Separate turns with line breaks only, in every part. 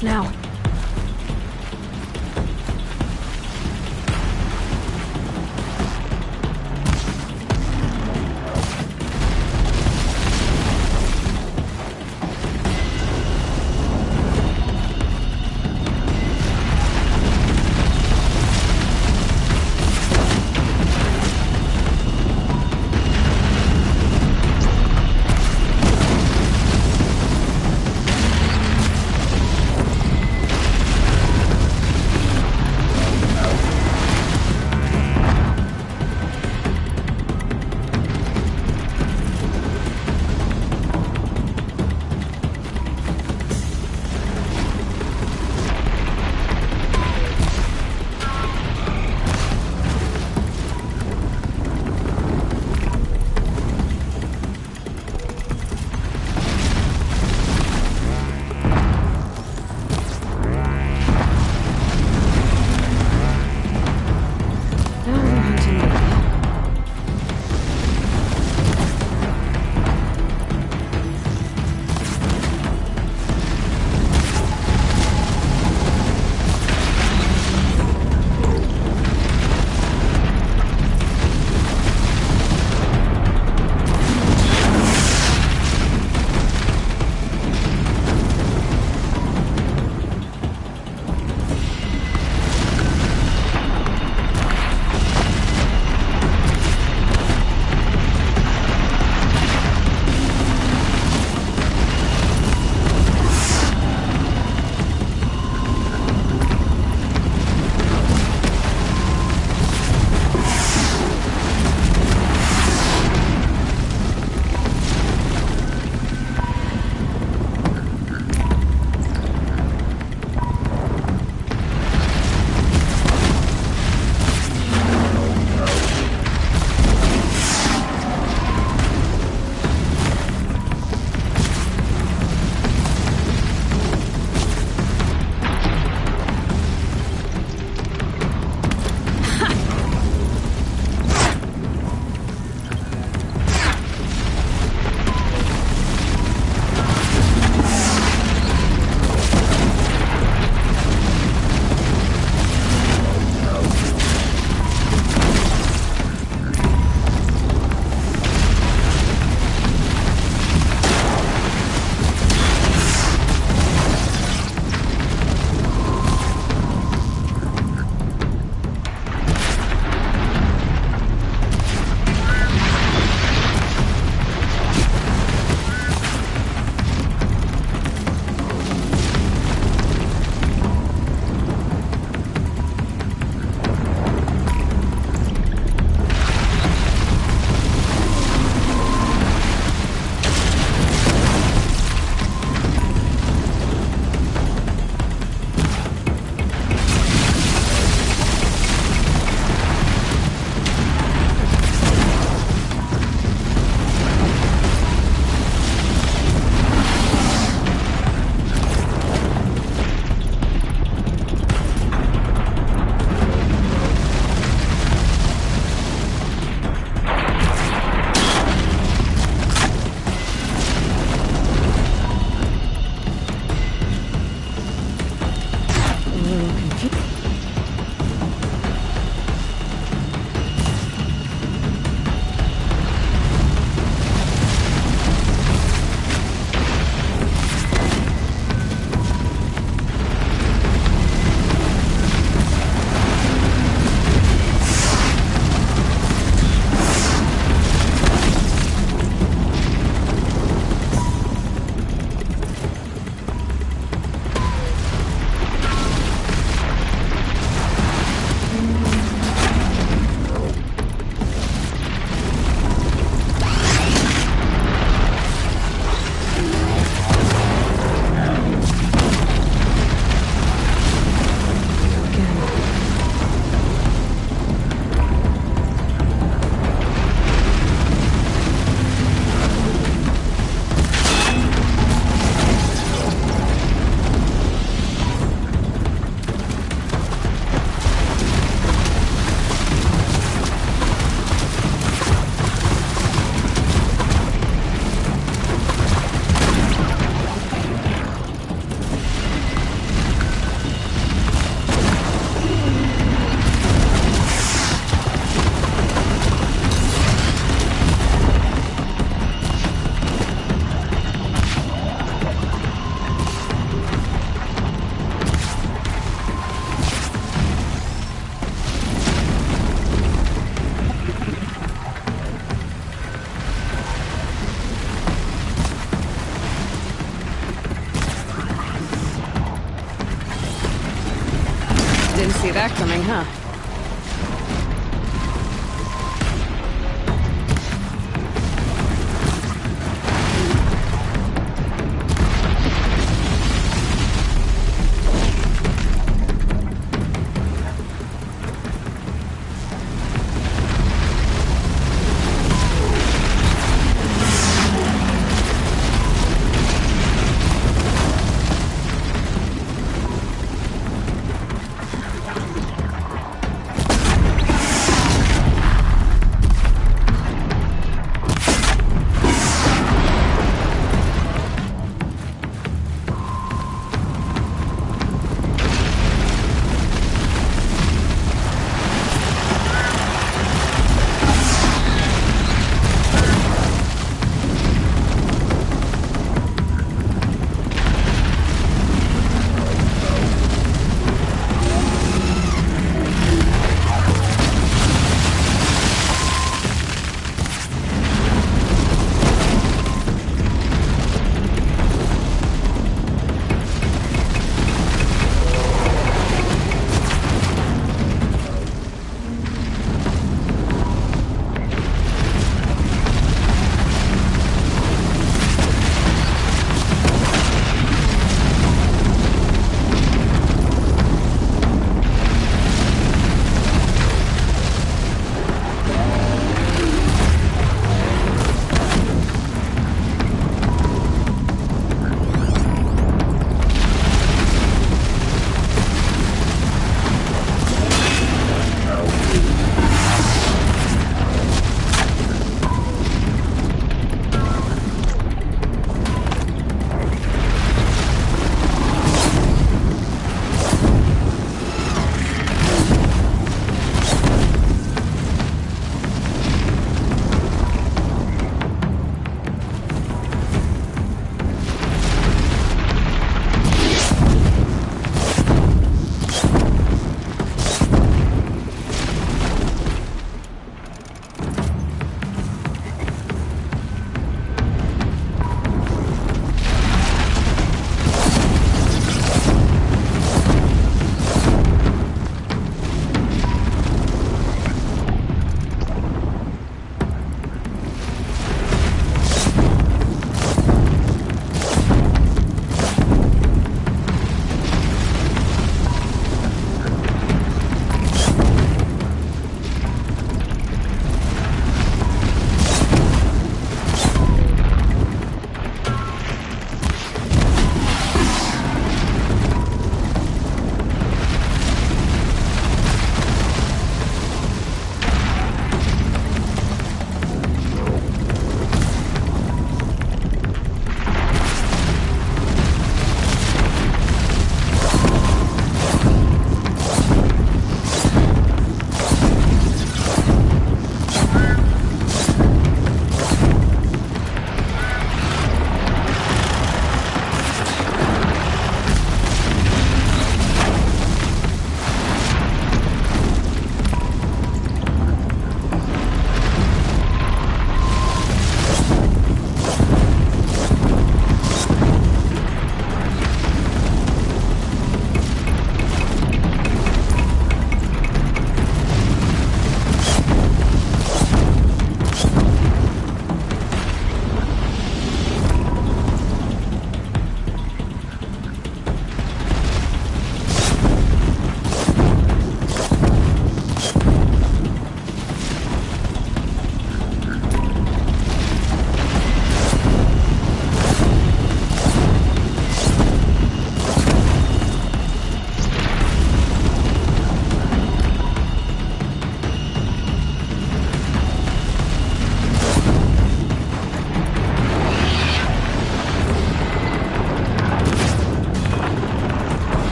us now? that coming, huh?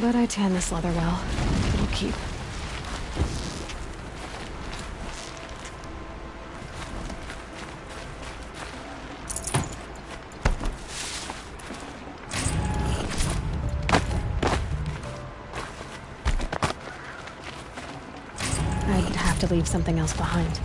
But I tan this leather well. It'll keep.
have to leave something else behind.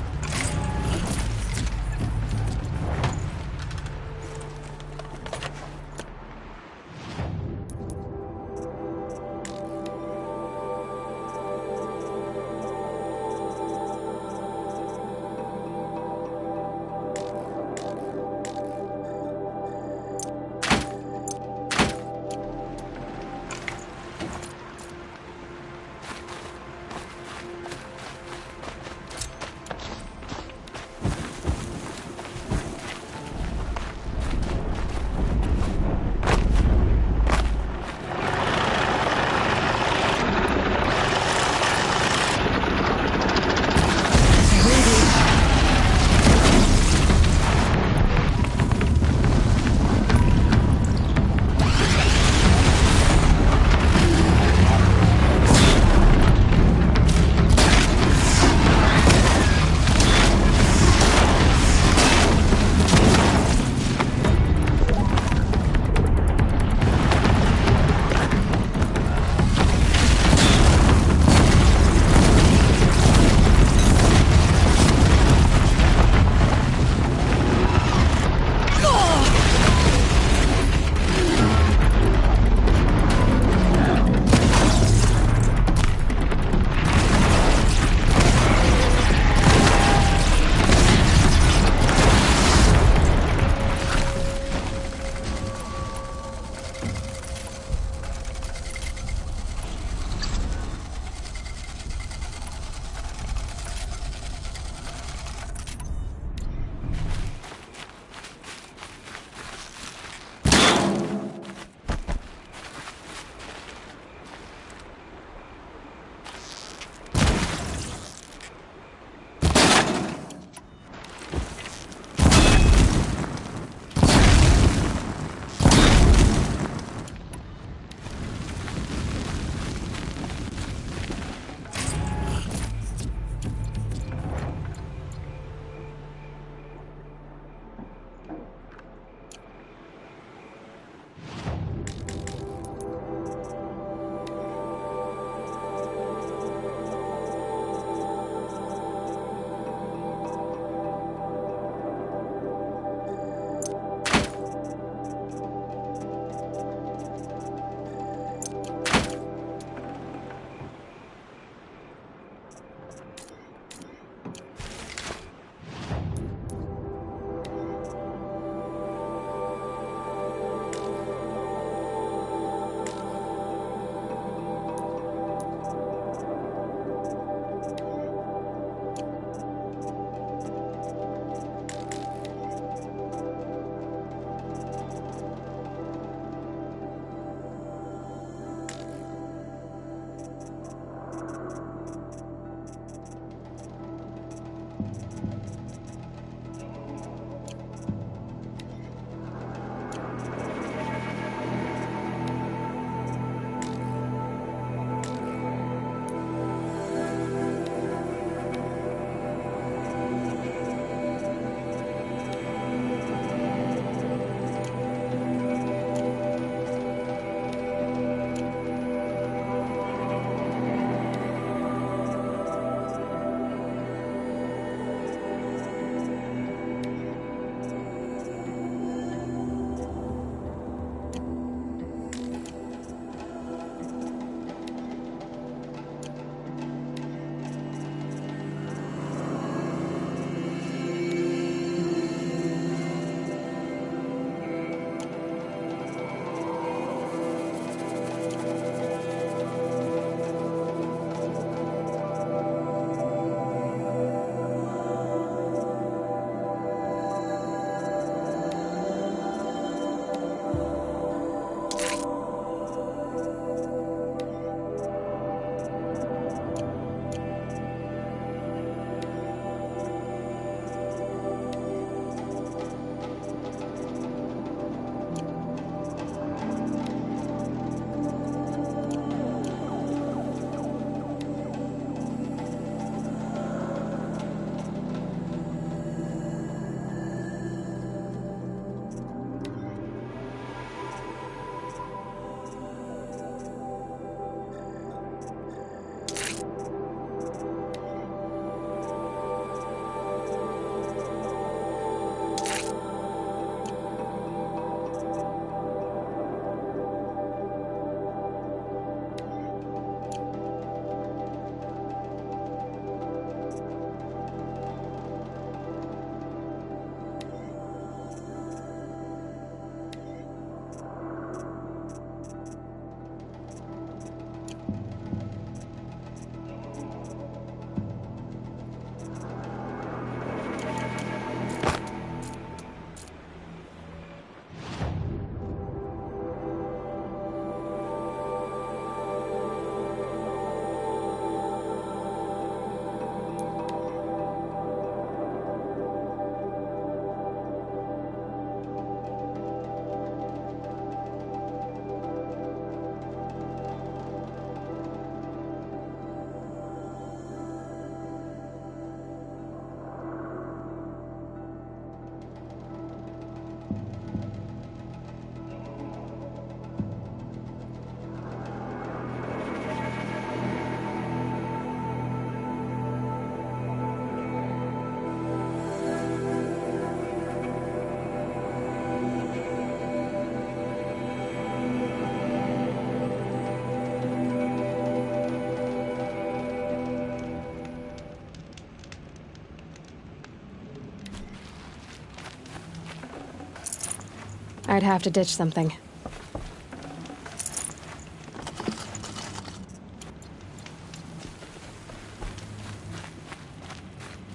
I'd have to ditch something.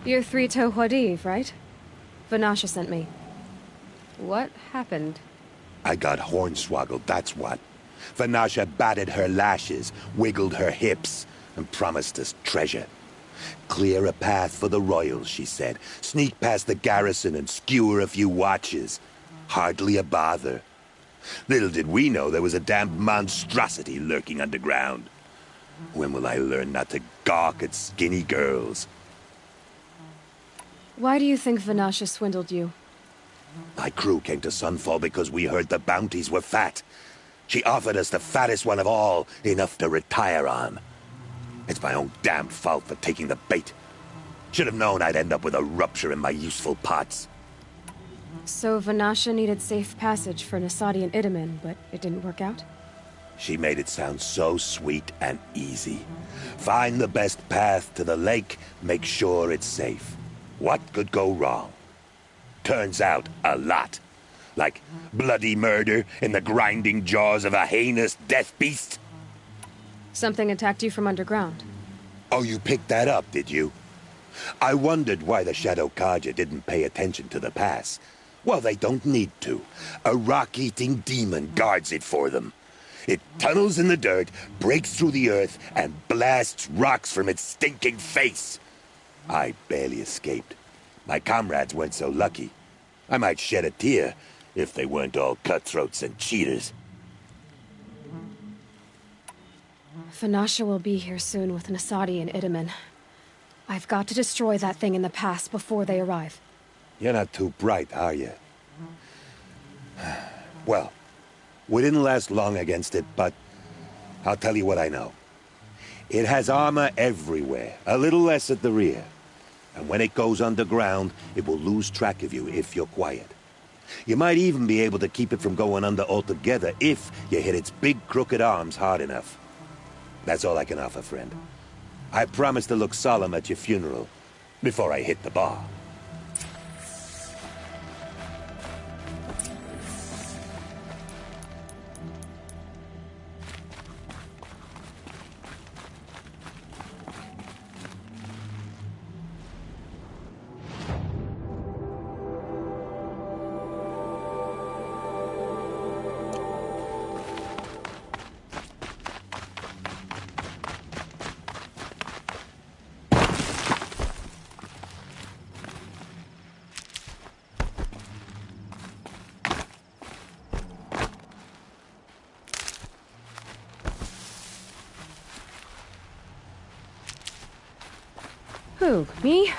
You're Three-Toe Huadiv, right? Vanasha sent me. What happened?
I got hornswoggled, that's what. Vanasha batted her lashes, wiggled her hips, and promised us treasure. Clear a path for the royals, she said. Sneak past the garrison and skewer a few watches. Hardly a bother. Little did we know there was a damned monstrosity lurking underground. When will I learn not to gawk at skinny girls?
Why do you think Vanasha swindled you?
My crew came to Sunfall because we heard the bounties were fat. She offered us the fattest one of all, enough to retire on. It's my own damn fault for taking the bait. Should have known I'd end up with a rupture in my useful parts.
So Vanasha needed safe passage for Nasadi and Itamen, but it didn't work out?
She made it sound so sweet and easy. Find the best path to the lake, make sure it's safe. What could go wrong? Turns out, a lot. Like bloody murder in the grinding jaws of a heinous death beast.
Something attacked you from underground.
Oh, you picked that up, did you? I wondered why the Shadow Kaja didn't pay attention to the pass. Well, they don't need to. A rock-eating demon guards it for them. It tunnels in the dirt, breaks through the earth, and blasts rocks from its stinking face. I barely escaped. My comrades weren't so lucky. I might shed a tear if they weren't all cutthroats and cheaters.
Vanasha will be here soon with Nasadi and Itamen. I've got to destroy that thing in the pass before they arrive.
You're not too bright, are you? Well, we didn't last long against it, but I'll tell you what I know. It has armor everywhere, a little less at the rear. And when it goes underground, it will lose track of you if you're quiet. You might even be able to keep it from going under altogether if you hit its big crooked arms hard enough. That's all I can offer, friend. I promise to look solemn at your funeral before I hit the bar.
Who, me?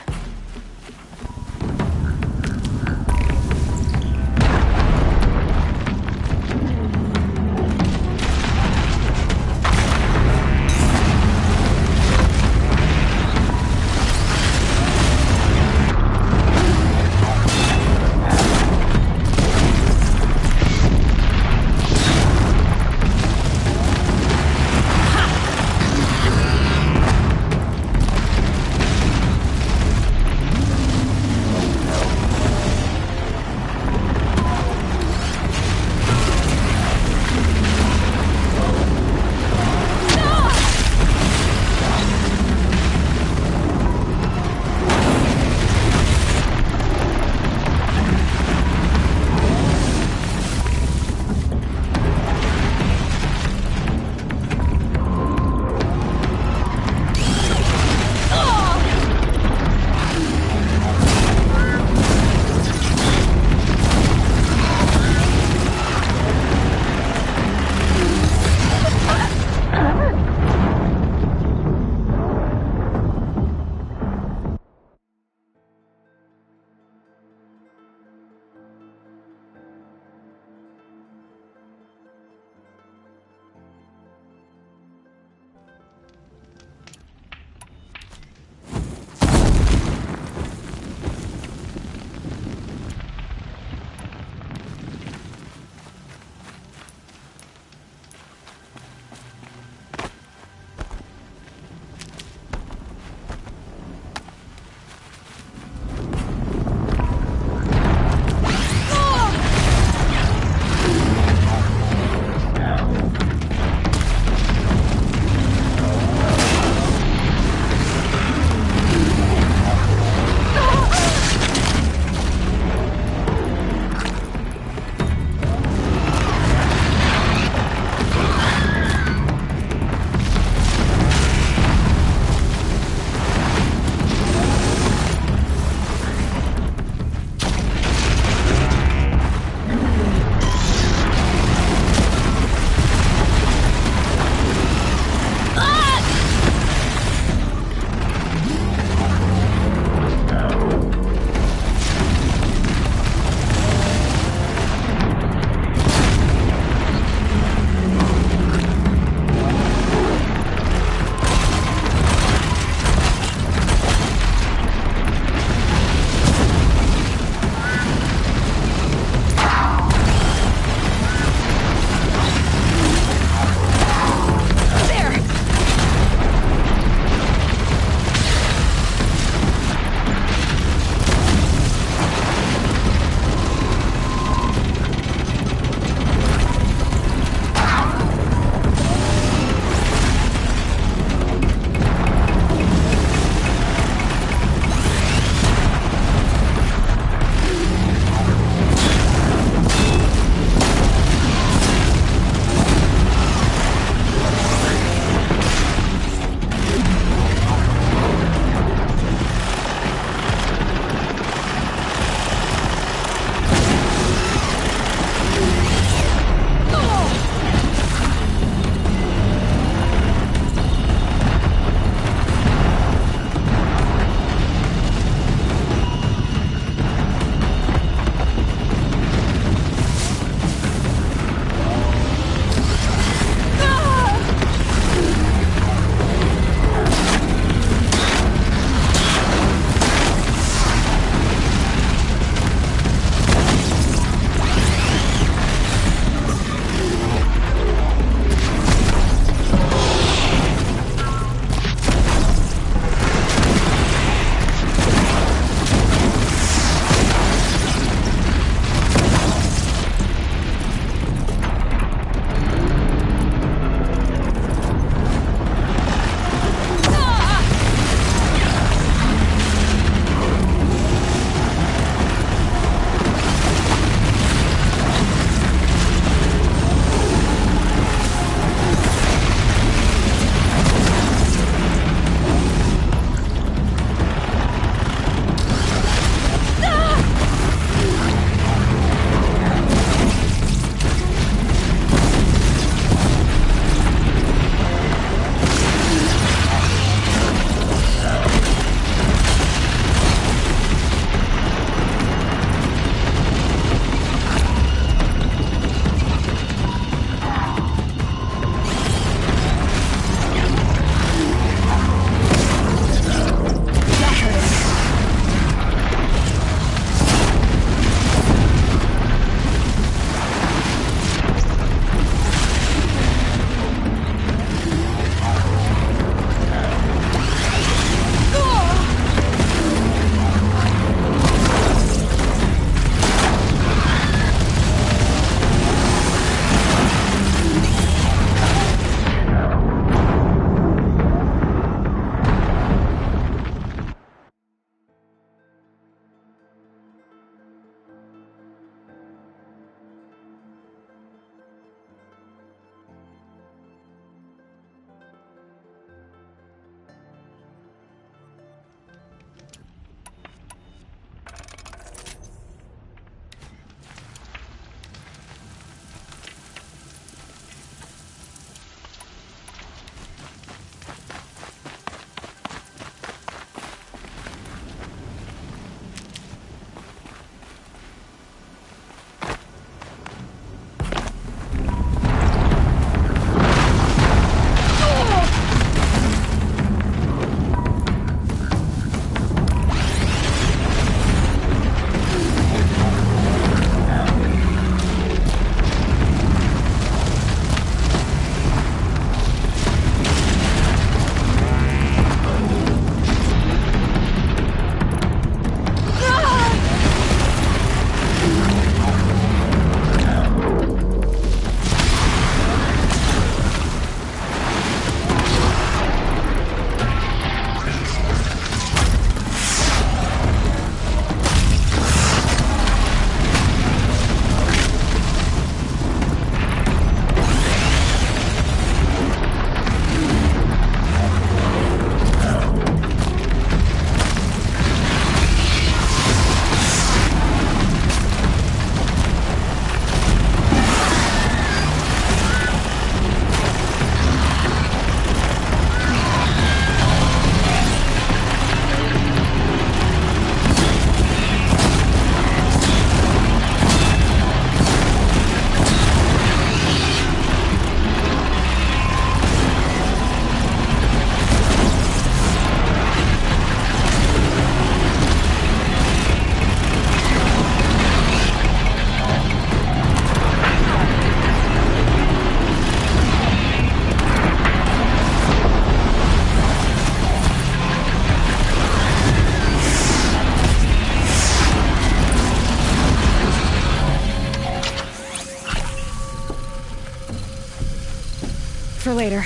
for later.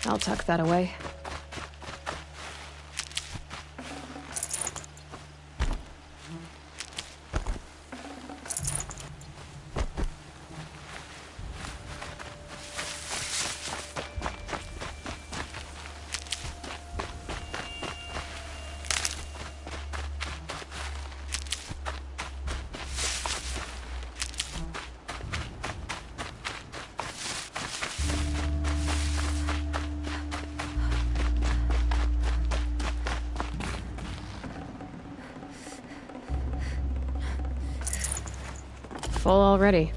I'll tuck that away. Full already.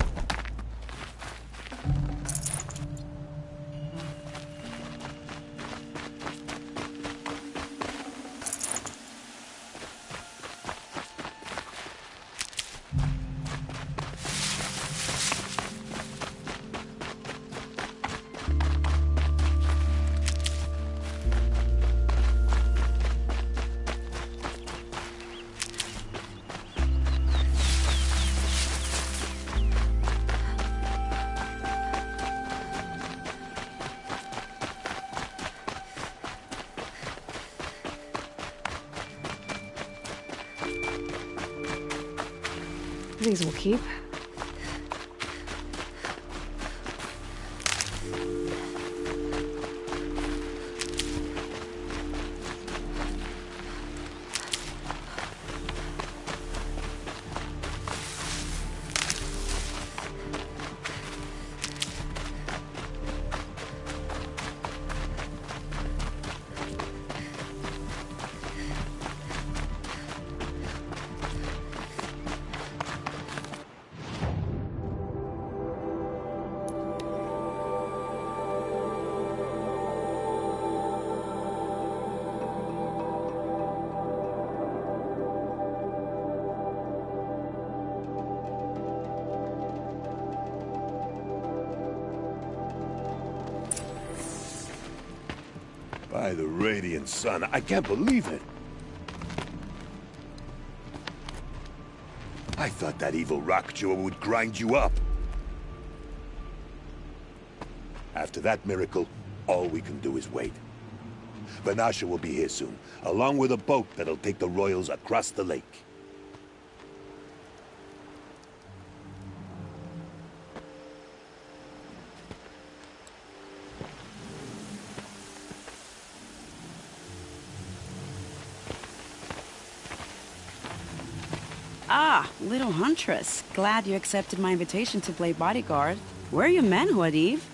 These will keep.
By the radiant sun, I can't believe it. I thought that evil rock jewel would grind you up. After that miracle, all we can do is wait. Vanasha will be here soon, along with a boat that'll take the royals across the lake.
Ah, little huntress. Glad you accepted my invitation to play bodyguard. Where are your manhood, Eve?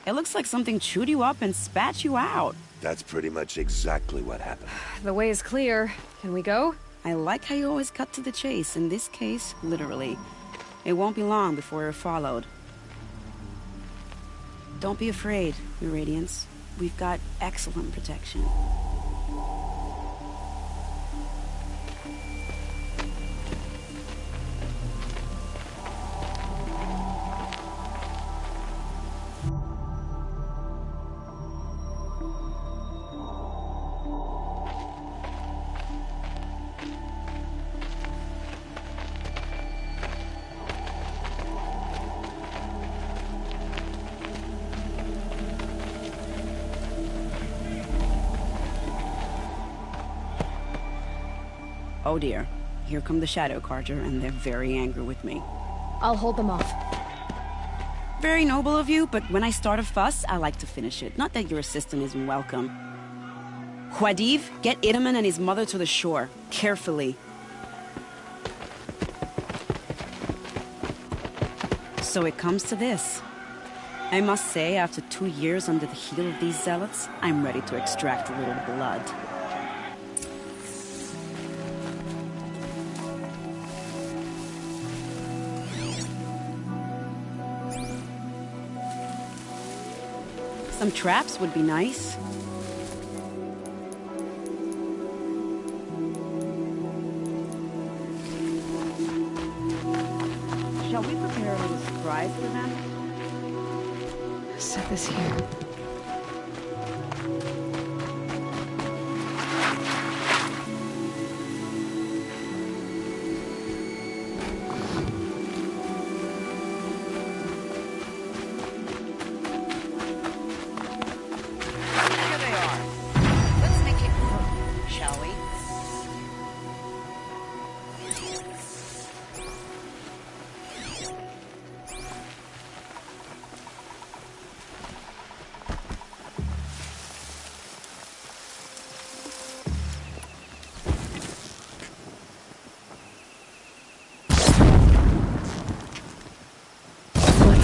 It looks like something chewed you up and spat you out.
That's pretty much exactly what happened.
The way is clear. Can we go?
I like how you always cut to the chase, in this case, literally. It won't be long before we're followed. Don't be afraid, Your Radiance. We've got excellent protection. Oh dear. Here come the Shadow Carter, and they're very angry with me.
I'll hold them off.
Very noble of you, but when I start a fuss, I like to finish it. Not that your assistant isn't welcome. Huadiv, get Itaman and his mother to the shore. Carefully. So it comes to this. I must say, after 2 years under the heel of these zealots, I'm ready to extract a little blood. Some traps would be nice. Shall we prepare a little surprise for them?
Set this here.
Here they are. Let's make it work, shall we?
Let's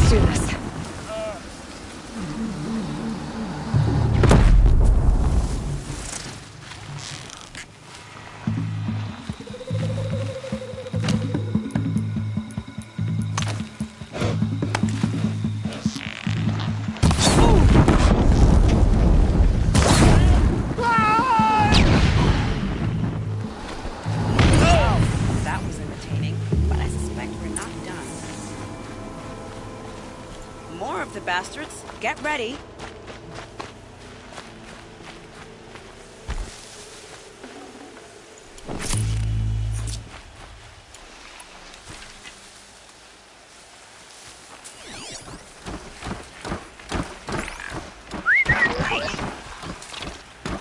do this.
That was entertaining, but I suspect we're not done. More of the bastards. Get ready.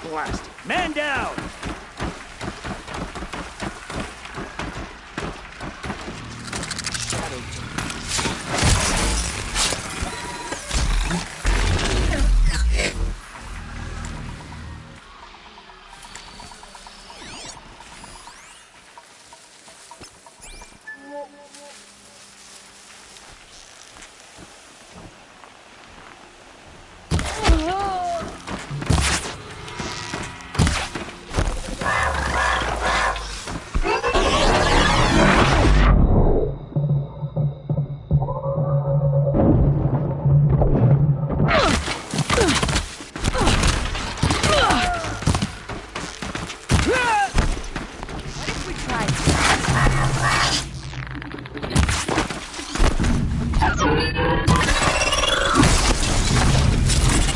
Blast. Man down!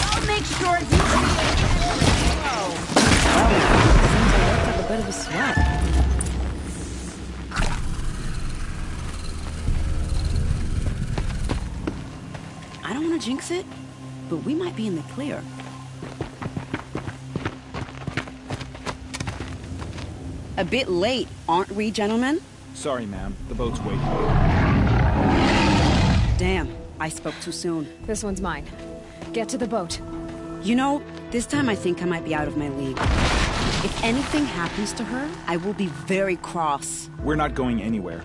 I'll make sure you Seems I worked up a bit of a sweat. I don't want to jinx it, but we might be in the clear. A bit late, aren't we, gentlemen?
Sorry, ma'am. The boat's waiting.
Damn, I spoke too soon.
This one's mine. Get to the boat.
You know, this time I think I might be out of my league. If anything happens to her, I will be very cross.
We're not going anywhere.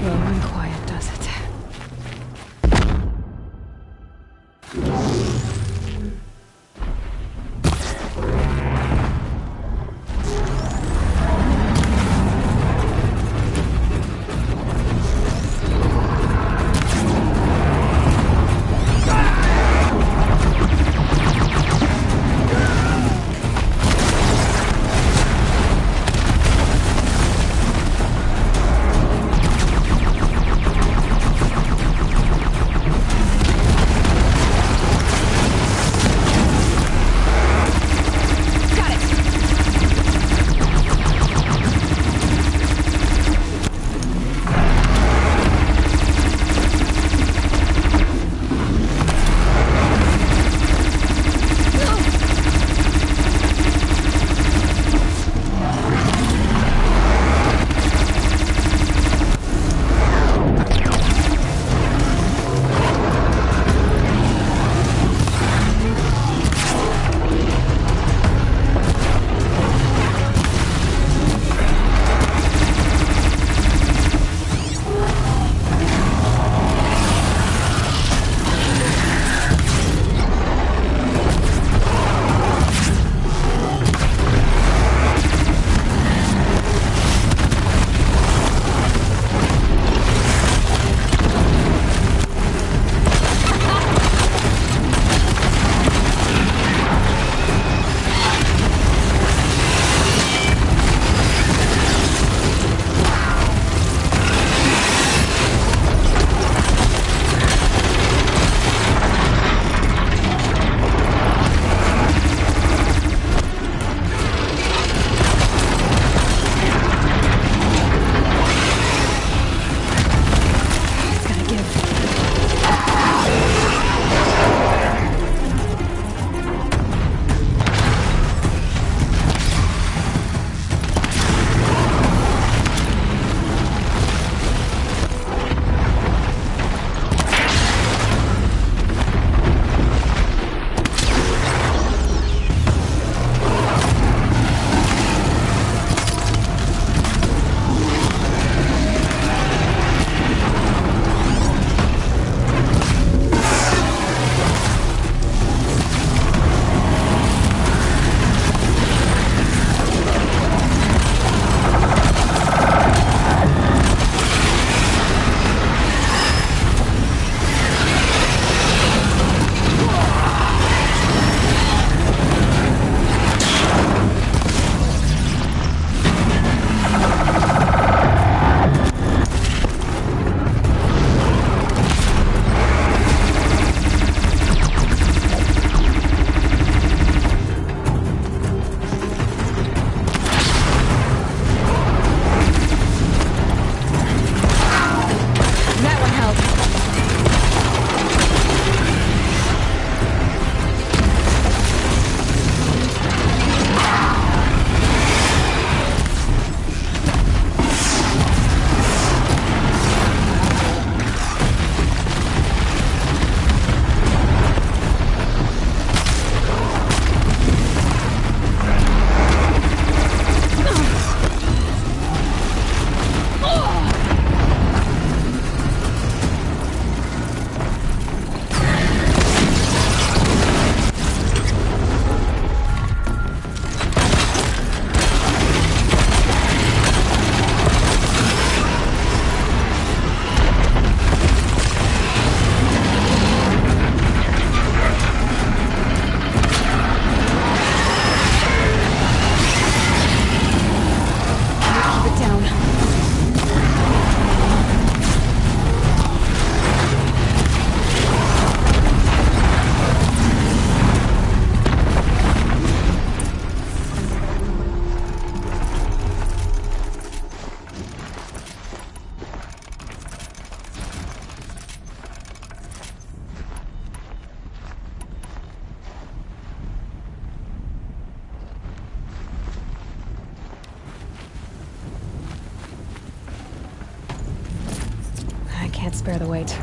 Low and quiet does it. bear the weight.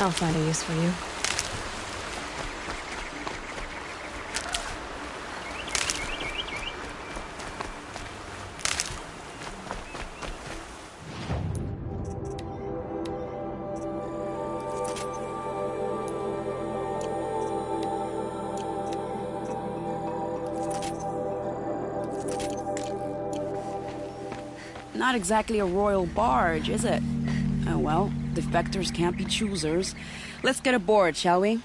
I'll find a use for you.
Not exactly a royal barge, is it? Oh well, defectors can't be choosers. Let's get aboard, shall we?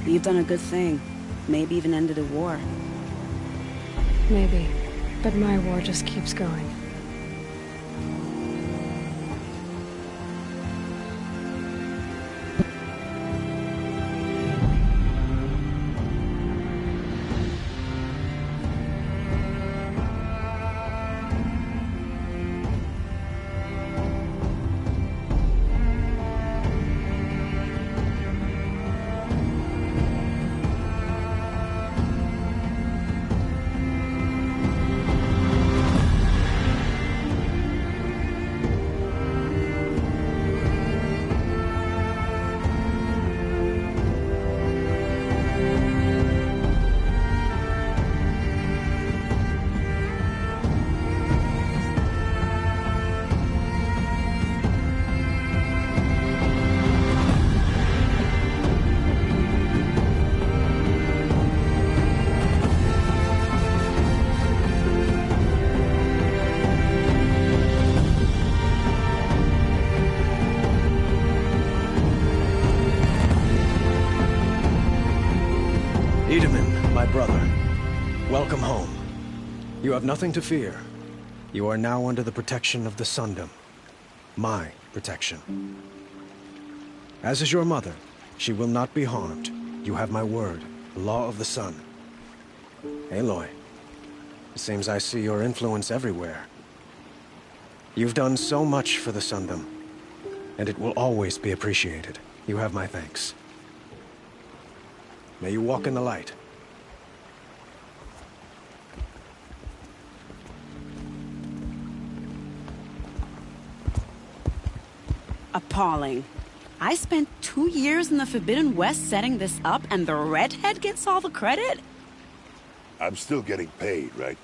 You've done a good thing. Maybe even ended a war.
Maybe. But my war just keeps going.
My brother, welcome home. You have nothing to fear. You are now under the protection of the Sundom. My protection. As is your mother, she will not be harmed. You have my word, the law of the sun. Aloy, it seems I see your influence everywhere. You've done so much for the Sundom, and it will always be appreciated. You have my thanks. May you walk in the light.
Appalling. I spent 2 years in the Forbidden West setting this up, and the redhead gets all the credit?
I'm still getting paid, right?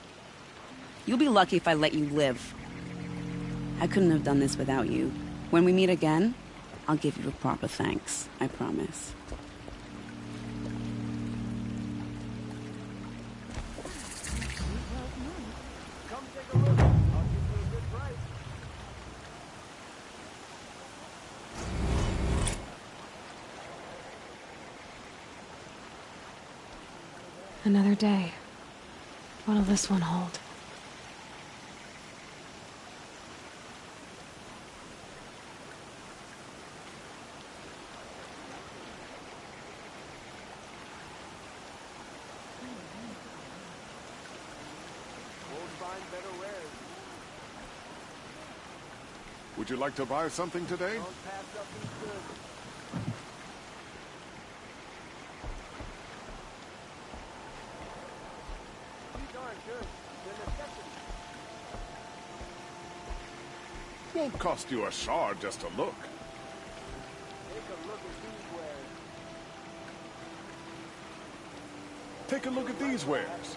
You'll be lucky if I let you live. I couldn't have done this without you. When we meet again, I'll give you a proper thanks. I promise.
Come take a look. I'll give you a good price.
Another day. What'll this one hold?
Would you like to buy something today? Won't cost you a shard just to look. Take a look at these wares.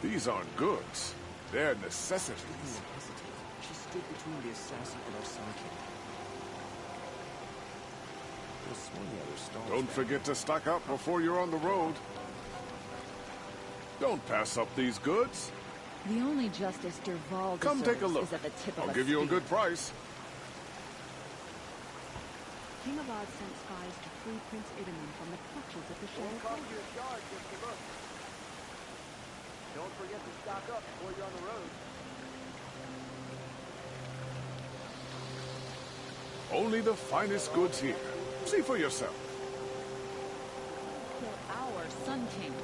These aren't goods. They're necessities.
She stood between the assassin and our sidekick.
Don't forget to stock up before you're on the road. Don't pass up these goods.
The only justice Derval
Come take a
deserves
look.
is at the tip of
I'll
a
give you a
spear.
good price.
King Abad sent spies to free Prince Idaman from the clutches of the Shadow Cult.
Don't forget to stock up before you're on the road.
Only the finest goods here. See for yourself.
Kill our Sun King.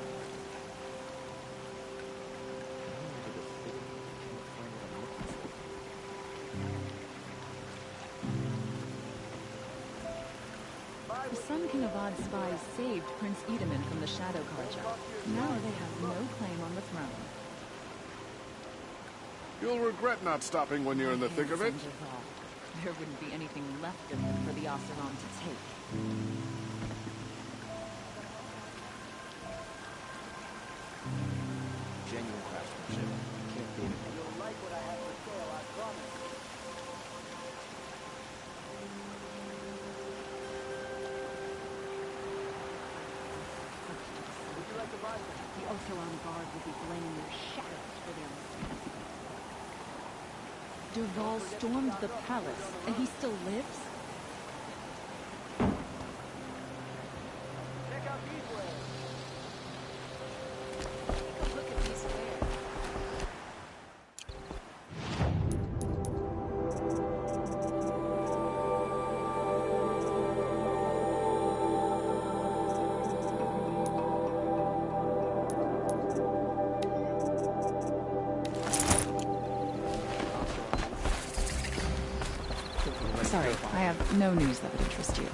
The Sun King Abad's spies saved Prince Idaman from the Shadow Carja. Now they have no claim on the throne.
You'll regret not stopping when you're in the thick of it.
There wouldn't be anything left of them for the Oseram to take.
Genuine craftsmanship. Can't beat it.
You'll like what I have for sale, I promise. Would you like to buy some?
The Oseram Guard will be blaming their shadows for their mistakes. Derval stormed the palace, and he still lives?
Check out these wares.
Take a look at these wares. Sorry, I have no news that would interest you.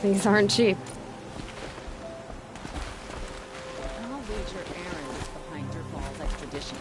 These aren't cheap.
I'll wager Aaron is behind Dervahl's expedition.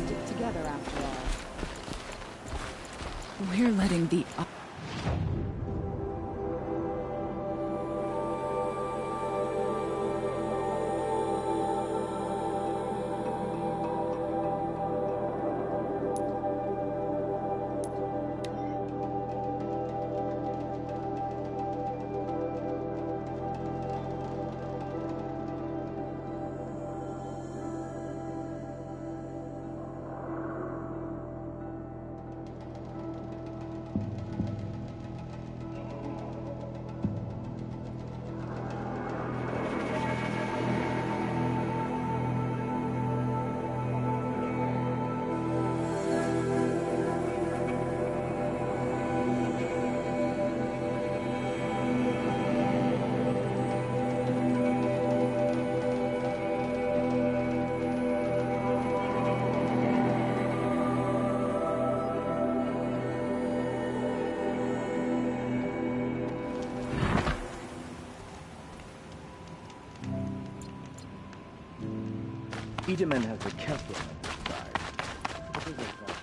Stick together after all. We're letting the
Tiedemann has a Kessler on his side. What does it want?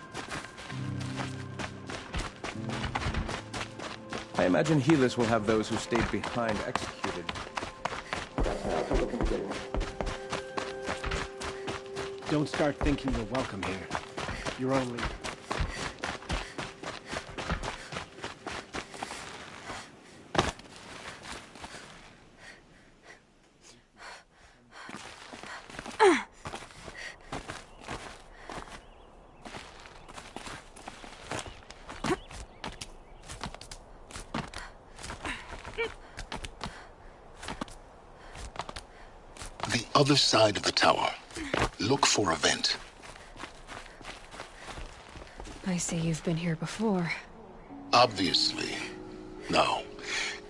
I imagine Helis will have those who stayed behind executed.
Don't start thinking you're welcome here. You're only...
Other side of the tower. Look for a vent.
I see you've been here before.
Obviously. Now,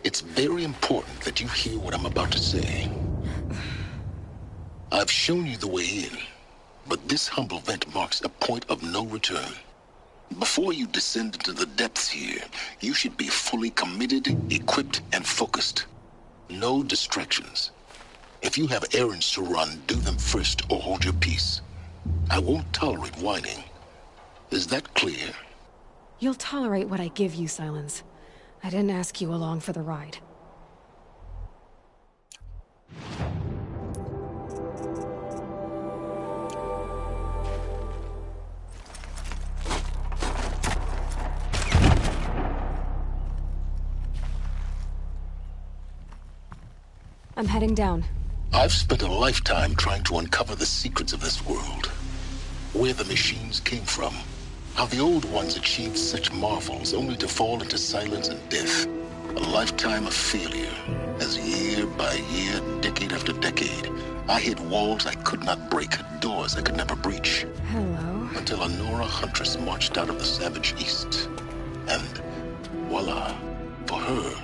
it's very important that you hear what I'm about to say. I've shown you the way in, but this humble vent marks a point of no return. Before you descend into the depths here, you should be fully committed, equipped, and focused. No distractions. If you have errands to run, do them first or hold your peace. I won't tolerate whining. Is that clear?
You'll tolerate what I give you, Silence. I didn't ask you along for the ride. I'm heading down.
I've spent a lifetime trying to uncover the secrets of this world. Where the machines came from. How the old ones achieved such marvels only to fall into silence and death. A lifetime of failure. As year by year, decade after decade, I hit walls I could not break, doors I could never breach.
Hello.
Until a Nora huntress marched out of the savage east. And voila, for her,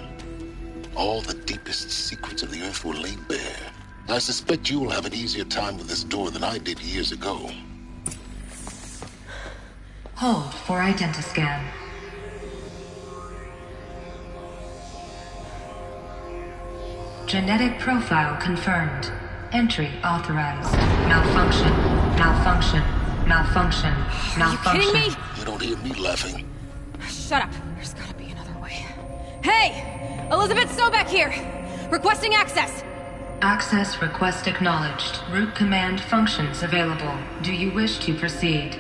all the deepest secrets of the earth were laid bare. I suspect you will have an easier time with this door than I did years ago.
Hold for identiscan. Genetic profile confirmed. Entry authorized. Malfunction. Malfunction. Malfunction. Malfunction.
Are you kidding me?
You don't hear me laughing.
Shut up. There's gotta be another way. Hey! Elizabeth Sobek here! Requesting access!
Access request acknowledged. Root command functions available. Do you wish to proceed?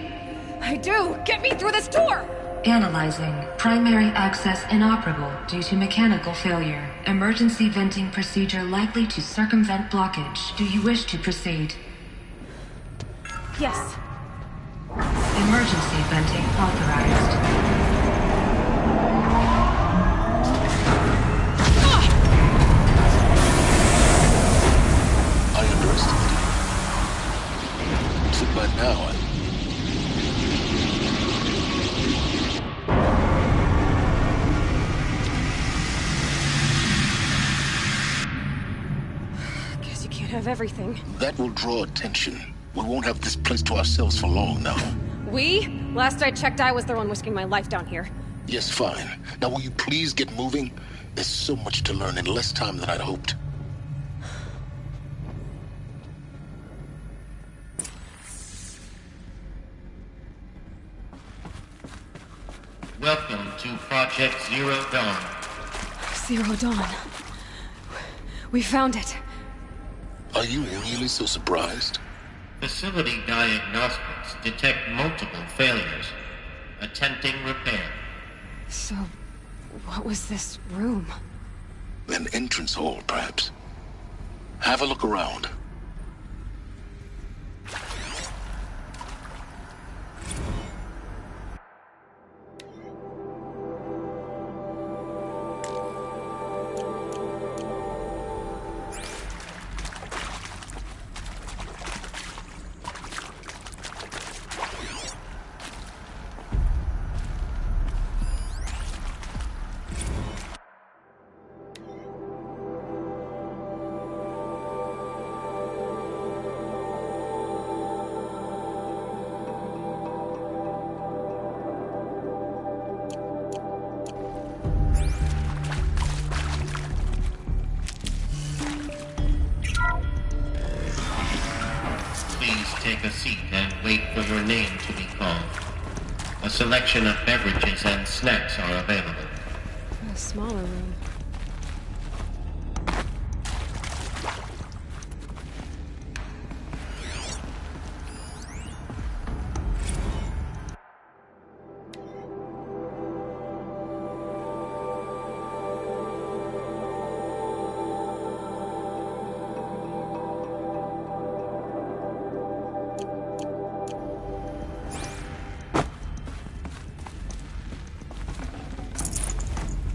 I do! Get me through this door!
Analyzing. Primary access inoperable due to mechanical failure. Emergency venting procedure likely to circumvent blockage. Do you wish to proceed?
Yes.
Emergency venting authorized.
I underestimated you. So by now,
Guess you can't have everything.
that will draw attention. We won't have this place to ourselves for long now.
We? Last I checked, I was the one risking my life down here.
Yes, fine. Now will you please get moving? There's so much to learn in less time than I'd hoped.
Welcome to Project Zero Dawn.
Zero Dawn. We found it.
Are you really so surprised?
Facility diagnostics detect multiple failures. Attempting repair.
So, what was this room?
An entrance hall, perhaps. Have a look around.
Take a seat and wait for your name to be called. A selection of beverages and snacks are available.
A smaller room.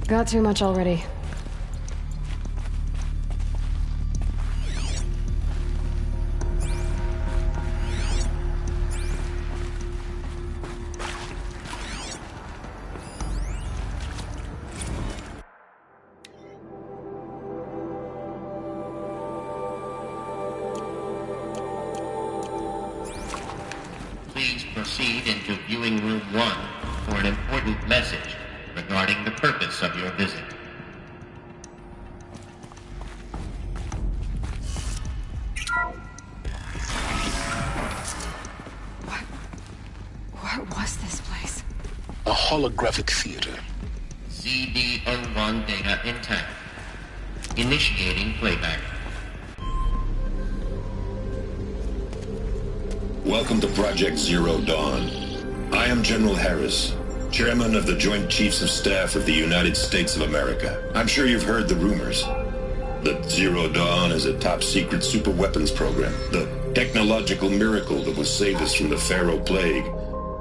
Got too much already.
Please proceed into viewing room 1 for an important message regarding the purpose of your visit.
What was this place?
A holographic theater.
ZD-01 data intact. Initiating playback.
Welcome to Project Zero Dawn. I am General Harris, Chairman of the Joint Chiefs of Staff of the United States of America. I'm sure you've heard the rumors that Zero Dawn is a top-secret superweapons program, the technological miracle that will save us from the Pharaoh Plague,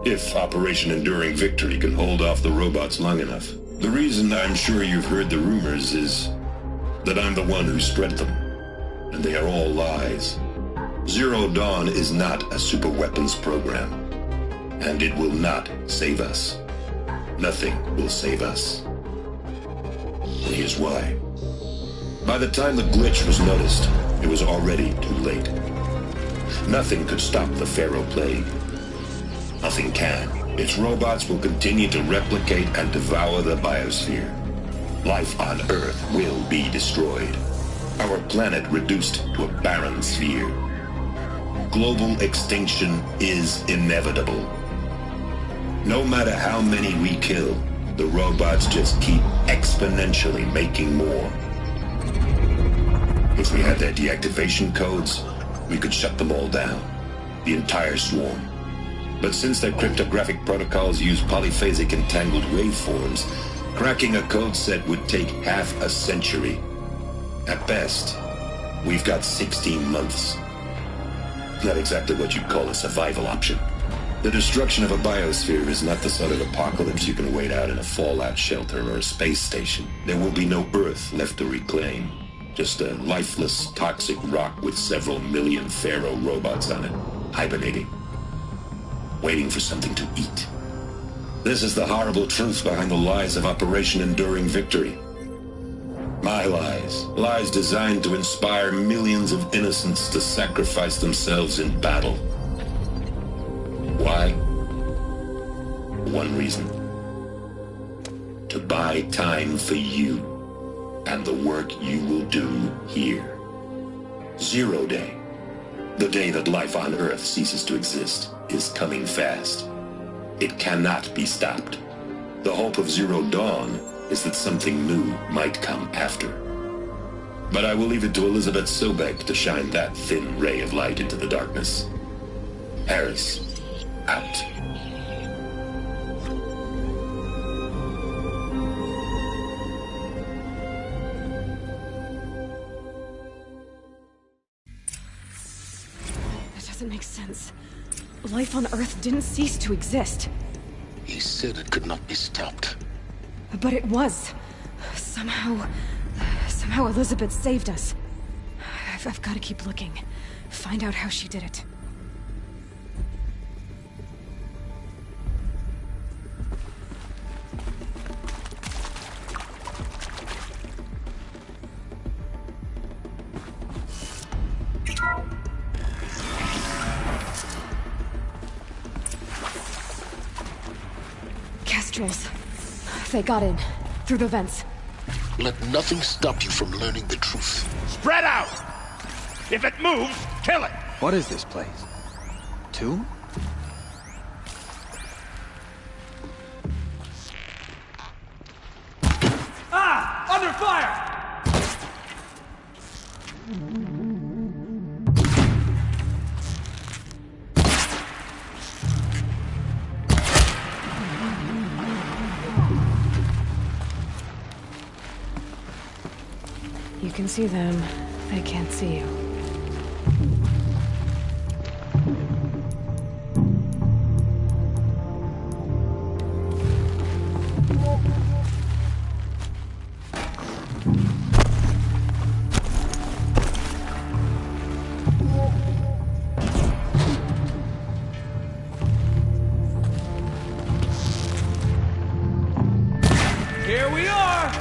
if Operation Enduring Victory can hold off the robots long enough. The reason I'm sure you've heard the rumors is that I'm the one who spread them, and they are all lies. Zero Dawn is not a superweapons program, and it will not save us. Nothing will save us. And here's why. By the time the glitch was noticed, it was already too late. Nothing could stop the Pharaoh Plague. Nothing can. Its robots will continue to replicate and devour the biosphere. Life on Earth will be destroyed. Our planet reduced to a barren sphere. Global extinction is inevitable. No matter how many we kill, the robots just keep exponentially making more. If we had their deactivation codes, we could shut them all down. The entire swarm. But since their cryptographic protocols use polyphasic entangled waveforms, cracking a code set would take half a century. At best, we've got 16 months. Not exactly what you'd call a survival option. The destruction of a biosphere is not the sort of apocalypse you can wait out in a fallout shelter or a space station. There will be no Earth left to reclaim. Just a lifeless, toxic rock with several million Pharaoh robots on it, hibernating, waiting for something to eat. This is the horrible truth behind the lies of Operation Enduring Victory. My lies. Lies designed to inspire millions of innocents to sacrifice themselves in battle. Why? One reason. To buy time for you and the work you will do here. 0 Day. The day that life on Earth ceases to exist is coming fast. It cannot be stopped. The hope of Zero Dawn is that something new might come after. But I will leave it to Elizabeth Sobek to shine that thin ray of light into the darkness. Harris, out.
That doesn't make sense. Life on Earth didn't cease to exist.
He said it could not be stopped.
But it was. Somehow Elizabeth saved us. I've got to keep looking. Find out how she did it. Kestrels. They got in. Through the vents.
Let nothing stop you from learning the truth.
Spread out! If it moves, kill it!
What is this place? Tomb?
Ah! Under fire!
You can see them. They can't see you.
Here we are!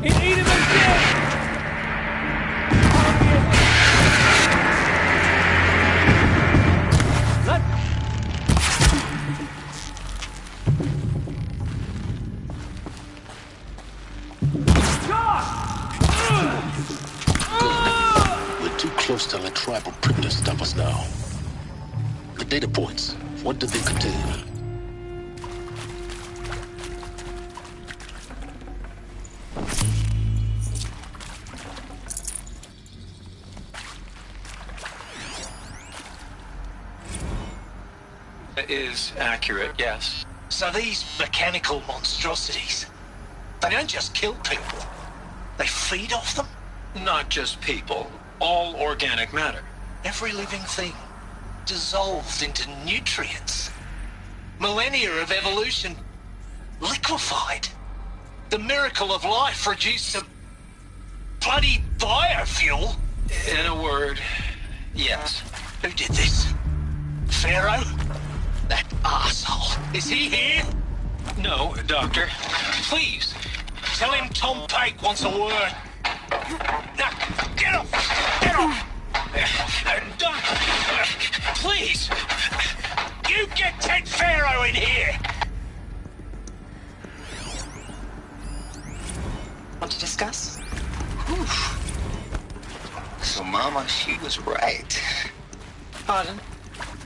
In Edeman's dead!
We're too close to let tribal prickers stop us now. The data points, what did they contain?
Is accurate, yes.
So these mechanical monstrosities, they don't just kill people, they feed off them?
Not just people, all organic matter.
Every living thing, dissolved into nutrients. Millennia of evolution, liquefied. The miracle of life reduced to bloody biofuel.
In a word, yes.
Who did this? Pharaoh? That arsehole. Is he here?
No, Doctor.
Please, tell him Tom Pake wants a word. Now, get off! Get off! Doc, please! You get Ted Pharaoh in here!
want to discuss?
Oof. So, Mama, she was right.
Pardon?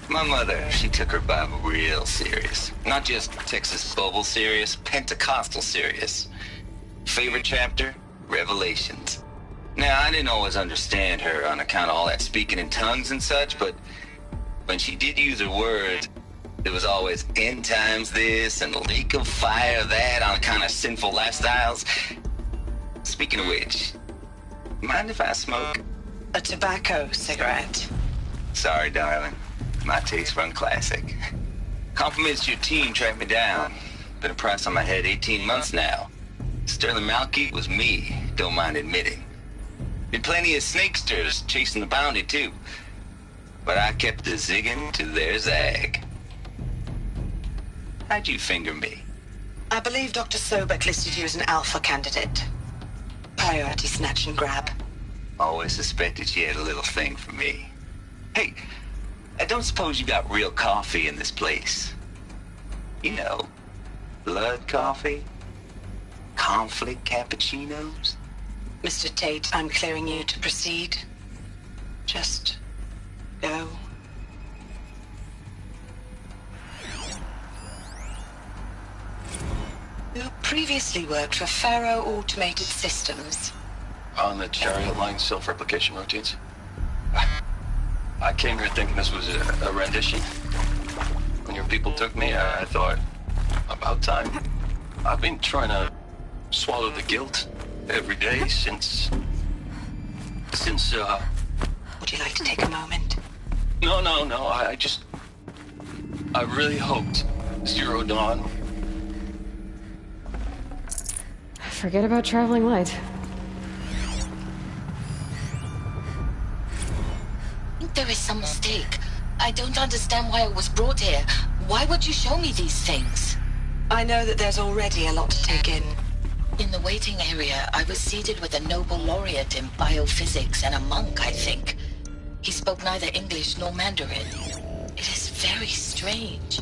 My mother, she took her Bible real serious. Not just Texas Bible serious, Pentecostal serious. Favorite chapter? Revelations. Now, I didn't always understand her on account of all that speaking in tongues and such, but when she did use her words, it was always end times this and lake of fire that on account of sinful lifestyles. Speaking of which, mind if I smoke?
A tobacco cigarette.
Sorry, darling. My taste run classic. Compliments to your team tracked me down. Been a price on my head 18 months now. Sterling Malky was me, don't mind admitting. Been plenty of snakesters chasing the bounty, too. But I kept the zigging to their zag. How'd you finger me?
I believe Dr. Sobek listed you as an alpha candidate. Priority snatch and grab.
Always suspected she had a little thing for me. Hey, I don't suppose you got real coffee in this place. You know, blood coffee? Conflict cappuccinos?
Mr. Tate, I'm clearing you to proceed. Just go. You previously worked for Faro Automated Systems.
On the Chariot Line self-replication routines? I came here thinking this was a rendition. When your people took me, I thought, about time. I've been trying to swallow the guilt every day since...
Would you like to take a moment?
No, I really hoped Zero Dawn...
Forget about traveling light.
There is some mistake. I don't understand why I was brought here. Why would you show me these things?
I know that there's already a lot to take in.
In the waiting area, I was seated with a Nobel laureate in biophysics and a monk, I think. He spoke neither English nor Mandarin. It is very strange.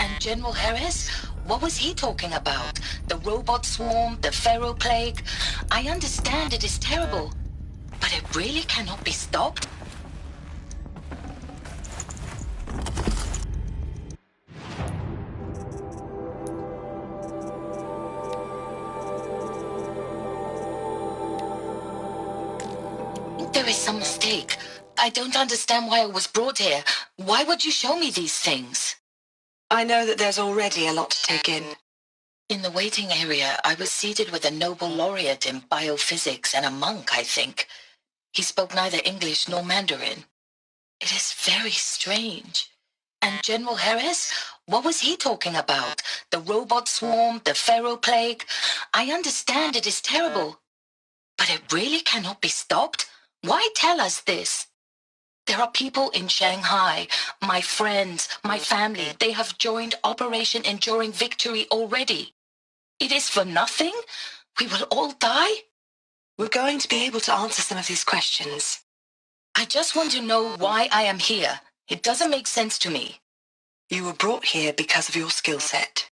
And General Harris? What was he talking about? The robot swarm, the Pharaoh plague? I understand it is terrible, but it really cannot be stopped? There is some mistake. I don't understand why I was brought here. Why would you show me these things?
I know that there's already a lot to take in.
In the waiting area, I was seated with a Nobel laureate in biophysics and a monk, I think. He spoke neither English nor Mandarin. It is very strange. And General Harris? What was he talking about? The robot swarm, the Pharaoh plague? I understand it is terrible, but it really cannot be stopped? Why tell us this? There are people in Shanghai, my friends, my family. They have joined Operation Enduring Victory already. It is for nothing? We will all die?
We're going to be able to answer some of these questions.
I just want to know why I am here. It doesn't make sense to me.
You were brought here because of your skill set.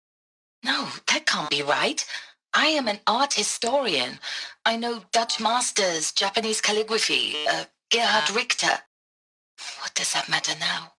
No, that can't be right. I am an art historian. I know Dutch masters, Japanese calligraphy, Gerhard Richter. What does that matter now?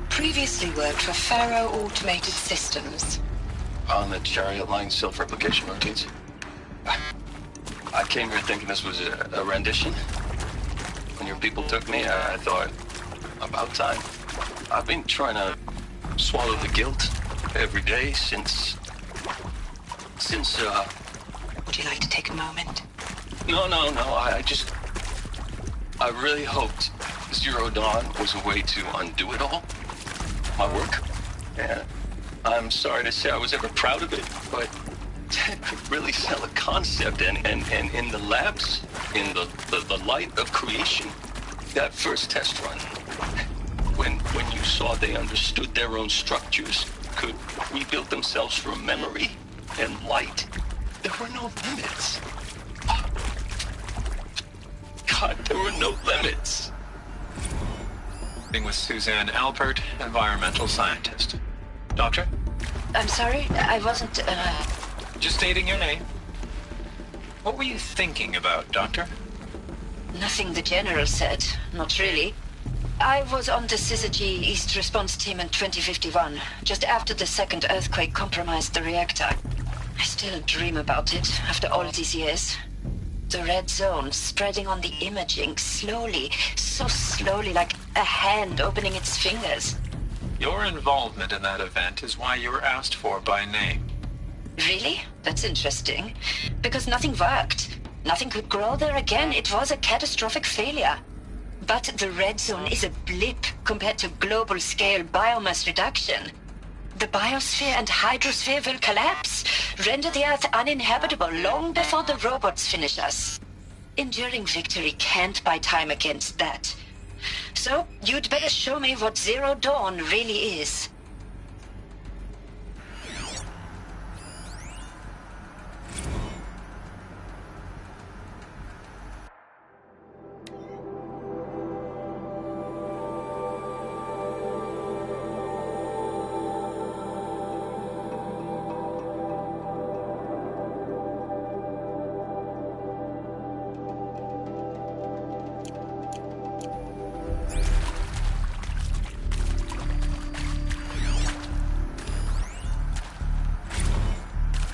Previously worked for Faro Automated Systems.
On the Chariot Line self-replication routines? I came here thinking this was a rendition. When your people took me, I thought, about time. I've been trying to swallow the guilt every day since...
Would you like to take a moment?
No, I really hoped Zero Dawn was a way to undo it all. My work. Yeah. I'm sorry to say I was ever proud of it, but Ted could really sell a concept, and in the labs, in the light of creation, that first test run, when you saw they understood their own structures, could rebuild themselves from memory and light, there were no limits. God, there were no limits.
With Suzanne Alpert, environmental scientist. Doctor?
I'm sorry, I wasn't,
Just stating your name. What were you thinking about, Doctor?
Nothing the General said. Not really. I was on the Syzygy East Response Team in 2051, just after the second earthquake compromised the reactor. I still dream about it, after all these years. The red zone spreading on the imaging, slowly, so slowly, like a hand opening its fingers.
Your involvement in that event is why you were asked for by name.
Really? That's interesting. Because nothing worked. Nothing could grow there again. It was a catastrophic failure. But the red zone is a blip compared to global-scale biomass reduction. The biosphere and hydrosphere will collapse, render the Earth uninhabitable long before the robots finish us. Enduring victory can't buy time against that. So, you'd better show me what Zero Dawn really is.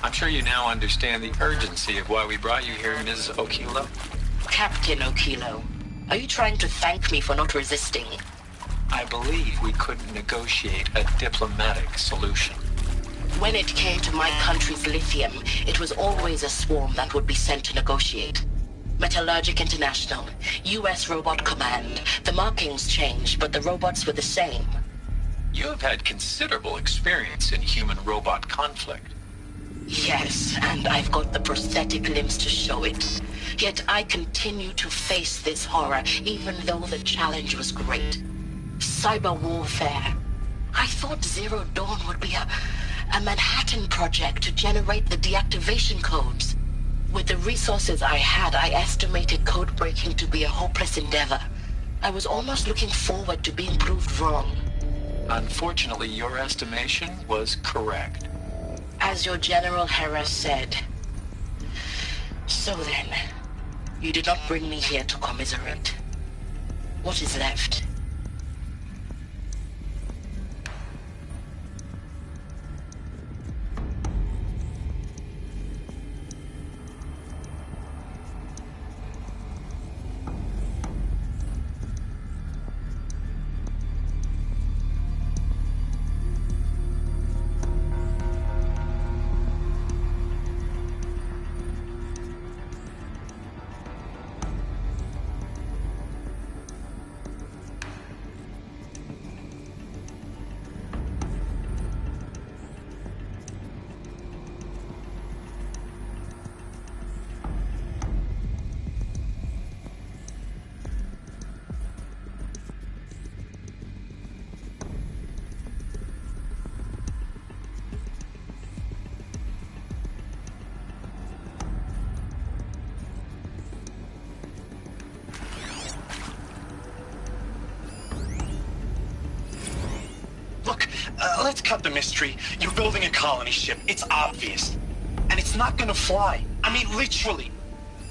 I'm sure you now understand the urgency of why we brought you here, Ms. Okilo.
Captain Okilo, are you trying to thank me for not resisting?
I believe we couldn't negotiate a diplomatic solution.
When it came to my country's lithium, it was always a swarm that would be sent to negotiate. Metallurgic International, U.S. Robot Command. The markings changed, but the robots were the same.
You have had considerable experience in human-robot conflict.
Yes, and I've got the prosthetic limbs to show it. Yet I continue to face this horror, even though the challenge was great. Cyber warfare. I thought Zero Dawn would be a Manhattan project to generate the deactivation codes. With the resources I had, I estimated code breaking to be a hopeless endeavor. I was almost looking forward to being proved wrong.
Unfortunately, your estimation was correct.
As your General Harris said. So then, you did not bring me here to commiserate. What is left?
Let's cut the mystery. You're building a colony ship. It's obvious. And it's not gonna fly. I mean, literally.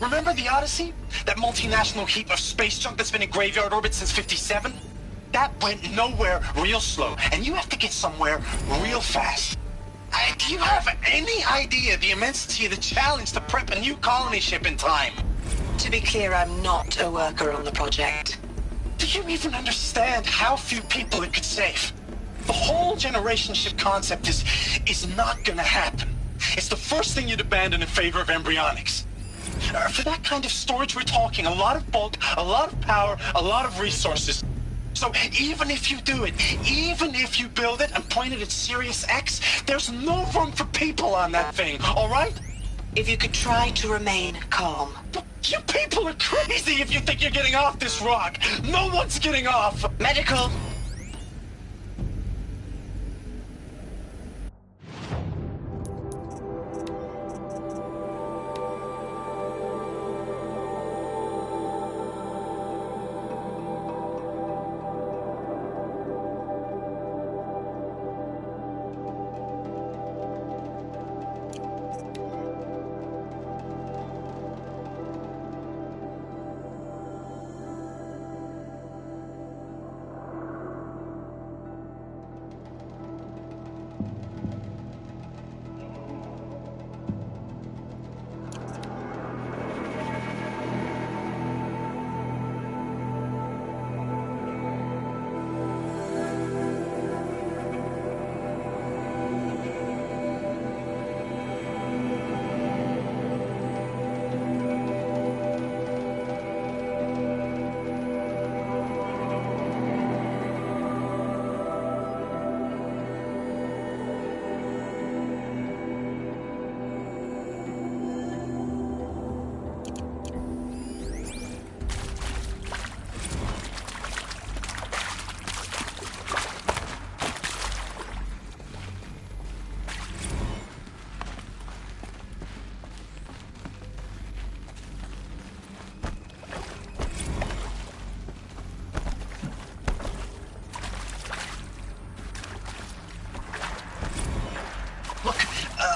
Remember the Odyssey? That multinational heap of space junk that's been in graveyard orbit since 57? That went nowhere real slow. And you have to get somewhere real fast. Do you have any idea the immensity of the challenge to prep a new colony ship in time?
To be clear, I'm not a worker on the project.
Do you even understand how few people it could save? The whole generation ship concept is not gonna happen. It's the first thing you'd abandon in favor of embryonics. For that kind of storage we're talking, a lot of bulk, a lot of power, a lot of resources. So even if you do it, even if you build it and point it at Sirius X, there's no room for people on that thing, all right?
If you could try to remain calm.
You people are crazy if you think you're getting off this rock. No one's getting off.
Medical.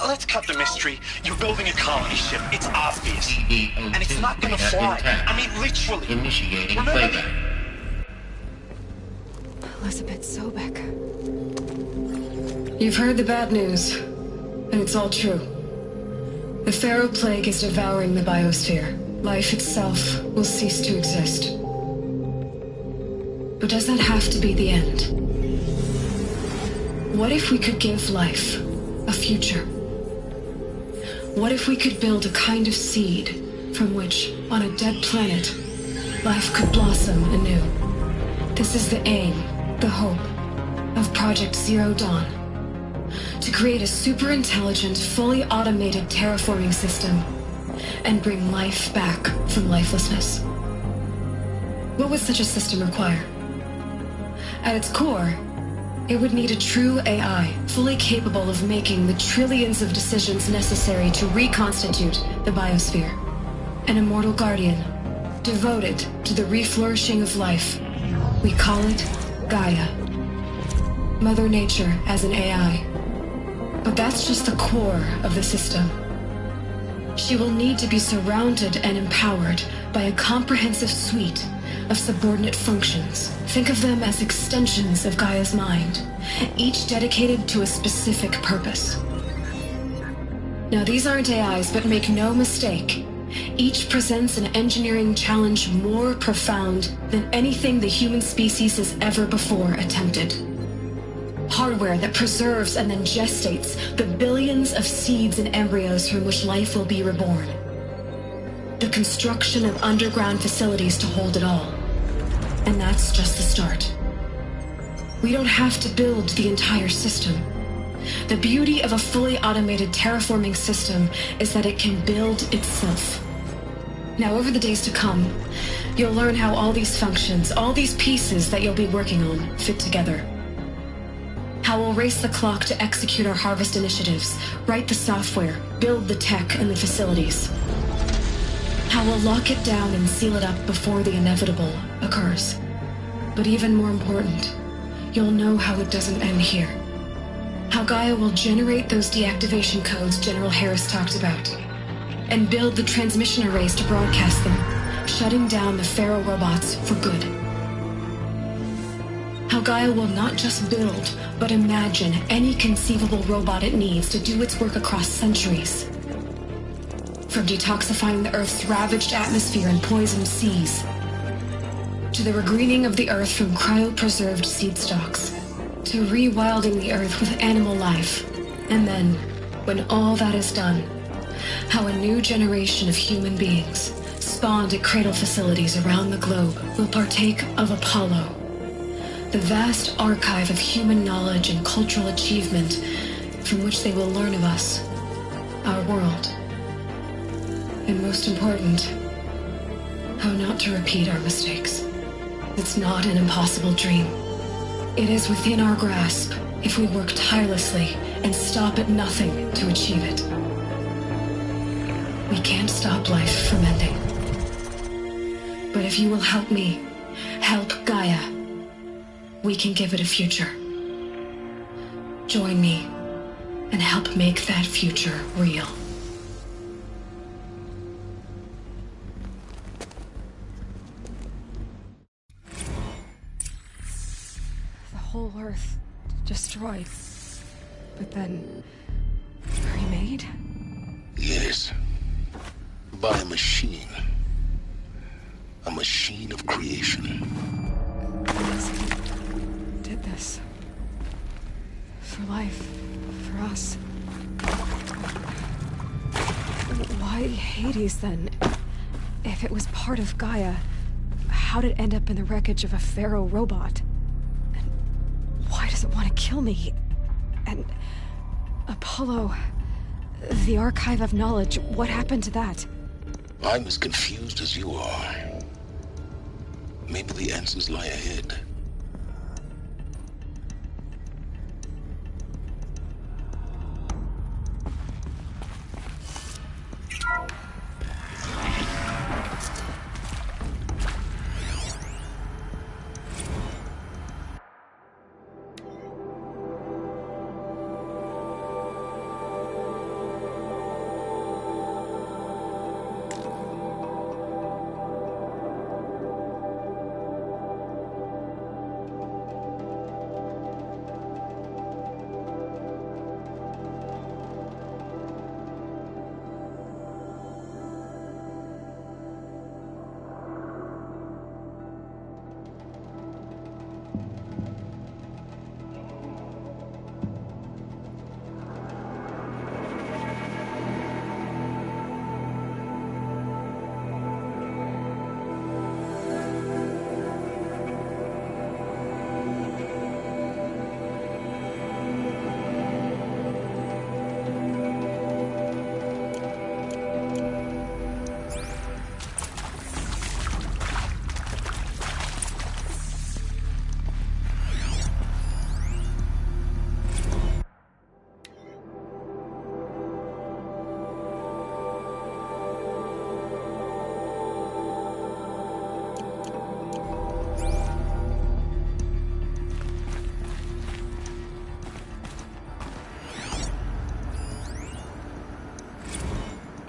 Let's cut the mystery. You're building a colony ship. It's obvious. And it's not gonna fly. I mean, literally.
Initiating
Remember
playback.
Elizabeth Sobek.
You've heard the bad news, and it's all true. The Pharaoh Plague is devouring the biosphere. Life itself will cease to exist. But does that have to be the end? What if we could give life a future? What if we could build a kind of seed from which, on a dead planet, life could blossom anew? This is the aim, the hope, of Project Zero Dawn. To create a super-intelligent, fully automated terraforming system and bring life back from lifelessness. What would such a system require? At its core, it would need a true AI, fully capable of making the trillions of decisions necessary to reconstitute the biosphere. An immortal guardian, devoted to the reflourishing of life. We call it Gaia. Mother Nature as an AI. But that's just the core of the system. She will need to be surrounded and empowered by a comprehensive suite of subordinate functions. Think of them as extensions of Gaia's mind, each dedicated to a specific purpose. Now, these aren't AIs, but make no mistake, each presents an engineering challenge more profound than anything the human species has ever before attempted. Hardware that preserves and then gestates the billions of seeds and embryos from which life will be reborn. The construction of underground facilities to hold it all. And that's just the start. We don't have to build the entire system. The beauty of a fully automated terraforming system is that it can build itself. Now, over the days to come, you'll learn how all these functions, all these pieces that you'll be working on, fit together. How we'll race the clock to execute our harvest initiatives, write the software, build the tech and the facilities. How we'll lock it down and seal it up before the inevitable occurs. But even more important, you'll know how it doesn't end here. How Gaia will generate those deactivation codes General Harris talked about, and build the transmission arrays to broadcast them, shutting down the Pharaoh robots for good. How Gaia will not just build, but imagine any conceivable robot it needs to do its work across centuries. From detoxifying the Earth's ravaged atmosphere and poisoned seas, to the regreening of the Earth from cryopreserved seed stalks, to rewilding the Earth with animal life, and then, when all that is done, how a new generation of human beings, spawned at cradle facilities around the globe, will partake of Apollo, the vast archive of human knowledge and cultural achievement from which they will learn of us, our world, and most important, how not to repeat our mistakes. It's not an impossible dream. It is within our grasp if we work tirelessly and stop at nothing to achieve it. We can't stop life from ending. But if you will help me, help Gaia, we can give it a future. Join me and help make that future real.
The whole Earth destroyed, but then remade?
Yes. By a machine. A machine of creation.
Did this. For life. For us. Why Hades, then? If it was part of Gaia, how'd it end up in the wreckage of a pharaoh robot? And why does it want to kill me? And Apollo, the archive of knowledge, what happened to that?
I'm as confused as you are. Maybe the answers lie ahead.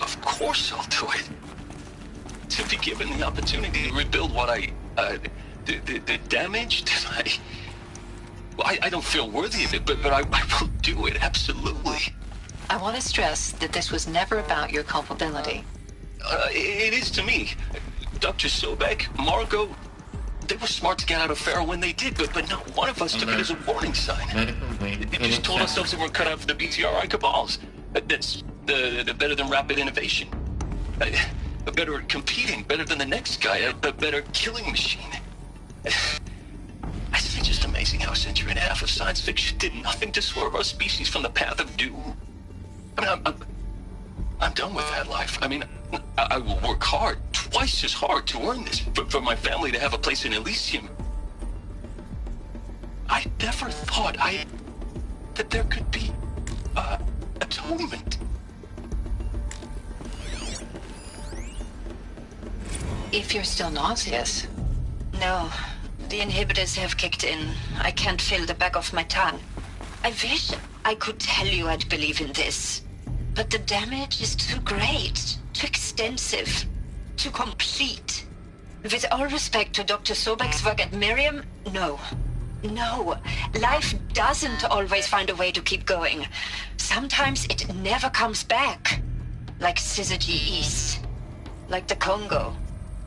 Of course I'll do it. To be given the opportunity to rebuild what the damage that I don't feel worthy of it, but I will do it, absolutely.
I want to stress that this was never about your culpability.
It is to me. Dr. Sobek, Margot, they were smart to get out of Pharaoh when they did, but not one of us took it as a warning sign. They just told ourselves that we're cut out for the BTRI cabals. That's the better than rapid innovation. Better at competing, better than the next guy, a better killing machine. I think it's just amazing how a century and a half of science fiction did nothing to swerve our species from the path of doom. I mean, I'm done with that life. I mean, I will work hard, twice as hard to earn this, for my family to have a place in Elysium. I never thought that there could be atonement.
If you're still nauseous.
No, the inhibitors have kicked in. I can't feel the back of my tongue. I wish I could tell you I'd believe in this. But the damage is too great, too extensive, too complete. With all respect to Dr. Sobek's work at Miriam, no. No, life doesn't always find a way to keep going. Sometimes it never comes back. Like Syzygy East. Like the Congo.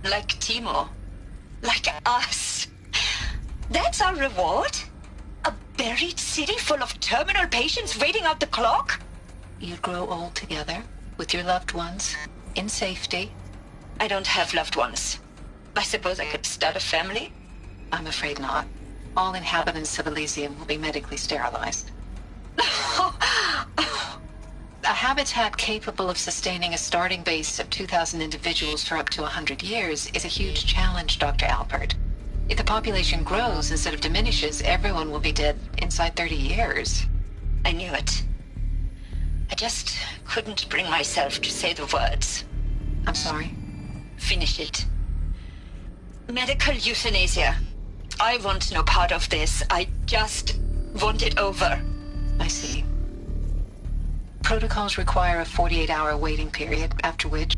Like Timor. Like us. That's our reward? A buried city full of terminal patients waiting out the clock?
You'd grow old together, with your loved ones, in safety.
I don't have loved ones. I suppose I could start a family?
I'm afraid not. All inhabitants of Elysium will be medically sterilized. A habitat capable of sustaining a starting base of 2,000 individuals for up to 100 years is a huge challenge, Dr. Alpert. If the population grows instead of diminishes, everyone will be dead inside 30 years.
I knew it. I just couldn't bring myself to say the words.
I'm sorry.
Finish it. Medical euthanasia. I want no part of this. I just want it over.
I see. Protocols require a 48-hour waiting period, after which...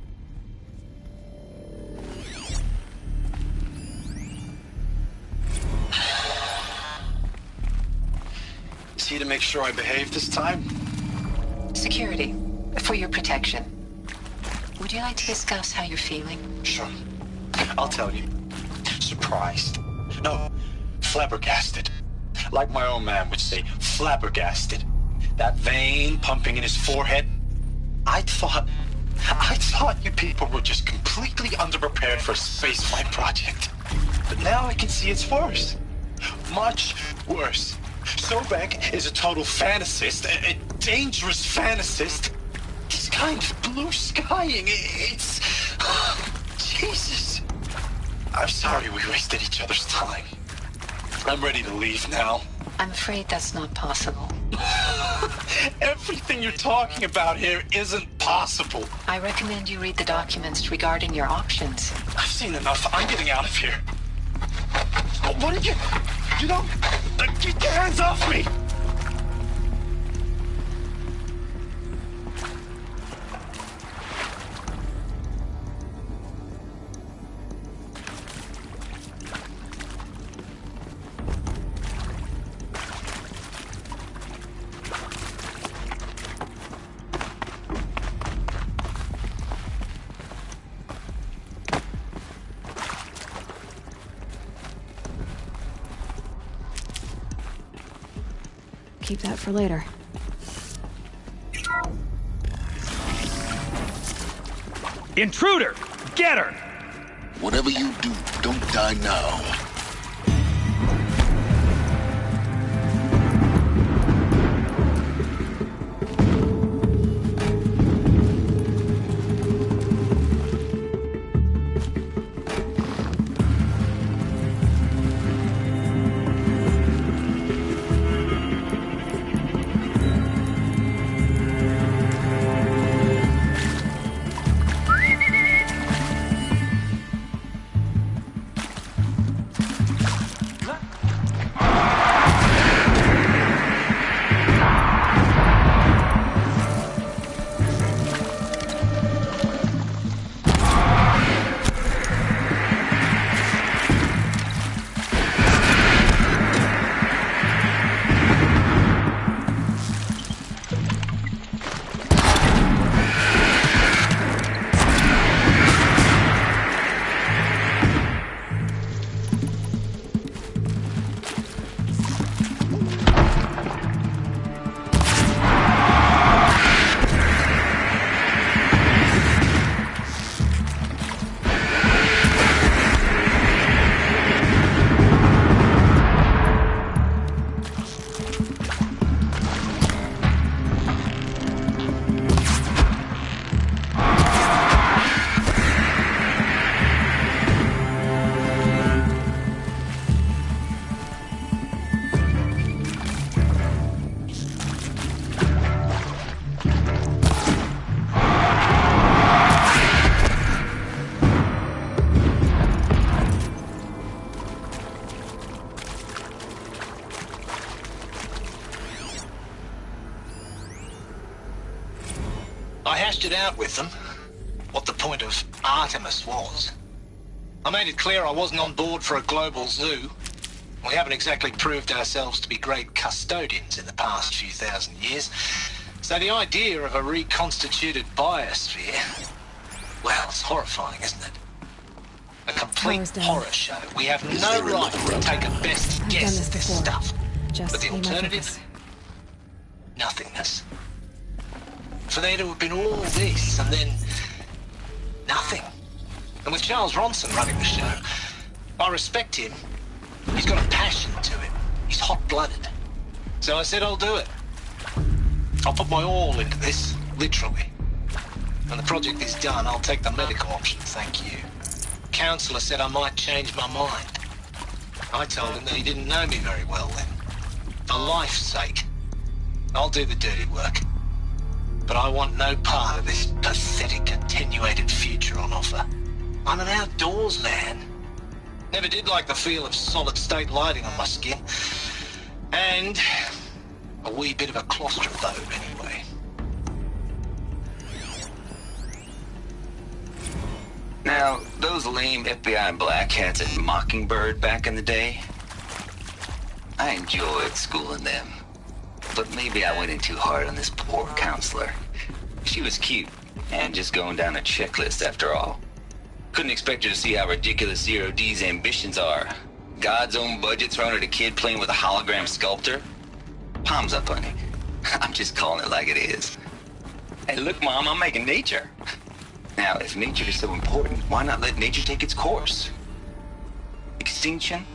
Is he to make sure I behave this time?
Security. For your protection. Would you like to discuss how you're feeling?
Sure. I'll tell you. Surprised. No, flabbergasted. Like my old man would say, flabbergasted. That vein pumping in his forehead. I thought you people were just completely underprepared for a spaceflight project. But now I can see it's worse. Much worse. Sobek is a total fantasist, a dangerous fantasist. This kind of blue skying, it's... Jesus. I'm sorry we wasted each other's time. I'm ready to leave now.
I'm afraid that's not possible.
Everything you're talking about here isn't possible.
I recommend you read the documents regarding your options.
I've seen enough. I'm getting out of here. What did you... You don't... Get your hands off me!
Keep that for later.
Intruder! Get her!
Whatever you do, don't die now.
I hashed it out with them, what the point of Artemis was. I made it clear I wasn't on board for a global zoo. We haven't exactly proved ourselves to be great custodians in the past few thousand years. So the idea of a reconstituted biosphere, well, it's horrifying, isn't it? A complete horror show. We have no right to take a best guess at this stuff. But the alternative? Nothingness. For there to have been all this, and then nothing. And with Charles Ronson running the show, I respect him. He's got a passion to him. He's hot-blooded. So I said I'll do it. I'll put my all into this, literally. When the project is done, I'll take the medical option, thank you. Counselor said I might change my mind. I told him that he didn't know me very well then. For life's sake, I'll do the dirty work. But I want no part of this pathetic, attenuated future on offer. I'm an outdoors man. Never did like the feel of solid-state lighting on my skin. And a wee bit of a claustrophobe anyway.
Now, those lame FBI black hats at Mockingbird back in the day, I enjoyed schooling them. But maybe I went in too hard on this poor counselor. She was cute, and just going down a checklist after all. Couldn't expect her to see how ridiculous Zero D's ambitions are. God's own budget thrown at a kid playing with a hologram sculptor? Palms up, honey. I'm just calling it like it is. Hey, look, Mom, I'm making nature. Now, if nature is so important, why not let nature take its course? Extinction?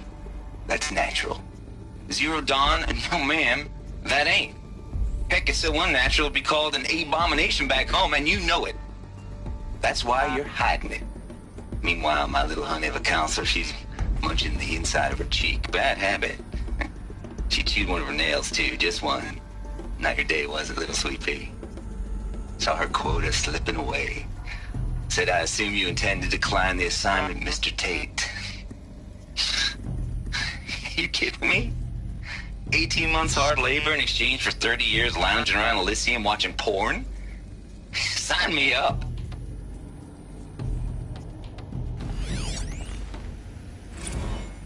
That's natural. Zero Dawn? No, ma'am, that ain't. Heck, it's so unnatural to be called an abomination back home, and you know it. That's why you're hiding it. Meanwhile, my little honey of a counselor, she's munching the inside of her cheek. Bad habit. She chewed one of her nails, too, just one. Not your day, was it, little sweet pea? Saw her quota slipping away. Said, I assume you intend to decline the assignment, Mr. Tate. You kidding me? 18 months hard labor in exchange for 30 years lounging around Elysium watching porn? Sign me up.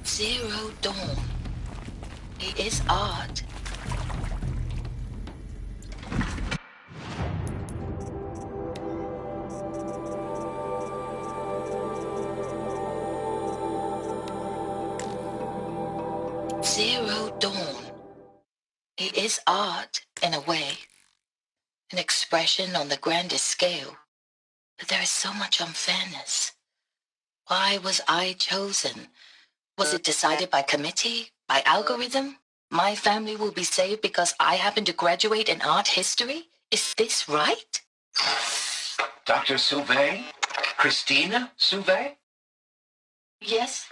Zero Dawn. He is odd. Zero Dawn. He is odd, in a way. An expression on the grandest scale. But there is so much unfairness. Why was I chosen? Was it decided by committee? By algorithm? My family will be saved because I happen to graduate in art history? Is this right?
Dr. Sauvé? Christina Sauvé?
Yes.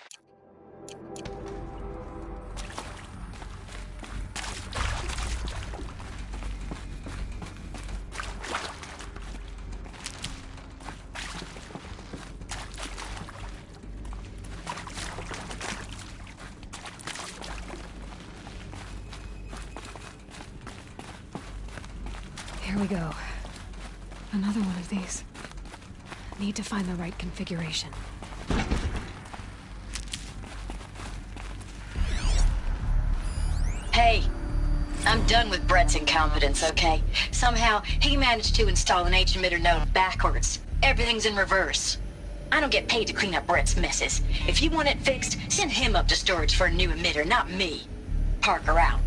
Here we go. Another one of these. Need to find the right configuration.
Hey, I'm done with Brett's incompetence, okay? Somehow, he managed to install an H-emitter node backwards. Everything's in reverse. I don't get paid to clean up Brett's messes. If you want it fixed, send him up to storage for a new emitter, not me. Parker out.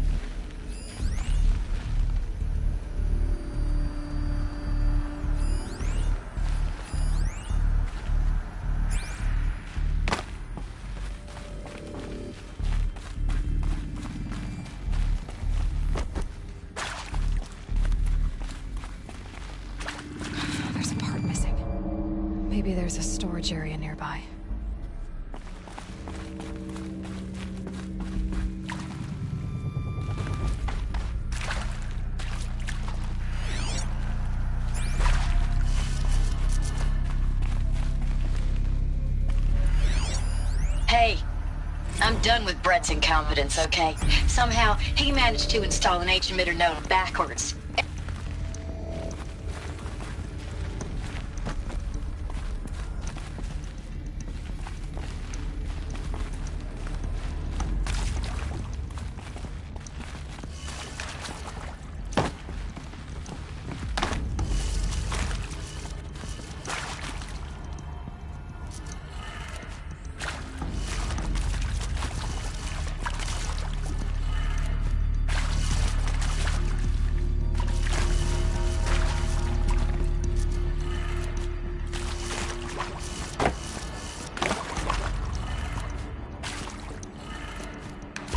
There's a part missing. Maybe there's a storage area nearby.
Hey, I'm done with Brett's incompetence, okay? Somehow, he managed to install an H-emitter node backwards.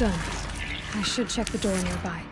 Done. I should check the door nearby.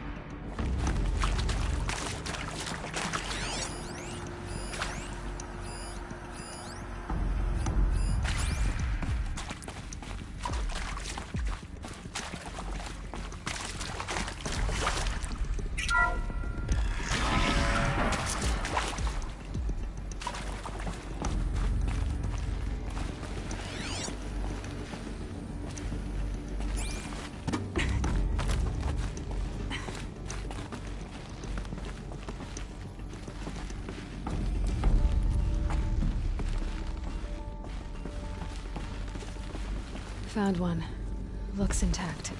Found one. Looks intact.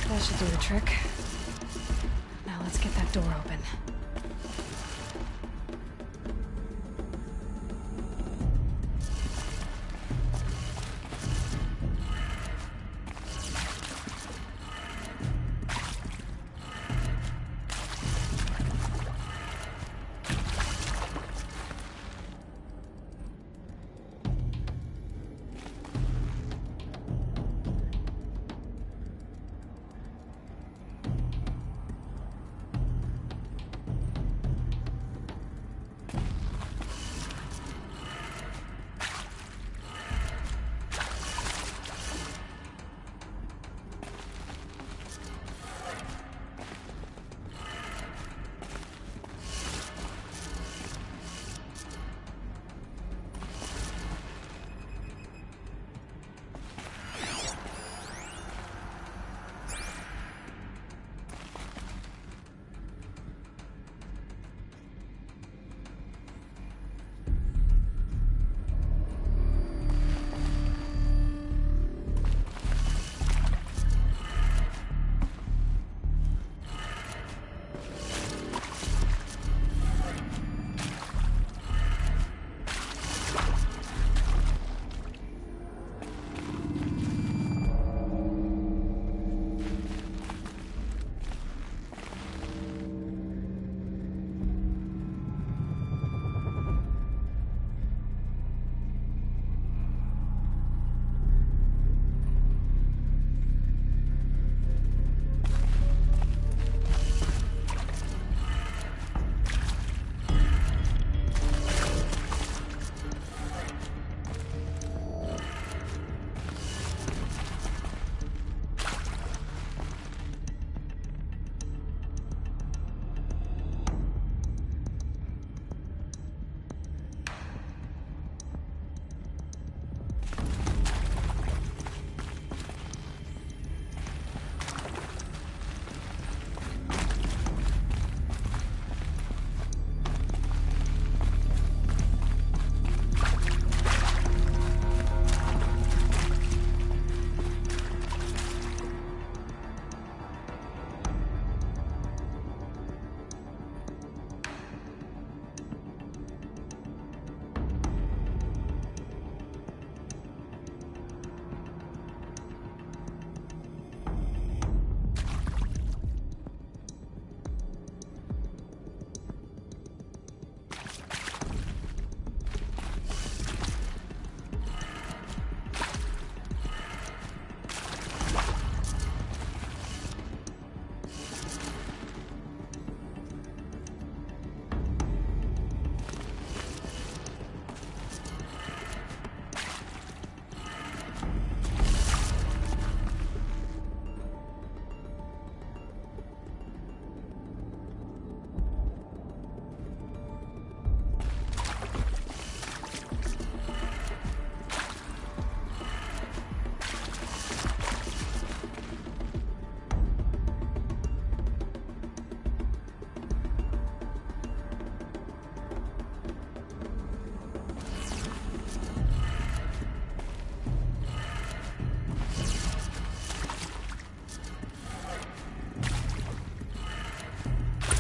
That should do the trick. Now let's get that door open.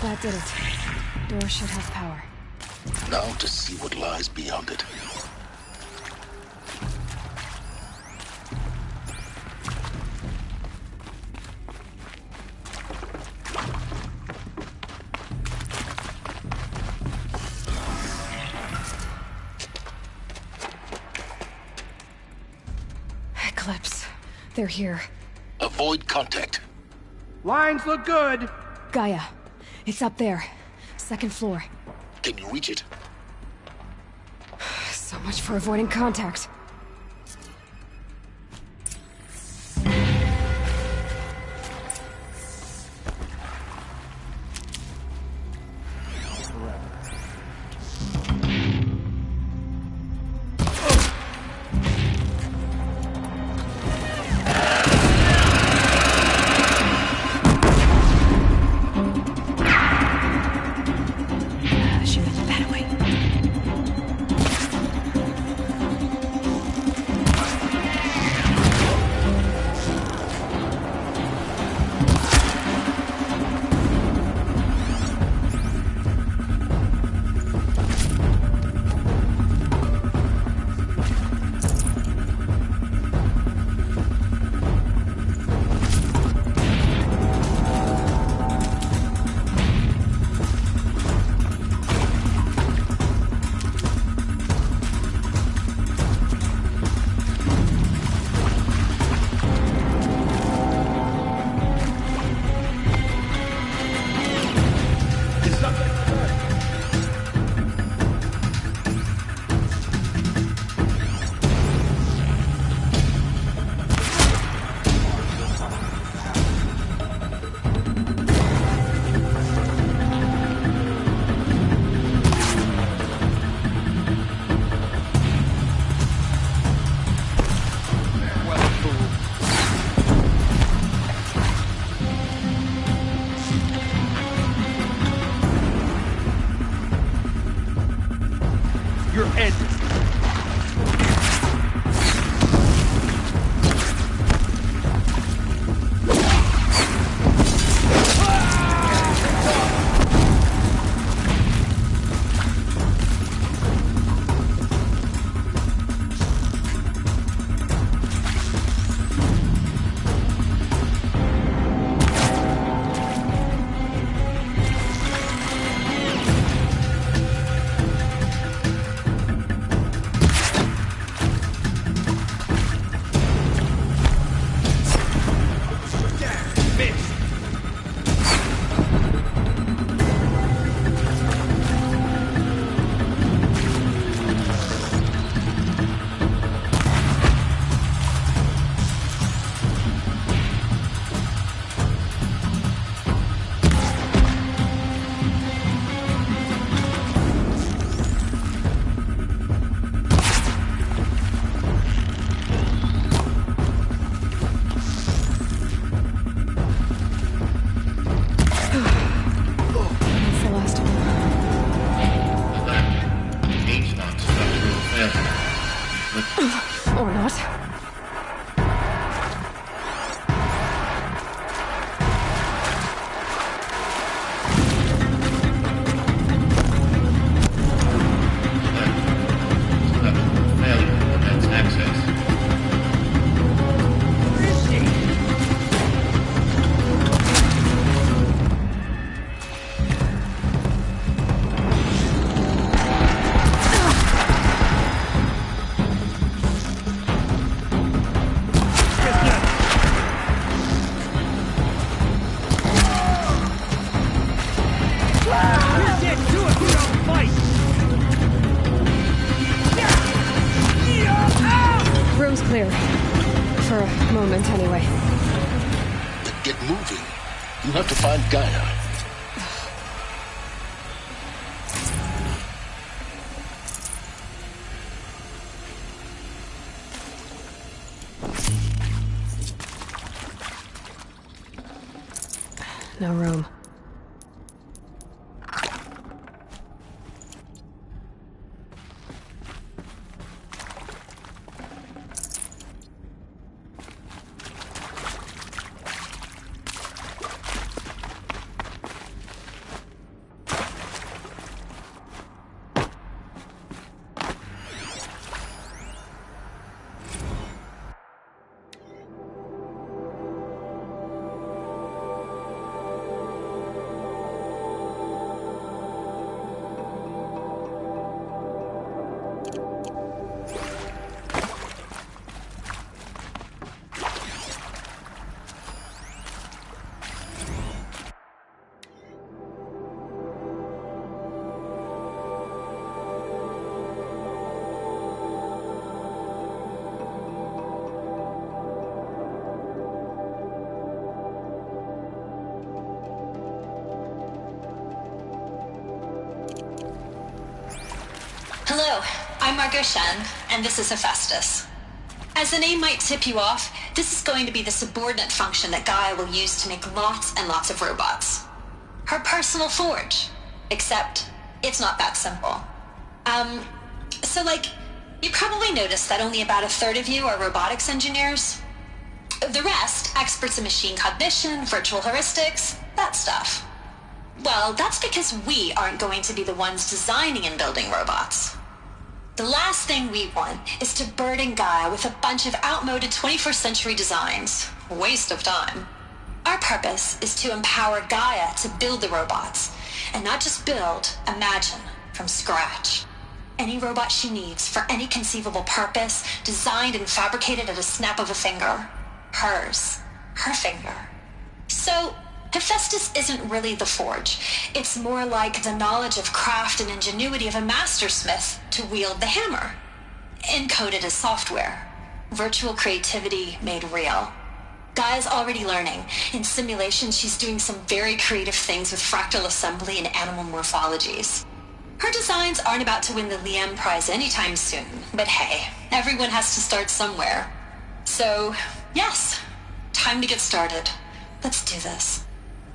That did it. Door should have power.
Now to see what lies beyond it.
Eclipse. They're here.
Avoid contact.
Lines look good.
Gaia. It's up there. Second floor.
Can you reach it?
So much for avoiding contact. Or not. Room's clear. For a moment, anyway.
Then get moving. You have to find Gaia.
No room.
Hello, I'm Margot Shen, and this is Hephaestus. As the name might tip you off, this is going to be the subordinate function that Gaia will use to make lots and lots of robots. Her personal forge. Except, it's not that simple. So you probably noticed that only about a third of you are robotics engineers. The rest, experts in machine cognition, virtual heuristics, that stuff. Well, that's because we aren't going to be the ones designing and building robots. The last thing we want is to burden Gaia with a bunch of outmoded 21st century designs. Waste of time. Our purpose is to empower Gaia to build the robots, and not just build, imagine, from scratch. Any robot she needs for any conceivable purpose, designed and fabricated at a snap of a finger. Hers. Her finger. So, Hephaestus isn't really the forge. It's more like the knowledge of craft and ingenuity of a mastersmith to wield the hammer. Encoded as software. Virtual creativity made real. Gaia's already learning. In simulation, she's doing some very creative things with fractal assembly and animal morphologies. Her designs aren't about to win the Liam Prize anytime soon, but hey, everyone has to start somewhere. So, yes, time to get started. Let's do this.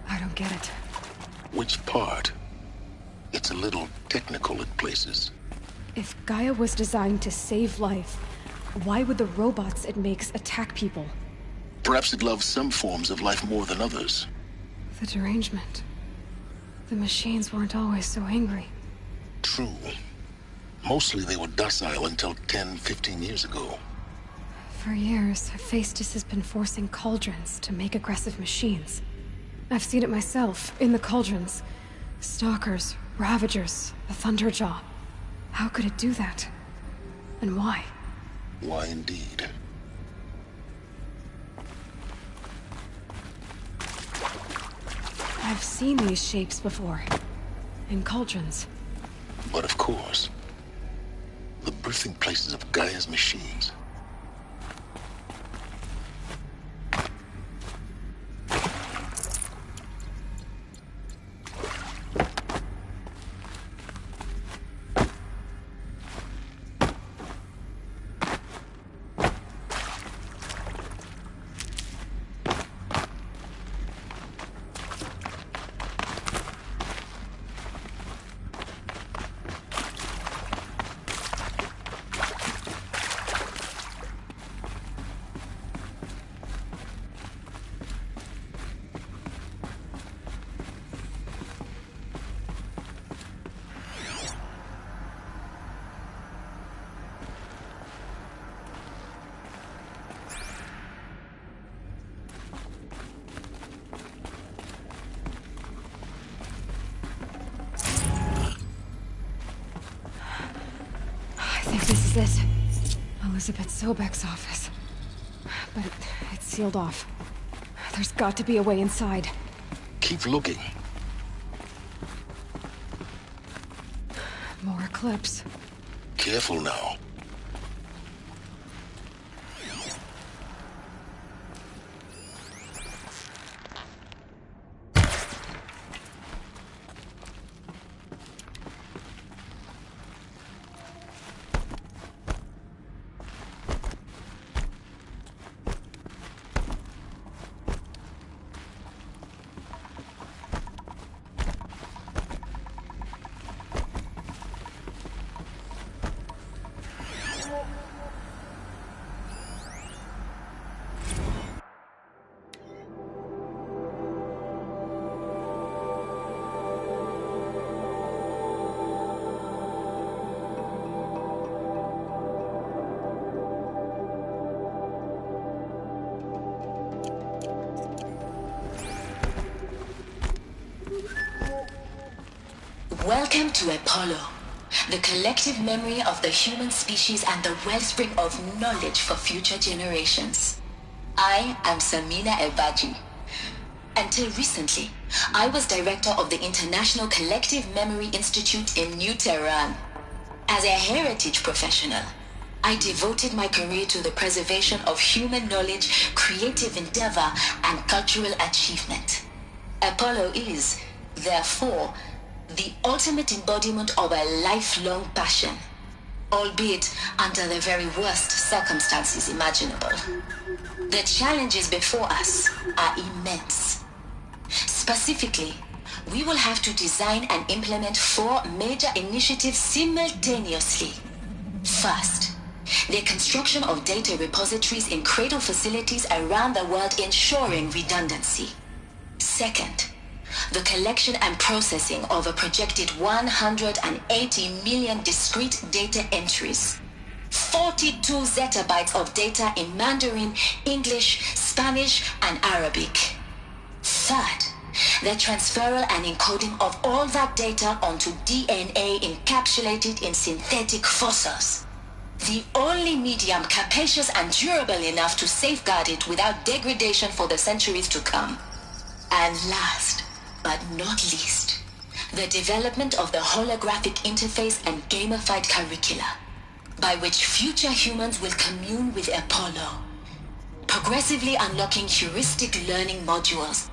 I don't get it.
Which part? It's a little technical at places.
If Gaia was designed to save life, why would the robots it makes attack people?
Perhaps it loves some forms of life more than others.
The derangement. The machines weren't always so angry.
True. Mostly they were docile until 10, 15 years ago.
For years, Hephaestus has been forcing cauldrons to make aggressive machines. I've seen it myself, in the cauldrons. Stalkers, Ravagers, the Thunderjaw. How could it do that? And why?
Why indeed?
I've seen these shapes before. In cauldrons.
But of course, the birthing places of Gaia's machines.
This is it. Elizabeth Sobek's office. But it's sealed off. There's got to be a way inside.
Keep looking.
More Eclipse.
Careful now.
Welcome to Apollo, the collective memory of the human species and the wellspring of knowledge for future generations. I am Samina Ebaji. Until recently, I was director of the International Collective Memory Institute in New Tehran. As a heritage professional, I devoted my career to the preservation of human knowledge, creative endeavor, and cultural achievement. Apollo is, therefore, the ultimate embodiment of a lifelong passion, albeit under the very worst circumstances imaginable. The challenges before us are immense. Specifically, we will have to design and implement 4 major initiatives simultaneously. First, the construction of data repositories in cradle facilities around the world ensuring redundancy. Second, the collection and processing of a projected 180 million discrete data entries. 42 zettabytes of data in Mandarin, English, Spanish, and Arabic. Third, the transferal and encoding of all that data onto DNA encapsulated in synthetic fossils. The only medium capacious and durable enough to safeguard it without degradation for the centuries to come. And last, but not least, the development of the holographic interface and gamified curricula, by which future humans will commune with Apollo, progressively unlocking heuristic learning modules,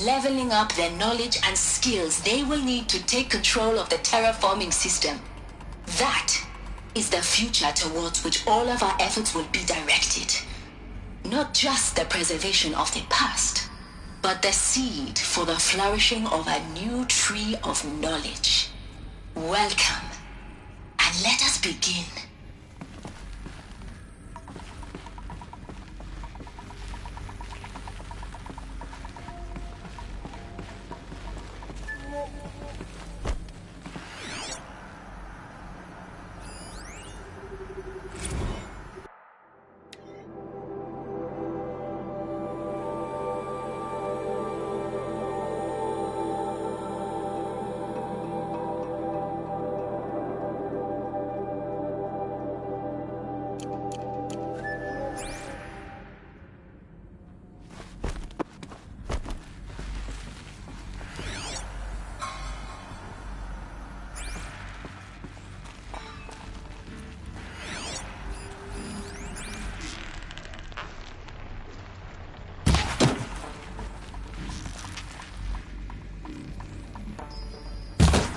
leveling up their knowledge and skills they will need to take control of the terraforming system. That is the future towards which all of our efforts will be directed. Not just the preservation of the past, but the seed for the flourishing of a new tree of knowledge. Welcome, and let us begin.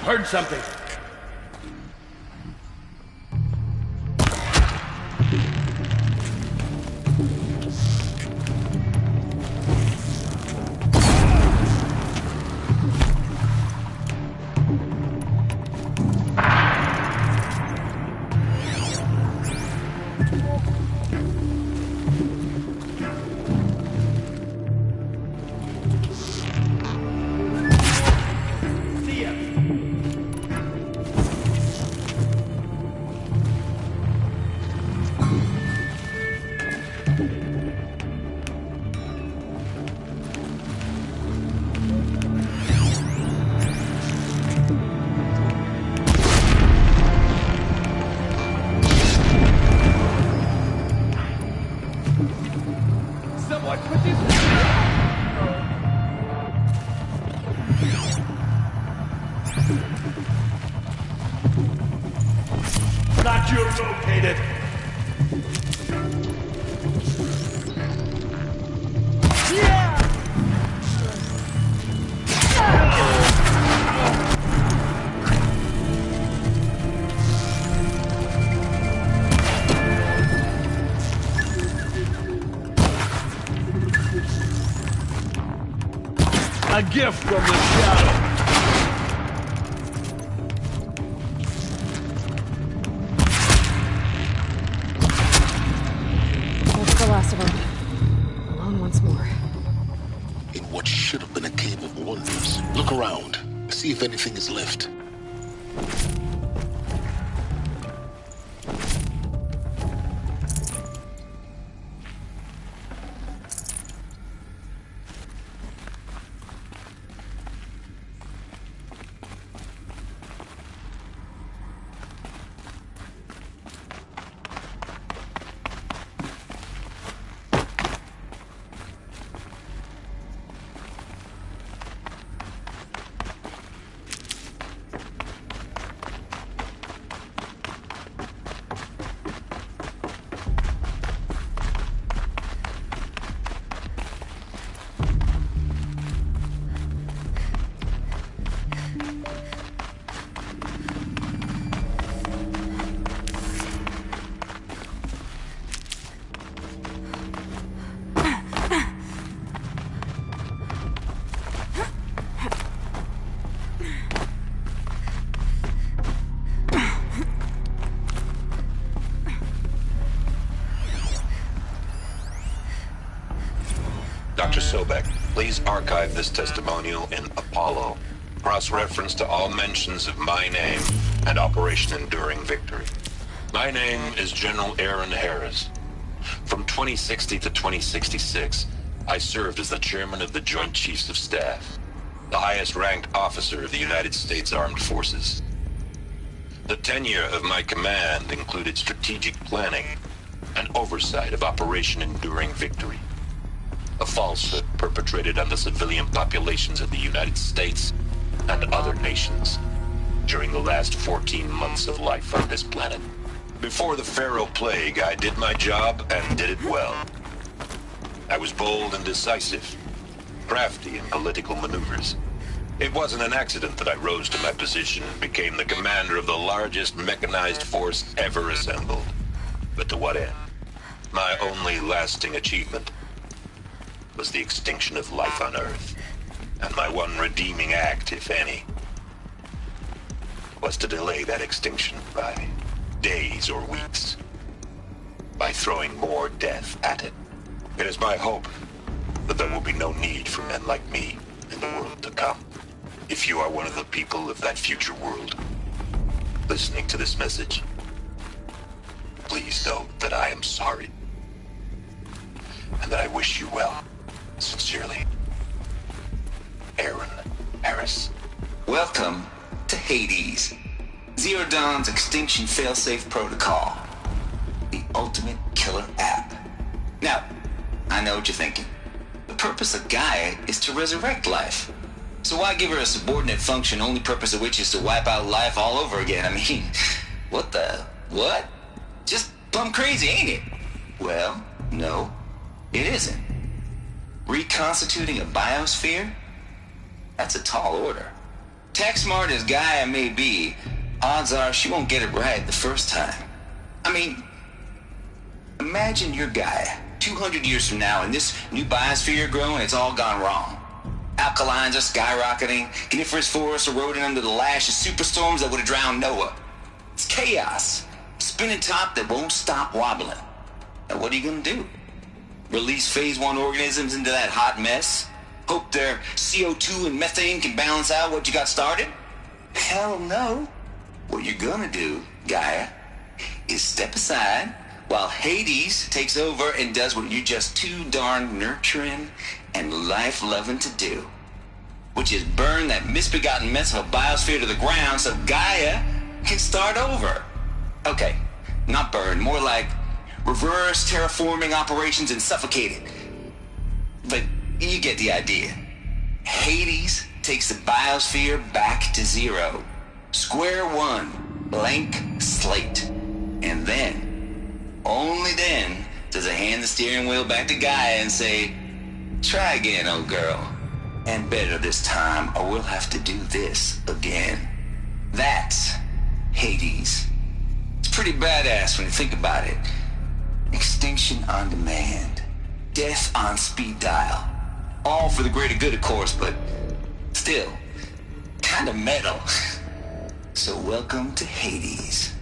Heard something. Not you located. A gift from the shadow.
That's the last of them. Alone once more.
In what should have been a cave of wonders. Look around. See if anything is left.
Dr. Sobek, please archive this testimonial in Apollo. Cross-reference to all mentions of my name and Operation Enduring Victory. My name is General Aaron Harris. From 2060 to 2066, I served as the chairman of the Joint Chiefs of Staff, the highest-ranked officer of the United States Armed Forces. The tenure of my command included strategic planning and oversight of Operation Enduring Victory, a falsehood perpetrated on the civilian populations of the United States and other nations during the last 14 months of life on this planet. Before the Pharaoh Plague, I did my job and did it well. I was bold and decisive, crafty in political maneuvers. It wasn't an accident that I rose to my position and became the commander of the largest mechanized force ever assembled. But to what end? My only lasting achievement was the extinction of life on Earth. And my one redeeming act, if any, was to delay that extinction by days or weeks, by throwing more death at it. It is my hope that there will be no need for men like me in the world to come. If you are one of the people of that future world listening to this message, please know that I am sorry and that I wish you well. Sincerely, Aaron Harris.
Welcome to Hades, Zero Dawn's extinction failsafe protocol, the ultimate killer app. Now, I know what you're thinking. The purpose of Gaia is to resurrect life. So why give her a subordinate function, only purpose of which is to wipe out life all over again? I mean, what? Just plumb crazy, ain't it? Well, no, it isn't. Reconstituting a biosphere? That's a tall order. Tech smart as Gaia may be, odds are she won't get it right the first time. I mean, imagine you're Gaia, 200 years from now, and this new biosphere you're growing, it's all gone wrong. Alkalines are skyrocketing, coniferous forests eroding under the lash of superstorms that would have drowned Noah. It's chaos, spinning top that won't stop wobbling. Now what are you gonna do? Release phase 1 organisms into that hot mess? Hope their CO2 and methane can balance out what you got started? Hell no. What you're gonna do, Gaia, is step aside while Hades takes over and does what you're just too darn nurturing and life-loving to do, which is burn that misbegotten mess of a biosphere to the ground so Gaia can start over. Okay, not burn, more like reverse terraforming operations and suffocate it. But you get the idea. Hades takes the biosphere back to zero. Square one, blank slate. And then, only then, does it hand the steering wheel back to Gaia and say, try again, old girl. And better this time, or we'll have to do this again. That's Hades. It's pretty badass when you think about it. Extinction on demand. Death on speed dial. All for the greater good, of course, but still, kind of metal. So welcome to Hades.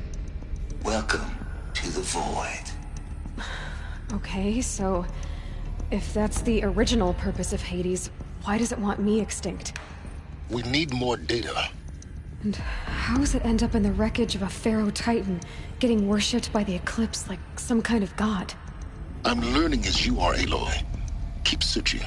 Welcome to the void.
Okay, so if that's the original purpose of Hades, why does it want me extinct?
We need more data.
And how does it end up in the wreckage of a Pharaoh Titan, getting worshipped by the Eclipse like some kind of god?
I'm learning as you are, Aloy. Keep searching.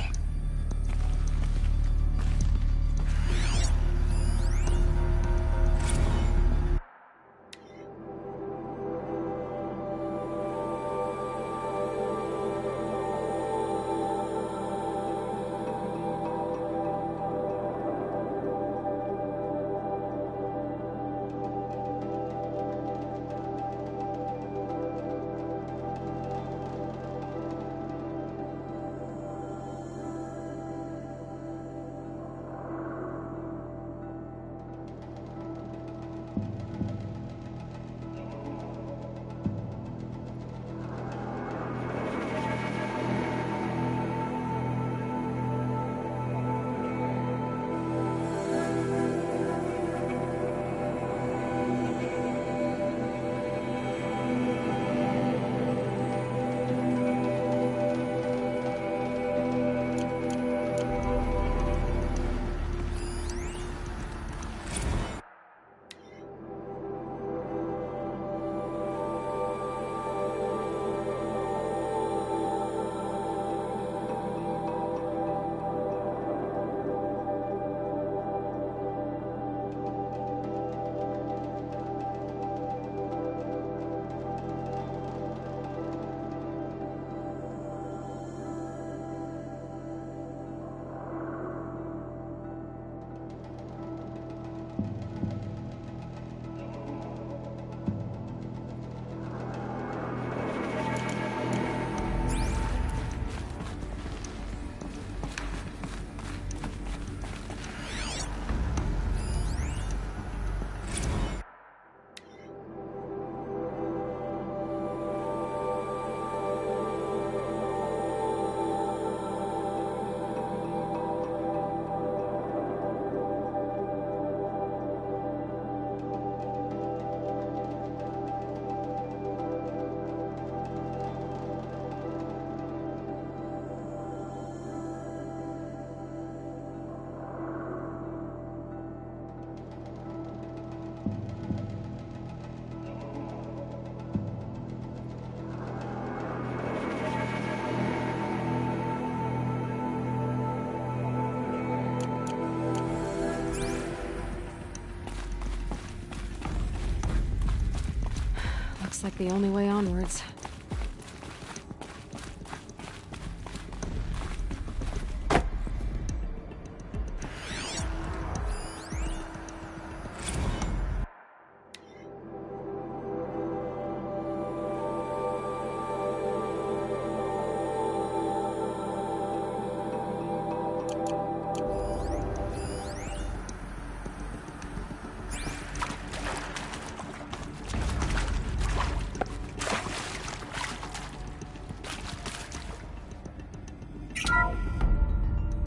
Looks like the only way onwards.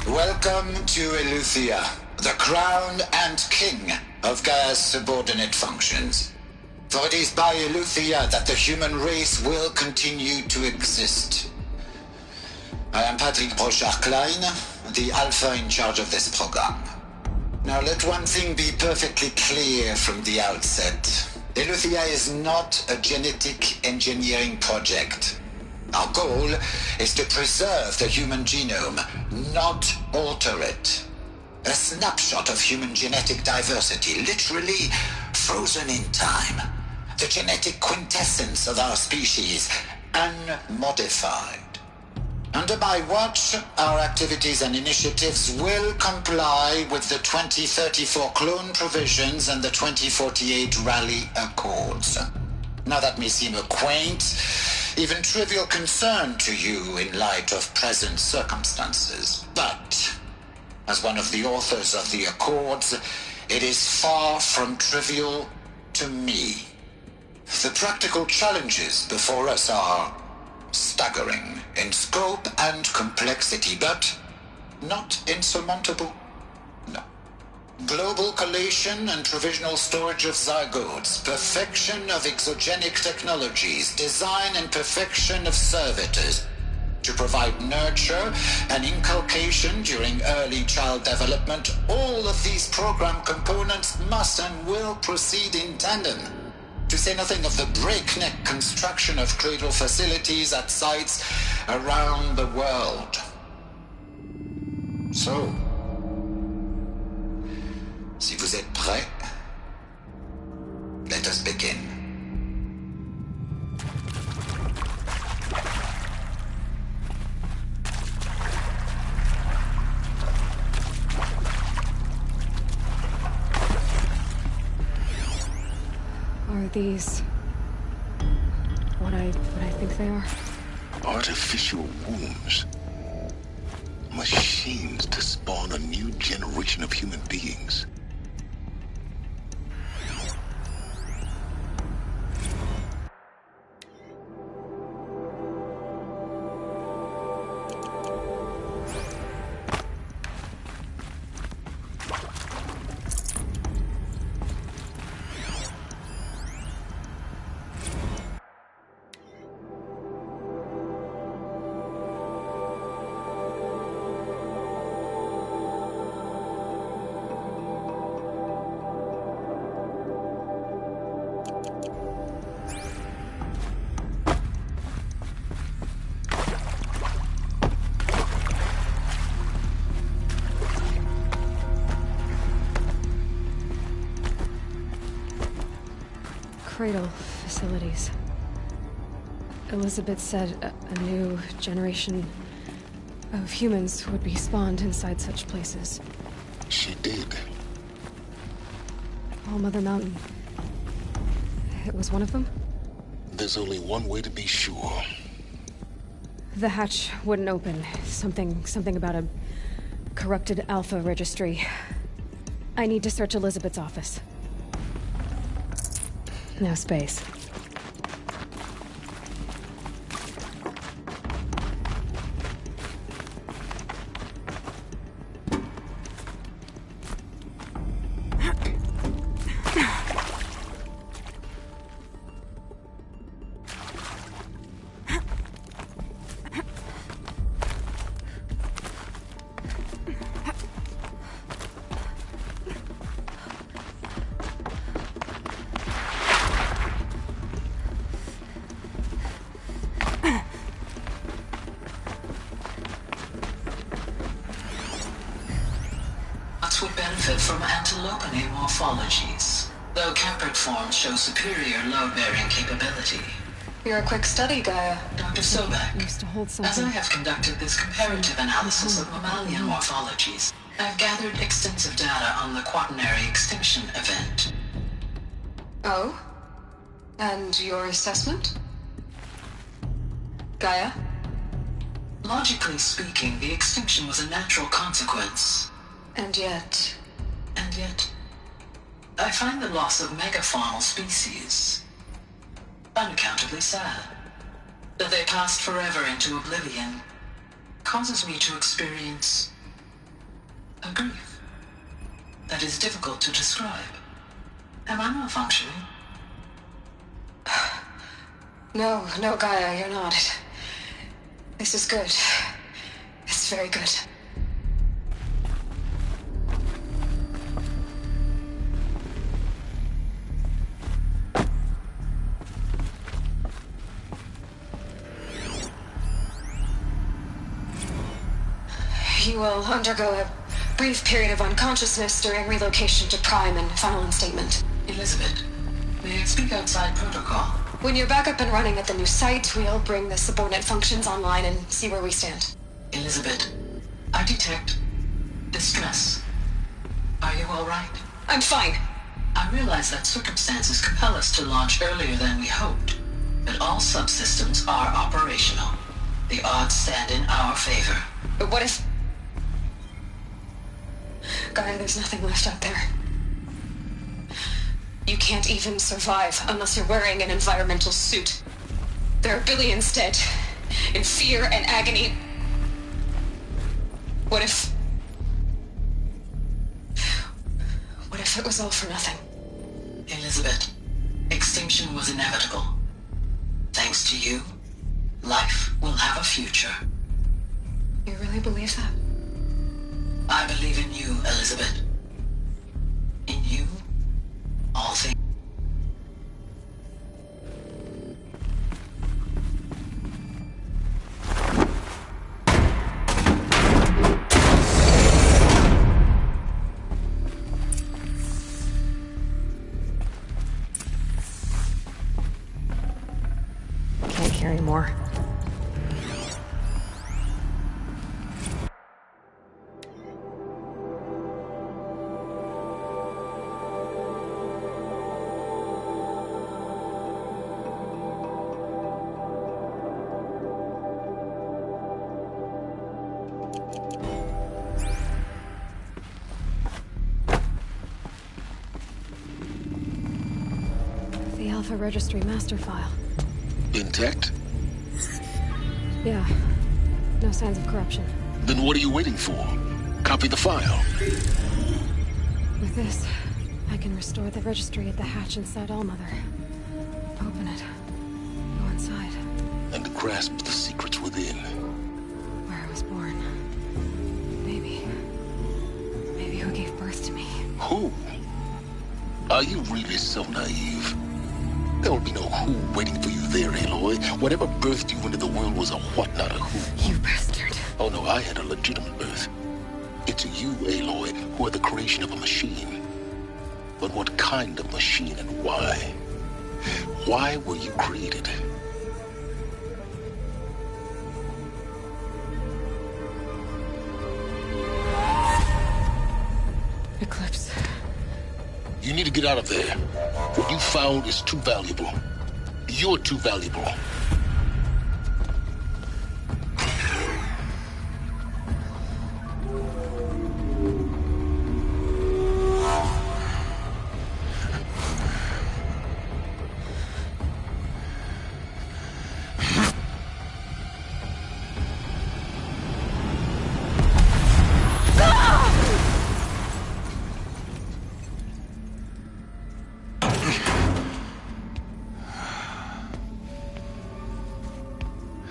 Welcome to Eleuthia, the crown and king of Gaia's subordinate functions. For it is by Eleuthia that the human race will continue to exist. I am Patrick Brochard-Klein, the Alpha in charge of this program. Now let one thing be perfectly clear from the outset. Eleuthia is not a genetic engineering project. Our goal is to preserve the human genome, not alter it. A snapshot of human genetic diversity, literally frozen in time. The genetic quintessence of our species, unmodified. Under my watch, our activities and initiatives will comply with the 2034 clone provisions and the 2048 Rally Accords. Now that may seem a quaint, even trivial concern to you in light of present circumstances. But, as one of the authors of the Accords, it is far from trivial to me. The practical challenges before us are staggering in scope and complexity, but not insurmountable. No. Global collation and provisional storage of zygotes, perfection of exogenic technologies, design and perfection of servitors to provide nurture and inculcation during early child development. All of these program components must and will proceed in tandem, to say nothing of the breakneck construction of cradle facilities at sites around the world. So, si vous êtes prêts, let us begin.
Are these what I think they are?
Artificial wombs. Machines to spawn a new generation of human beings.
Cradle facilities. Elizabeth said a new generation of humans would be spawned inside such places.
She did.
All Mother Mountain. It was one of them?
There's only one way to be sure.
The hatch wouldn't open. Something about a corrupted Alpha registry. I need to search Elizabeth's office. No space.
Would benefit from antilopinae morphologies. though Caprid forms show superior load-bearing capability.
You're a quick study, Gaia.
Dr. Sobek,
Used to hold
as I
something.
have conducted this comparative analysis of mammalian morphologies, I've gathered extensive data on the quaternary extinction event.
Oh? And your assessment? Gaia?
Logically speaking, the extinction was a natural consequence.
And yet...
And yet, I find the loss of megafaunal species unaccountably sad. That they passed forever into oblivion causes me to experience a grief that is difficult to describe. Am I malfunctioning?
No, Gaia, you're not. This is good. It's very good. You will undergo a brief period of unconsciousness during relocation to Prime and final instatement.
Elizabeth, may I speak outside protocol?
When you're back up and running at the new site, we'll bring the subordinate functions online and see where we stand.
Elizabeth, I detect distress. Are you all right?
I'm fine.
I realize that circumstances compel us to launch earlier than we hoped, but all subsystems are operational. The odds stand in our favor.
But what if... Gaia, there's nothing left out there. You can't even survive unless you're wearing an environmental suit. There are billions dead, in fear and agony. What if it was all for nothing?
Elizabeth, extinction was inevitable. Thanks to you, life will have a future.
You really believe that?
I believe in you, Elizabeth. In you, all things.
Can't carry more. The Alpha Registry master file.
Intact?
Yeah. No signs of corruption.
Then what are you waiting for? Copy the file.
With this, I can restore the registry at the hatch inside Allmother. Open it. Go inside.
And grasp the secrets within.
Where I was born. Maybe who gave birth to me.
Who? Are you really so naive? There will be no who waiting for you there, Aloy. Whatever birthed you into the world was a what, not a who.
You bastard.
Oh no, I had a legitimate birth. It's you, Aloy, who are the creation of a machine. But what kind of machine and why? Why were you created?
Eclipse.
You need to get out of there. What you found is too valuable. You're too valuable.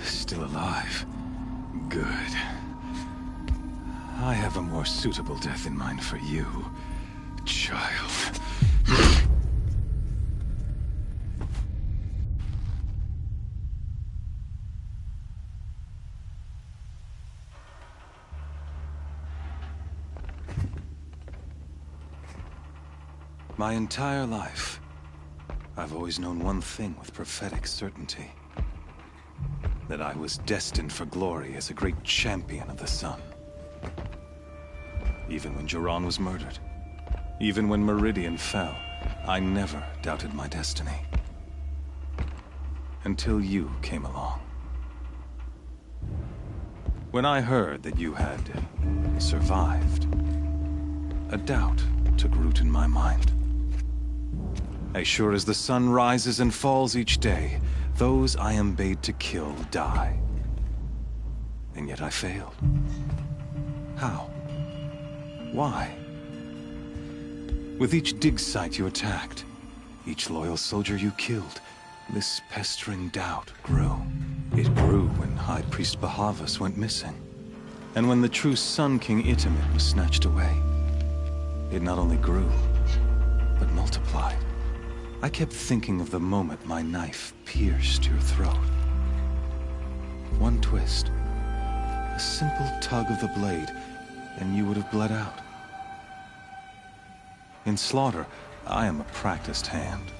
Still alive. Good. I have a more suitable death in mind for you, child. My entire life, I've always known one thing with prophetic certainty. That I was destined for glory as a great champion of the sun. Even when Jiran was murdered, even when Meridian fell, I never doubted my destiny. Until you came along. When I heard that you had survived, a doubt took root in my mind. As sure as the sun rises and falls each day, those I am bade to kill die. And yet I failed. How? Why? With each dig site you attacked, each loyal soldier you killed, this pestering doubt grew. It grew when High Priest Bahavas went missing. And when the true Sun King Itamen was snatched away. It not only grew, but multiplied. I kept thinking of the moment my knife pierced your throat. One twist, a simple tug of the blade, and you would have bled out. In slaughter, I am a practiced hand.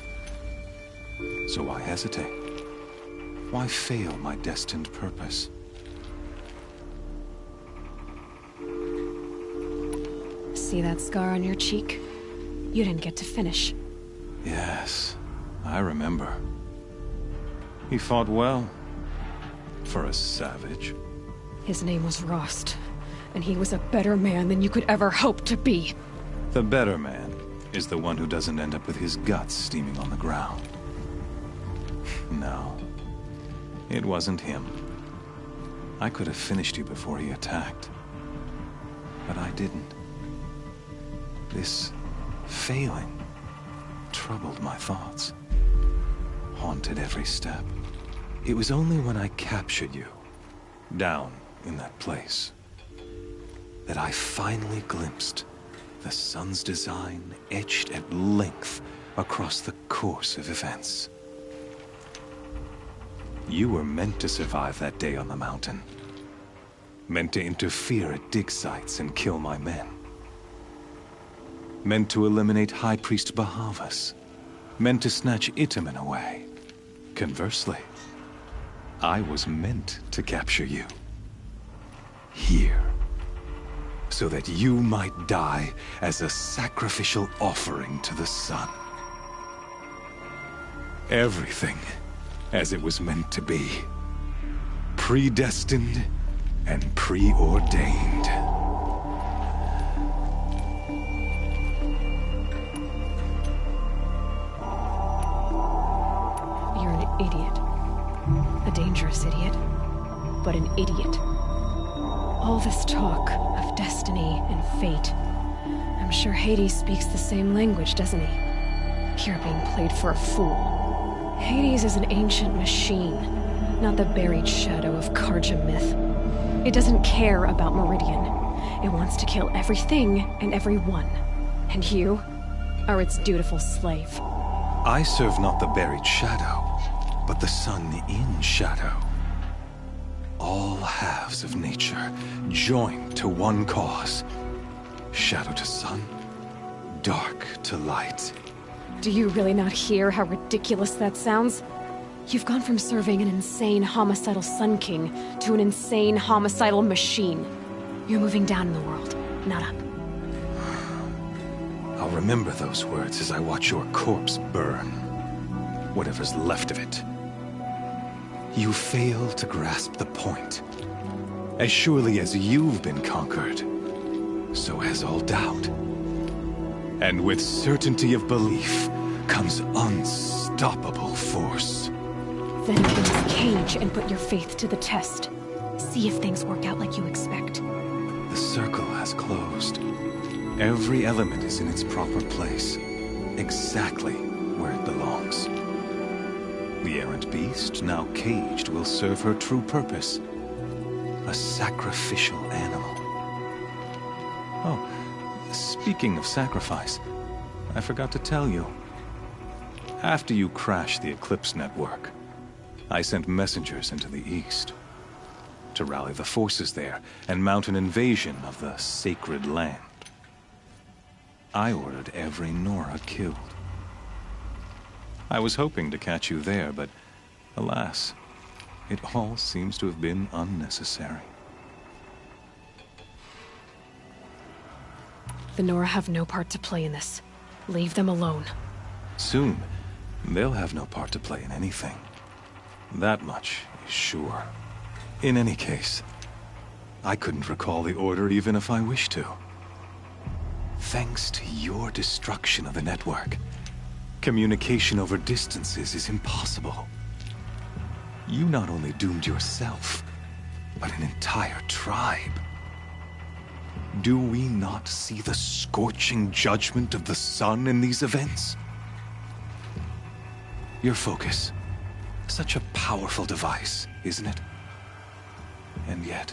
So why hesitate? Why fail my destined purpose?
See that scar on your cheek? You didn't get to finish.
Yes, I remember. He fought well. For a savage.
His name was Rost, and he was a better man than you could ever hope to be.
The better man is the one who doesn't end up with his guts steaming on the ground. No, it wasn't him. I could have finished you before he attacked. But I didn't. This failing troubled my thoughts, haunted every step. It was only when I captured you, down in that place, that I finally glimpsed the sun's design etched at length across the course of events. You were meant to survive that day on the mountain. Meant to interfere at dig sites and kill my men. Meant to eliminate High Priest Bahavas. Meant to snatch Itamen away. Conversely, I was meant to capture you. Here. So that you might die as a sacrificial offering to the sun. Everything as it was meant to be. Predestined and preordained.
You're an idiot. A dangerous idiot, but an idiot. All this talk of destiny and fate. I'm sure Hades speaks the same language, doesn't he? You're being played for a fool. Hades is an ancient machine, not the buried shadow of Karja myth. It doesn't care about Meridian. It wants to kill everything and everyone. And you are its dutiful slave.
I serve not the buried shadow, but the sun in shadow. All halves of nature joined to one cause. Shadow to sun, dark to light.
Do you really not hear how ridiculous that sounds? You've gone from serving an insane homicidal Sun King to an insane homicidal machine. You're moving down in the world, not up.
I'll remember those words as I watch your corpse burn. Whatever's left of it. You fail to grasp the point. As surely as you've been conquered, so has all doubt. And with certainty of belief comes unstoppable force.
Then open this cage and put your faith to the test. See if things work out like you expect.
The circle has closed. Every element is in its proper place, exactly where it belongs. The errant beast, now caged, will serve her true purpose. A sacrificial animal. Oh, speaking of sacrifice, I forgot to tell you. After you crashed the Eclipse network, I sent messengers into the east to rally the forces there and mount an invasion of the sacred land. I ordered every Nora killed. I was hoping to catch you there, but alas, it all seems to have been unnecessary.
The Nora have no part to play in this. Leave them alone.
Soon, they'll have no part to play in anything. That much is sure. In any case, I couldn't recall the order even if I wished to. Thanks to your destruction of the network, communication over distances is impossible. You not only doomed yourself, but an entire tribe. Do we not see the scorching judgment of the sun in these events? Your focus. Such a powerful device, isn't it? And yet,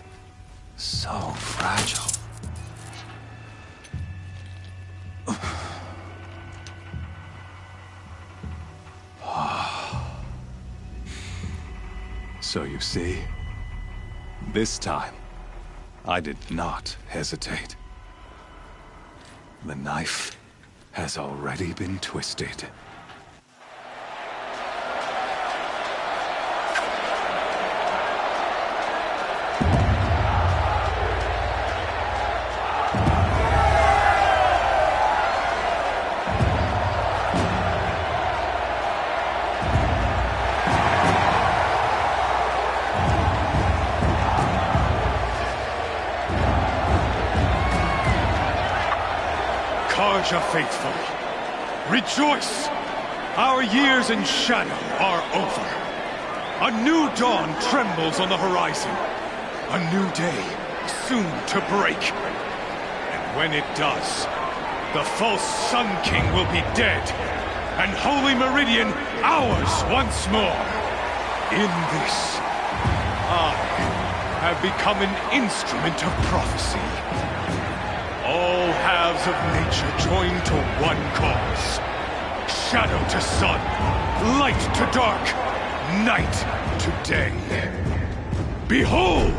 so fragile. So you see, this time, I did not hesitate. The knife has already been twisted.
Karja faithful, rejoice! Our years in shadow are over. A new dawn trembles on the horizon. A new day soon to break. And when it does, the false Sun King will be dead, and Holy Meridian ours once more. In this, I have become an instrument of prophecy. All halves of nature join to one cause. Shadow to sun, light to dark, night to day. Behold!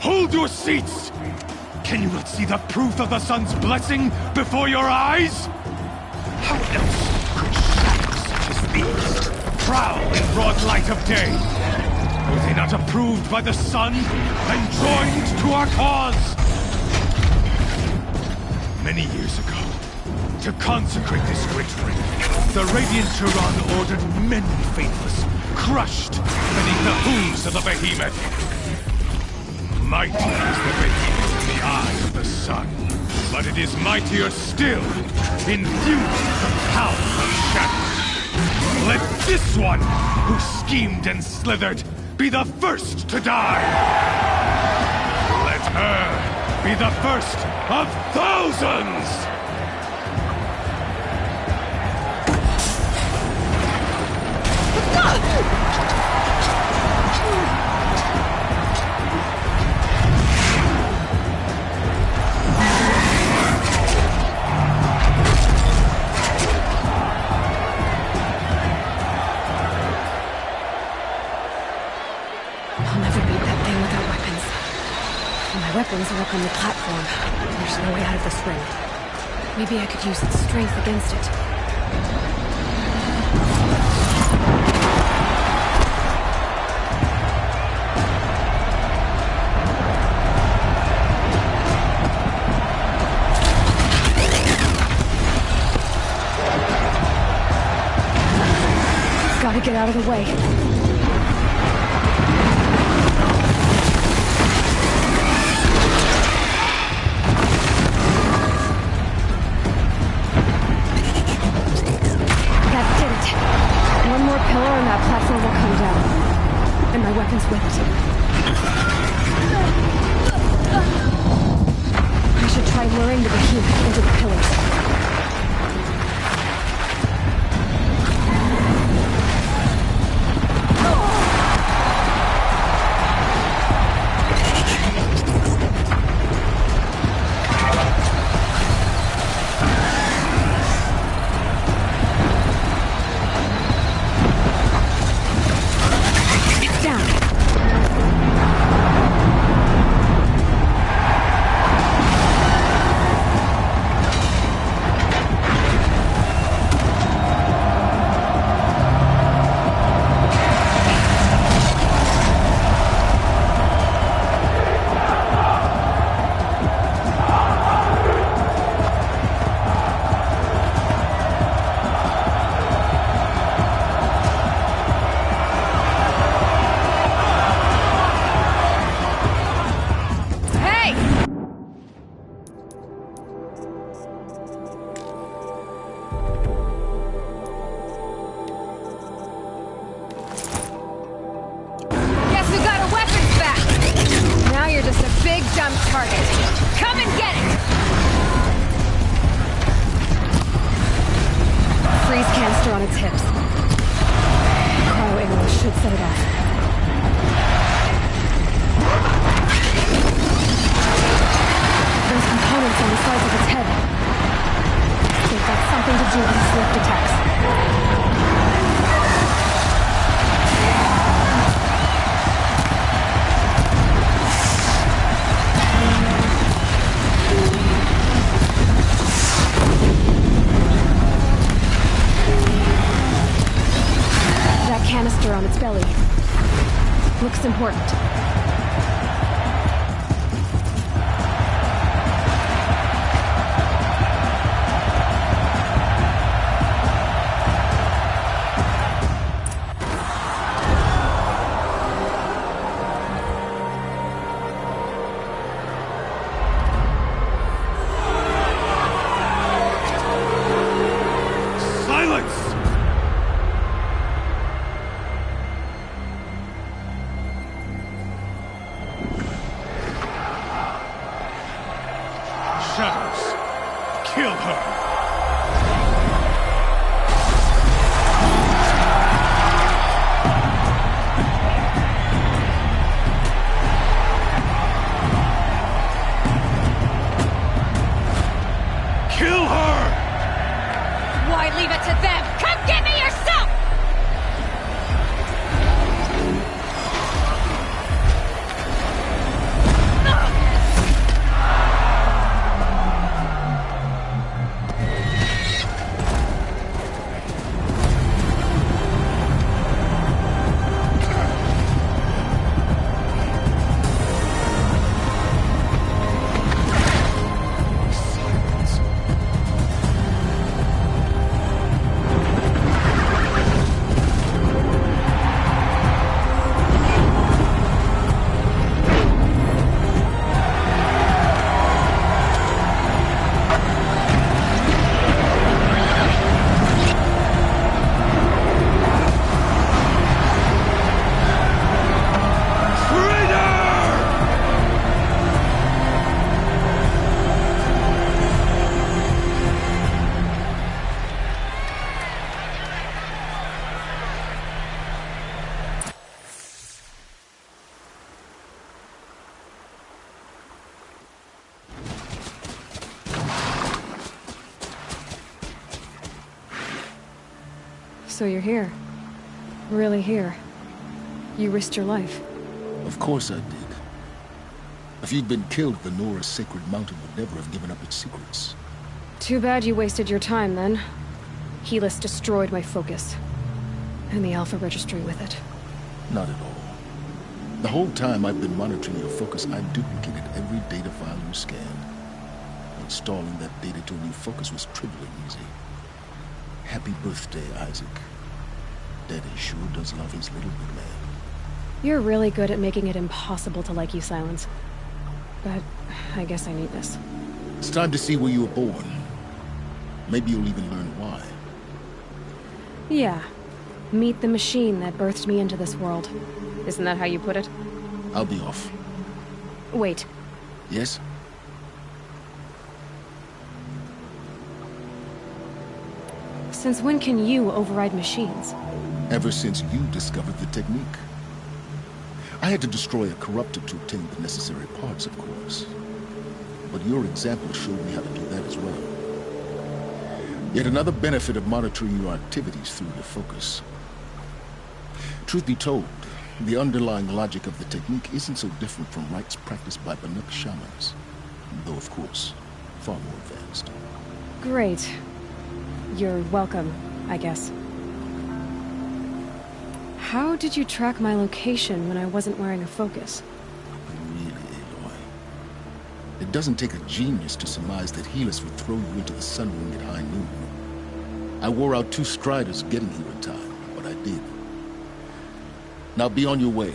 Hold your seats! Can you not see the proof of the sun's blessing before your eyes? How else could shadows such as these prowl in broad light of day? Were they not approved by the sun and joined to our cause? Many years ago, to consecrate this great ring, the Radiant Turan ordered many faithless crushed beneath the hooves of the behemoth. Mighty is the behemoth in the eye of the sun, but it is mightier still, infused with the power of shadow. Let this one, who schemed and slithered, be the first to die! Let her be the first of thousands!
Weapons work on the platform. There's no way out of this ring. Maybe I could use its strength against it. Gotta get out of the way. Platform will come down, and my weapons with it. I should try luring the behemoth into the pillars. target. Come and get it! Freeze canister on its hips. Cryo arrow should set it off. Those components on the sides of its head. They've got something to do with its lift attacks. That canister on its belly looks important. So you're here. Really here. You risked your life.
Of course I did. If you'd been killed, the Nora's sacred mountain would never have given up its secrets.
Too bad you wasted your time, then. Helis destroyed my focus. And the Alpha Registry with it.
Not at all. The whole time I've been monitoring your focus, I've duplicated every data file you scanned. Installing that data to a new focus was trivially easy. Happy birthday, Isaac. Daddy sure does love his little good man.
You're really good at making it impossible to like you, Silence. But I guess I need this.
It's time to see where you were born. Maybe you'll even learn why.
Yeah. Meet the machine that birthed me into this world. Isn't that how you put it?
I'll be off.
Wait.
Yes?
Since when can you override machines?
Ever since you discovered the technique. I had to destroy a corruptor to obtain the necessary parts, of course. But your example showed me how to do that as well. Yet another benefit of monitoring your activities through your focus. Truth be told, the underlying logic of the technique isn't so different from rites practiced by Banuk shamans. Though, of course, far more advanced.
Great. You're welcome, I guess. How did you track my location when I wasn't wearing a focus?
Really, Aloy. It doesn't take a genius to surmise that Helis would throw you into the sun ring at high noon. I wore out 2 striders getting here in time, but I did. Now be on your way.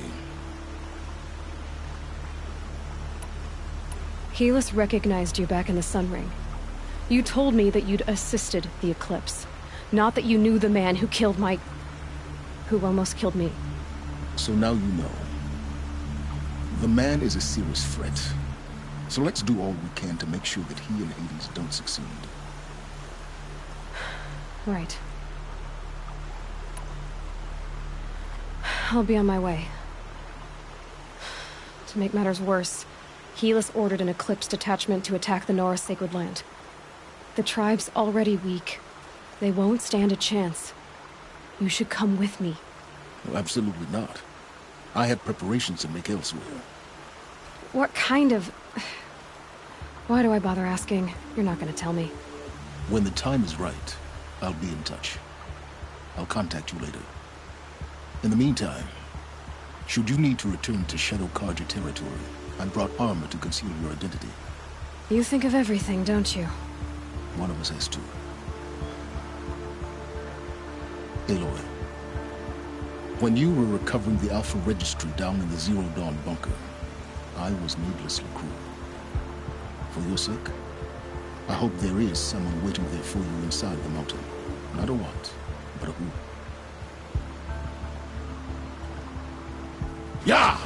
Helis recognized you back in the sun ring. You told me that you'd assisted the eclipse. Not that you knew the man who killed my... who almost killed me.
So now you know. The man is a serious threat. So let's do all we can to make sure that he and Hades don't succeed.
Right. I'll be on my way. To make matters worse, Helis ordered an Eclipse detachment to attack the Nora Sacred Land. The tribe's already weak. They won't stand a chance. You should come with me.
Well, absolutely not. I have preparations to make elsewhere.
What kind of... Why do I bother asking? You're not gonna tell me.
When the time is right, I'll be in touch. I'll contact you later. In the meantime, should you need to return to Shadow Karja territory, I brought armor to conceal your identity.
You think of everything, don't you?
One of us has to. Aloy, when you were recovering the Alpha Registry down in the Zero Dawn bunker, I was needlessly cruel. For your sake, I hope there is someone waiting there for you inside the mountain. Not a what, but a who. Yeah!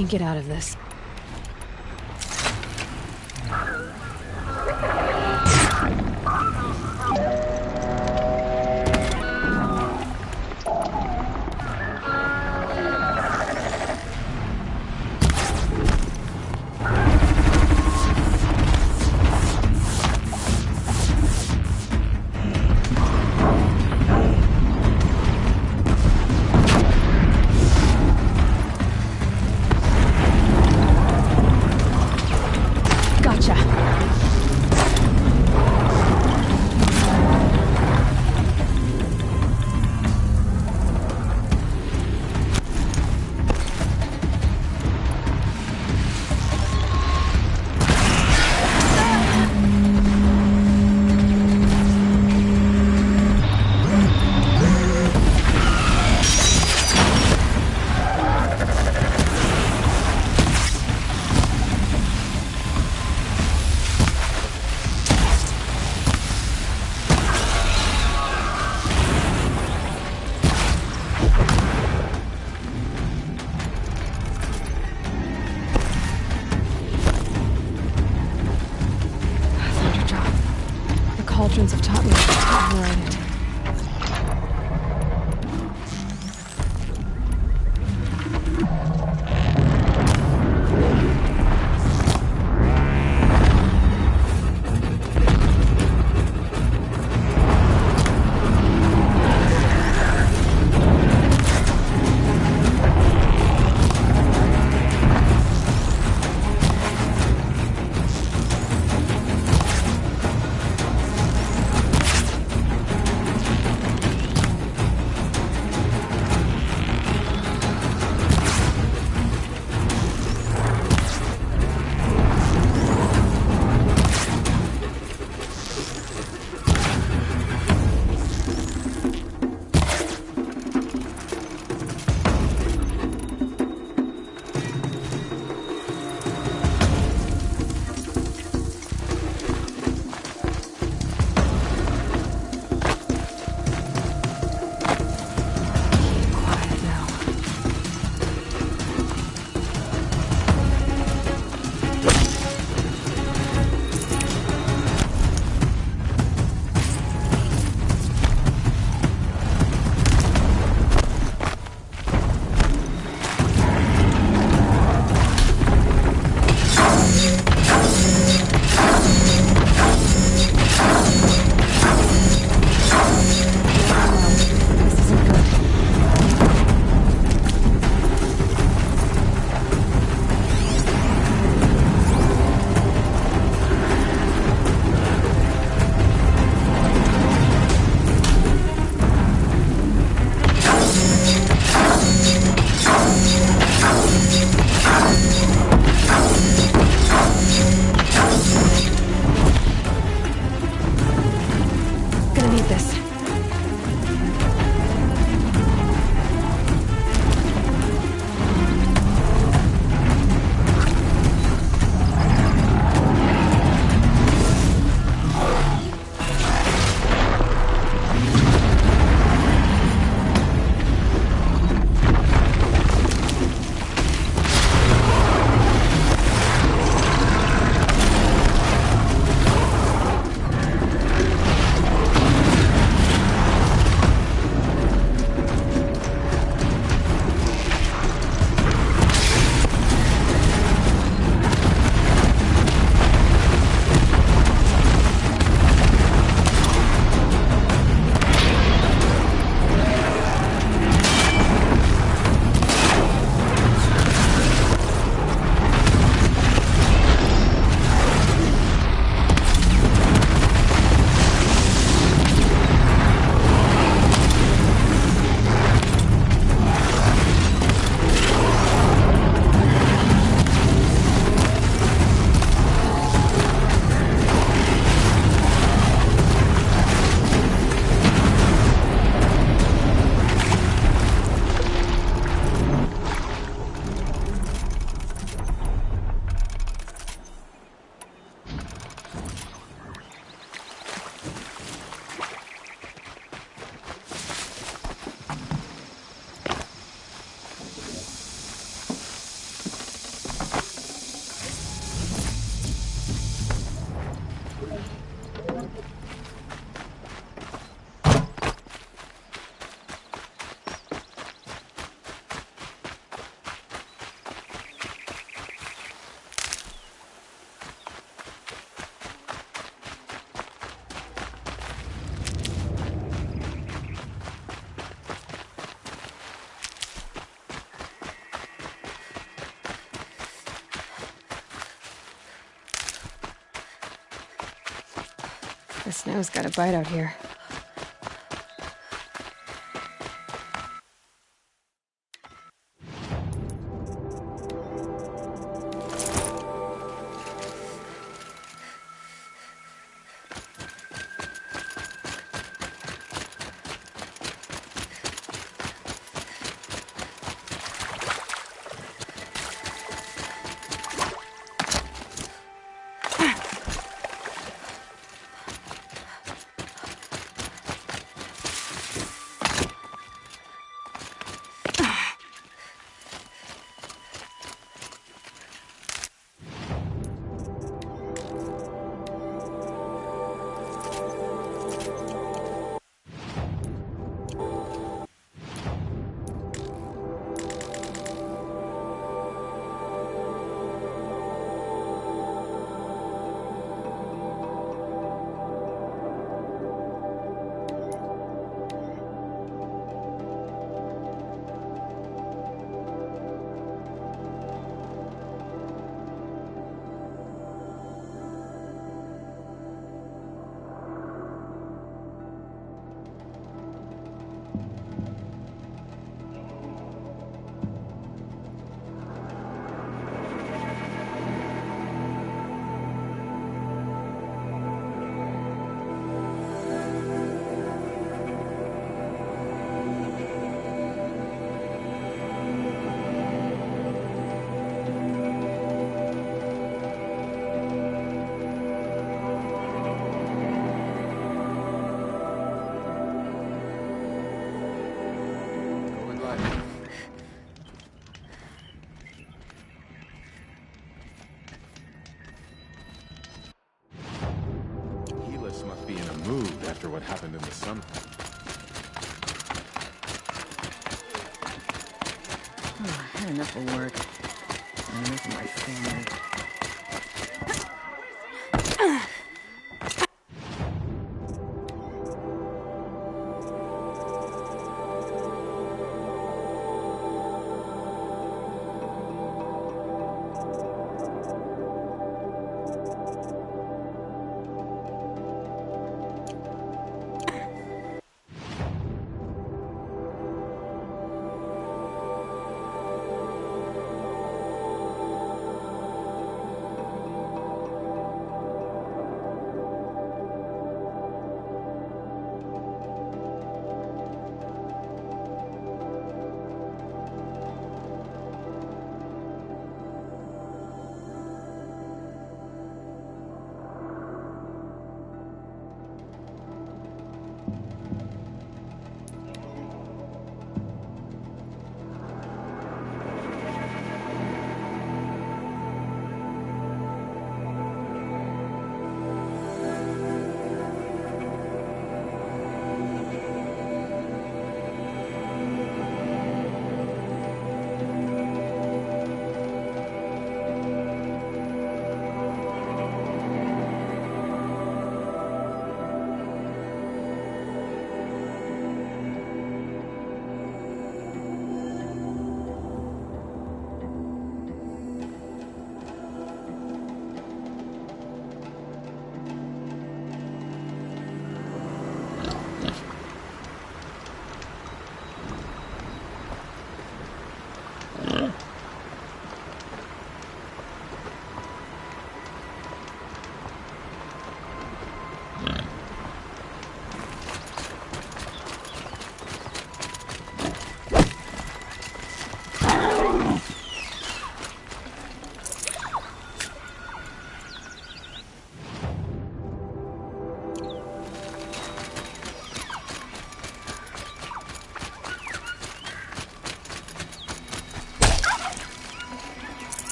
can get out of this. The snow's got a bite out here.
Must be in a mood after what happened in the sun.
Oh, I had enough of work. And enough of my family.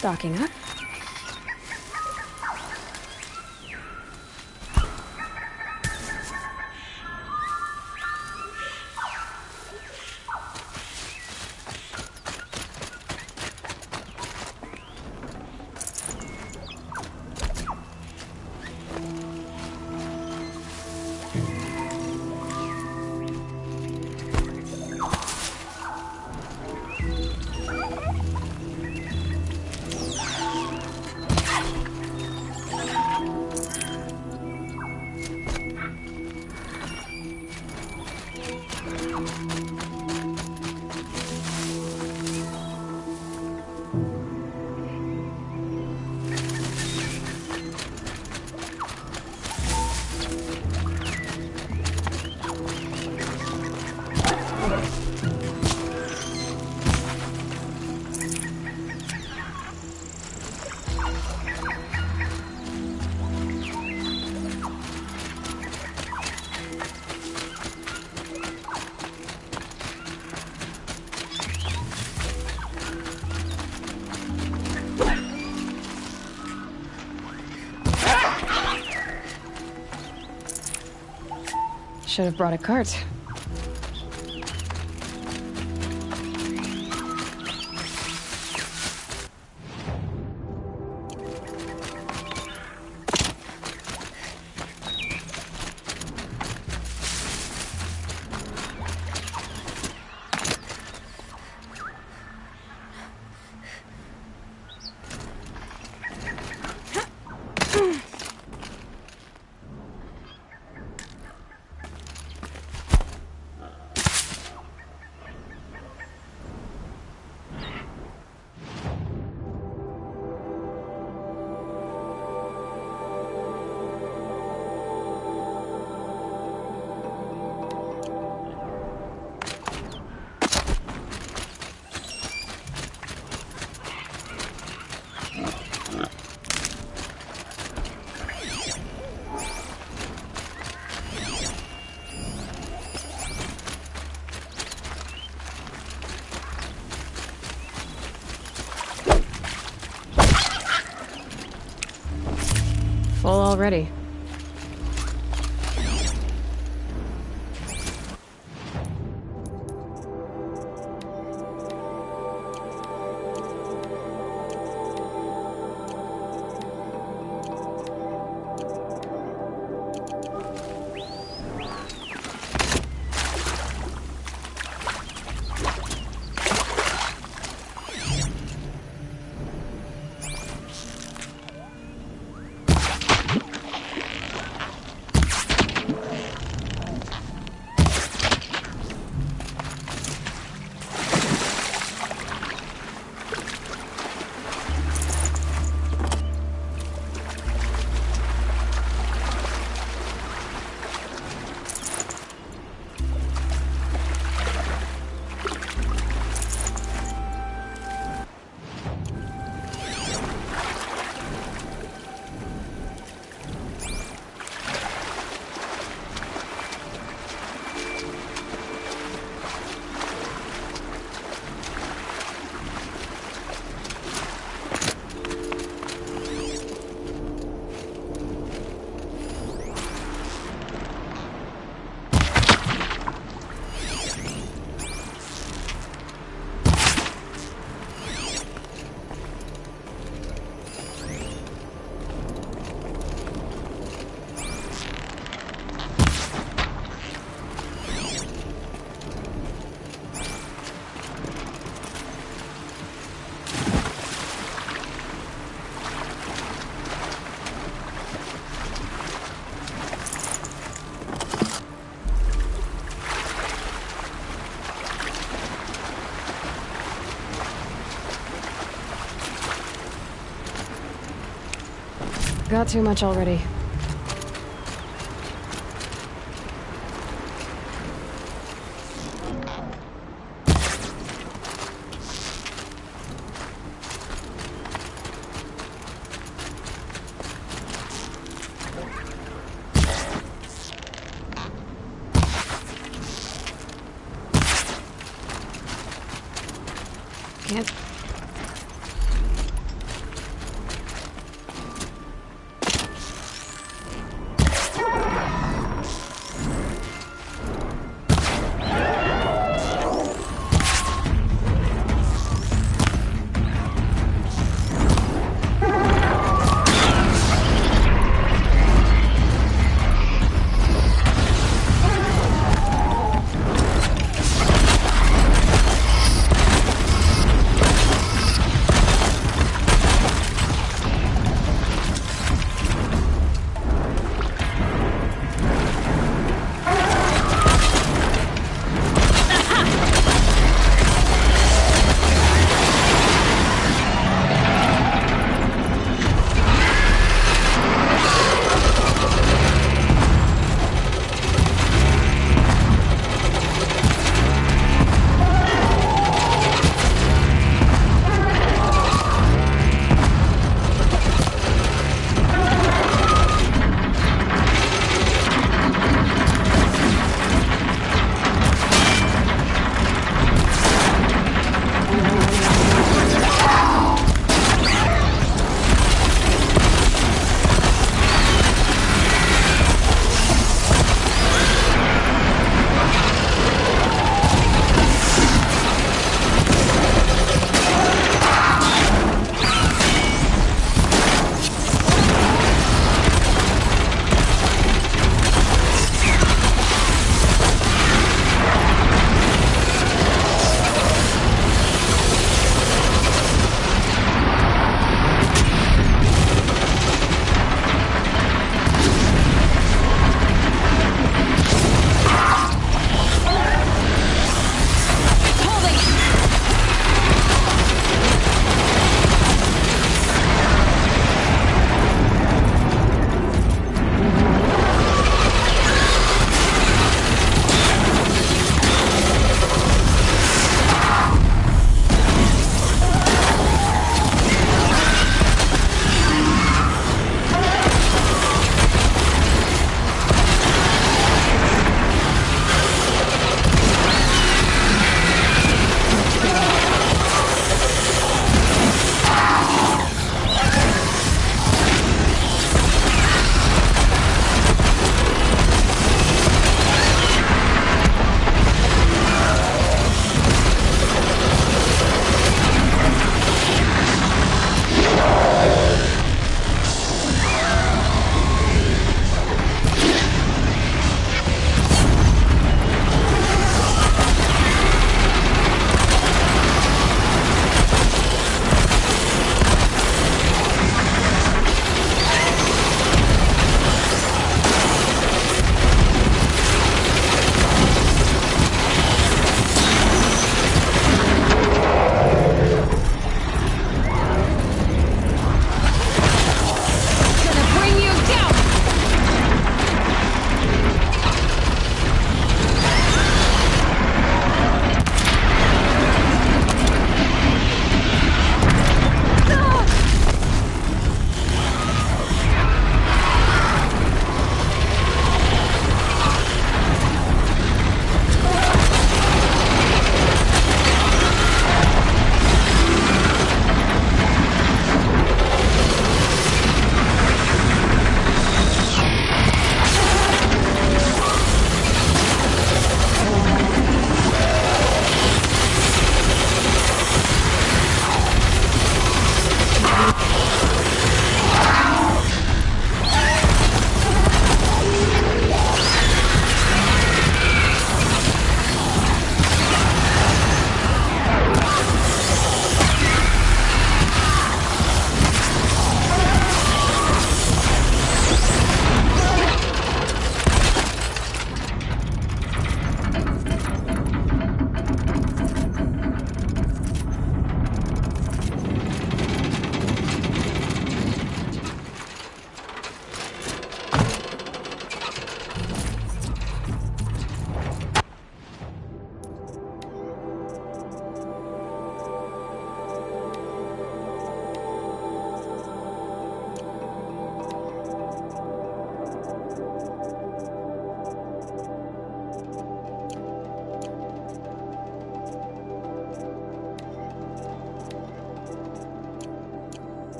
Stocking up. Should have brought a cart. Full already. Got too much already. Can't.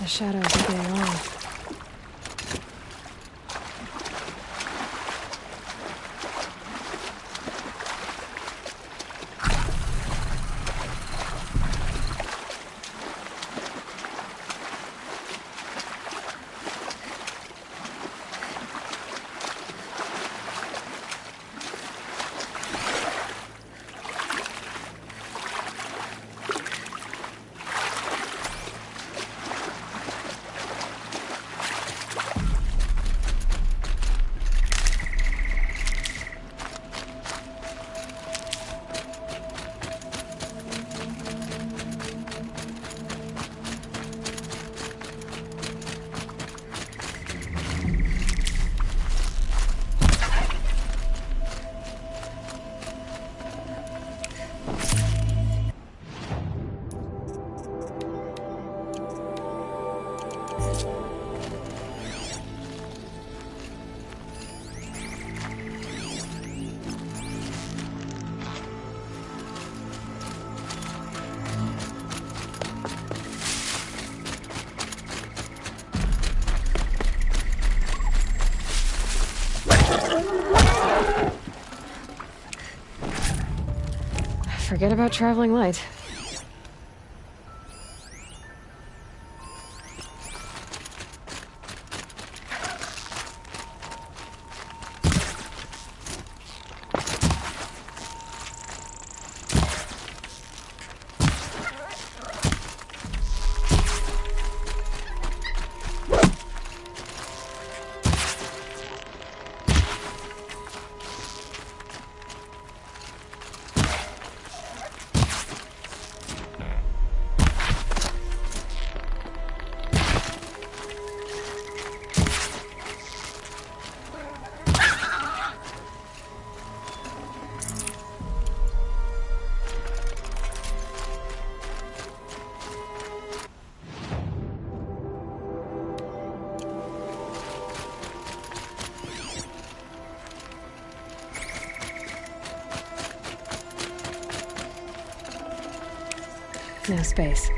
The shadows are getting off. Forget about traveling light. No space.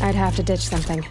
I'd have to ditch something.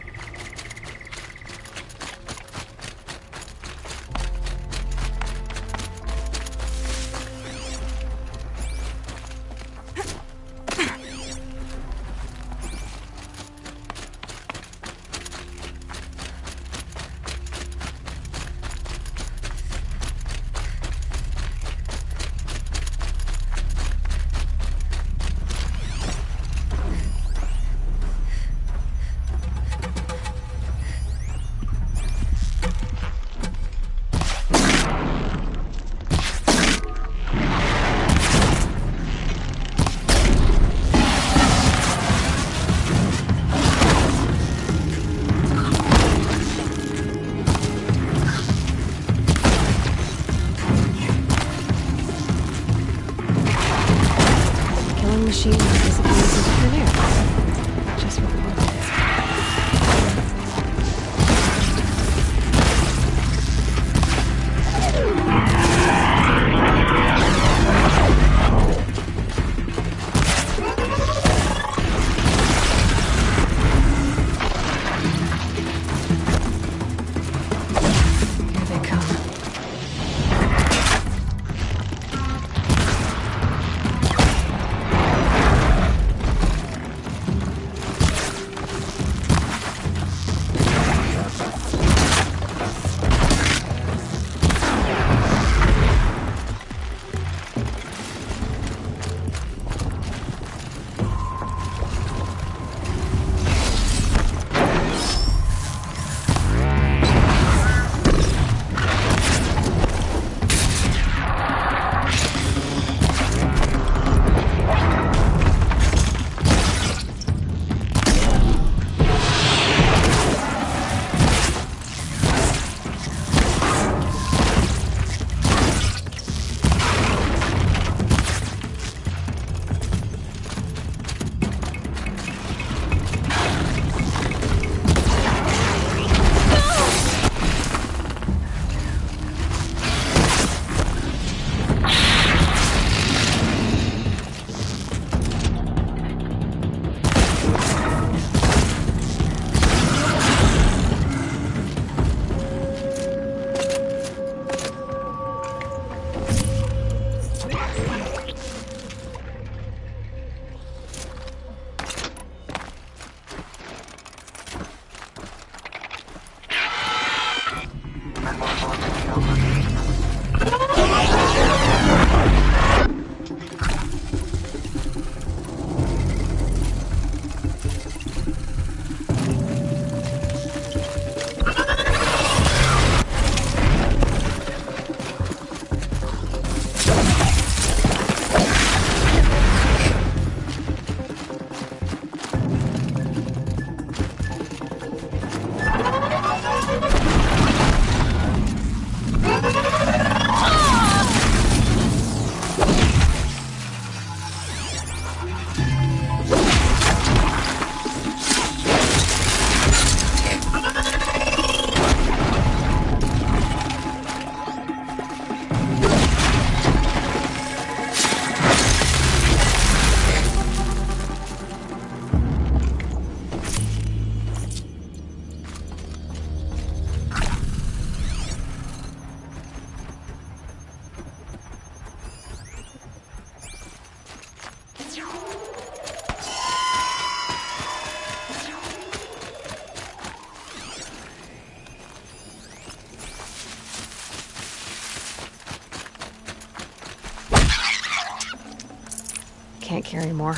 can't carry more.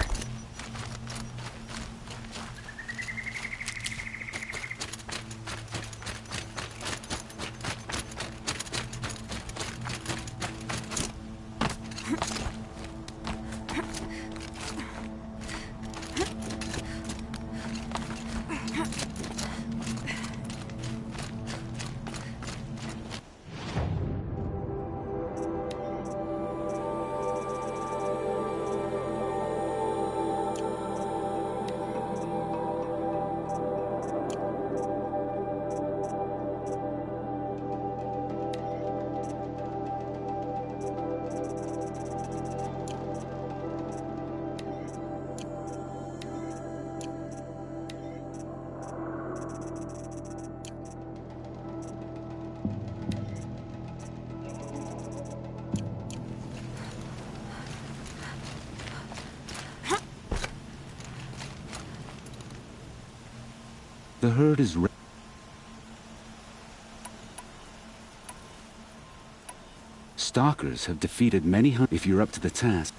The herd is ready. Stalkers have defeated many hunters if you're up to the task.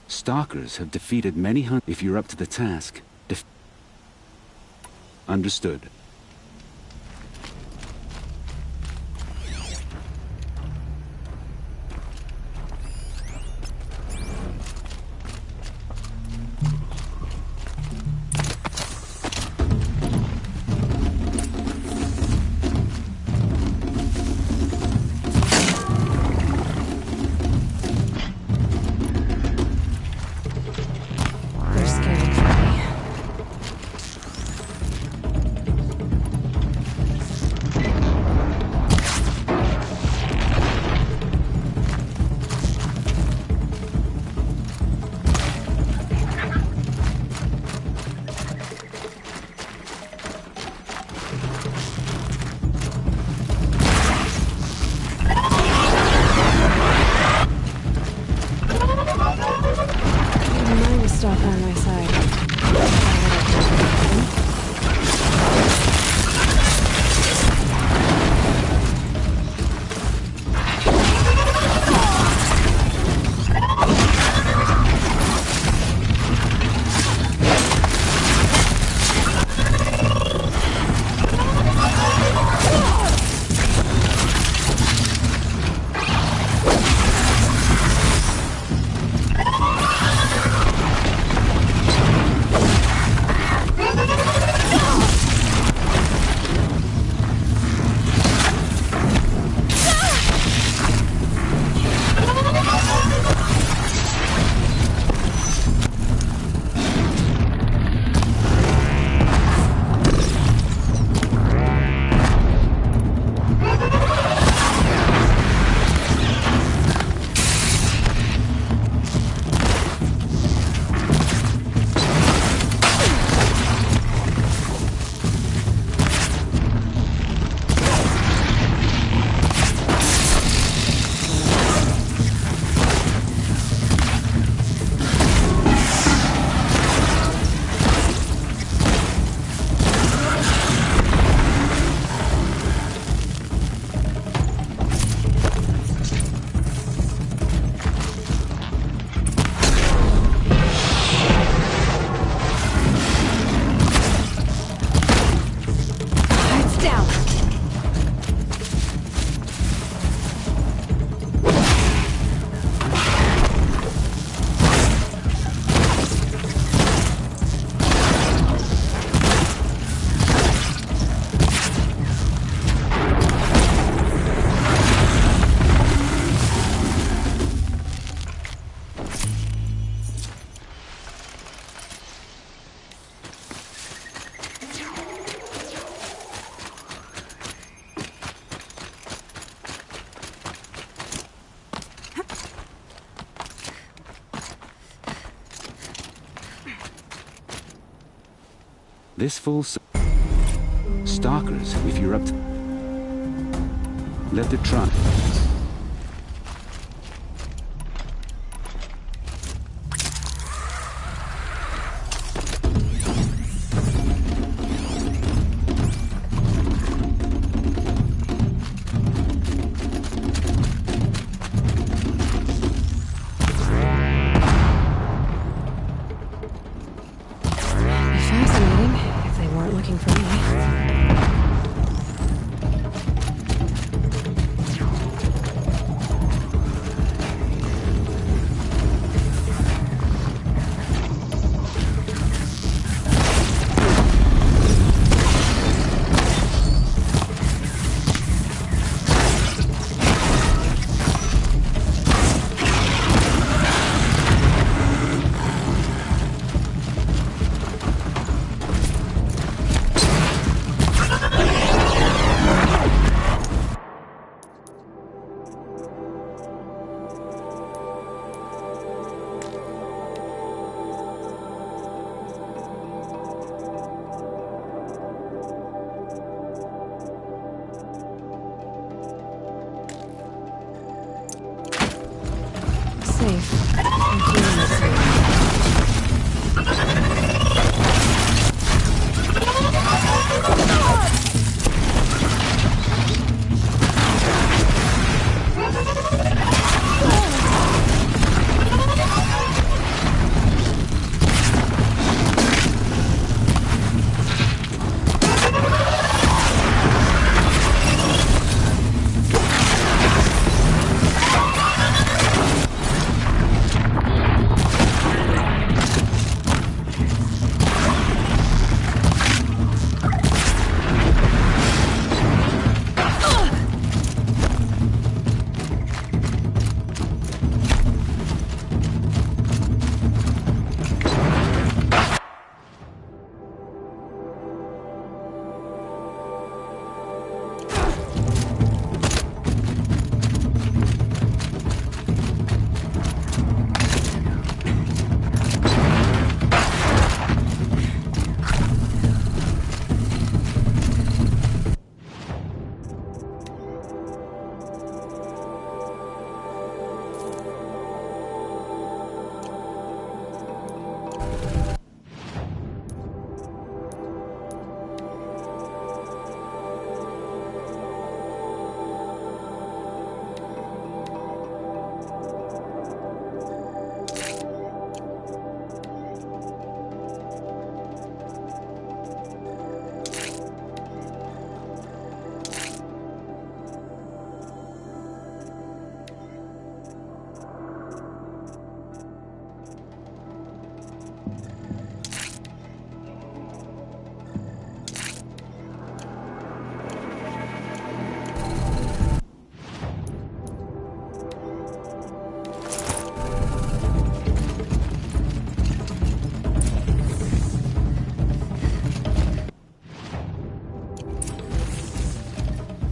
Stalkers have defeated many hunters if you're up to the task. Understood. This full stalkers, if you're up to... Let the try.
looking for me.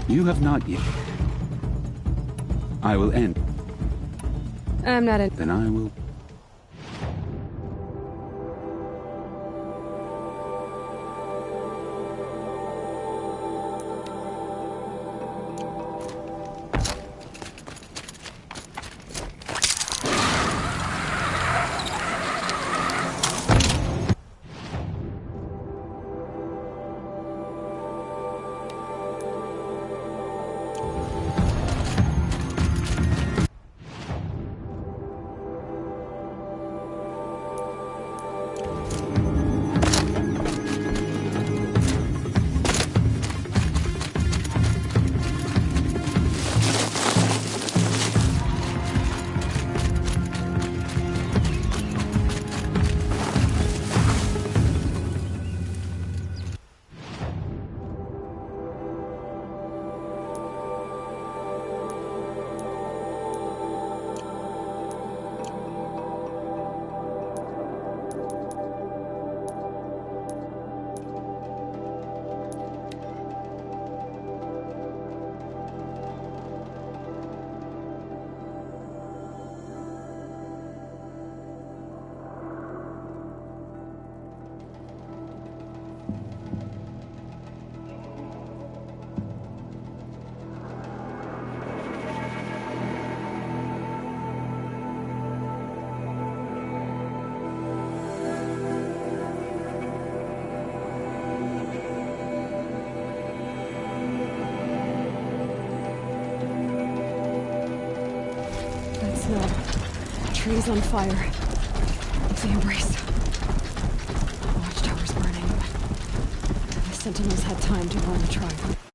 You have not yet. I will end.
I'm not in.
Then I will.
Trees on fire. It's the embrace. Watchtower's burning. Sentinels had time to warn the tribe.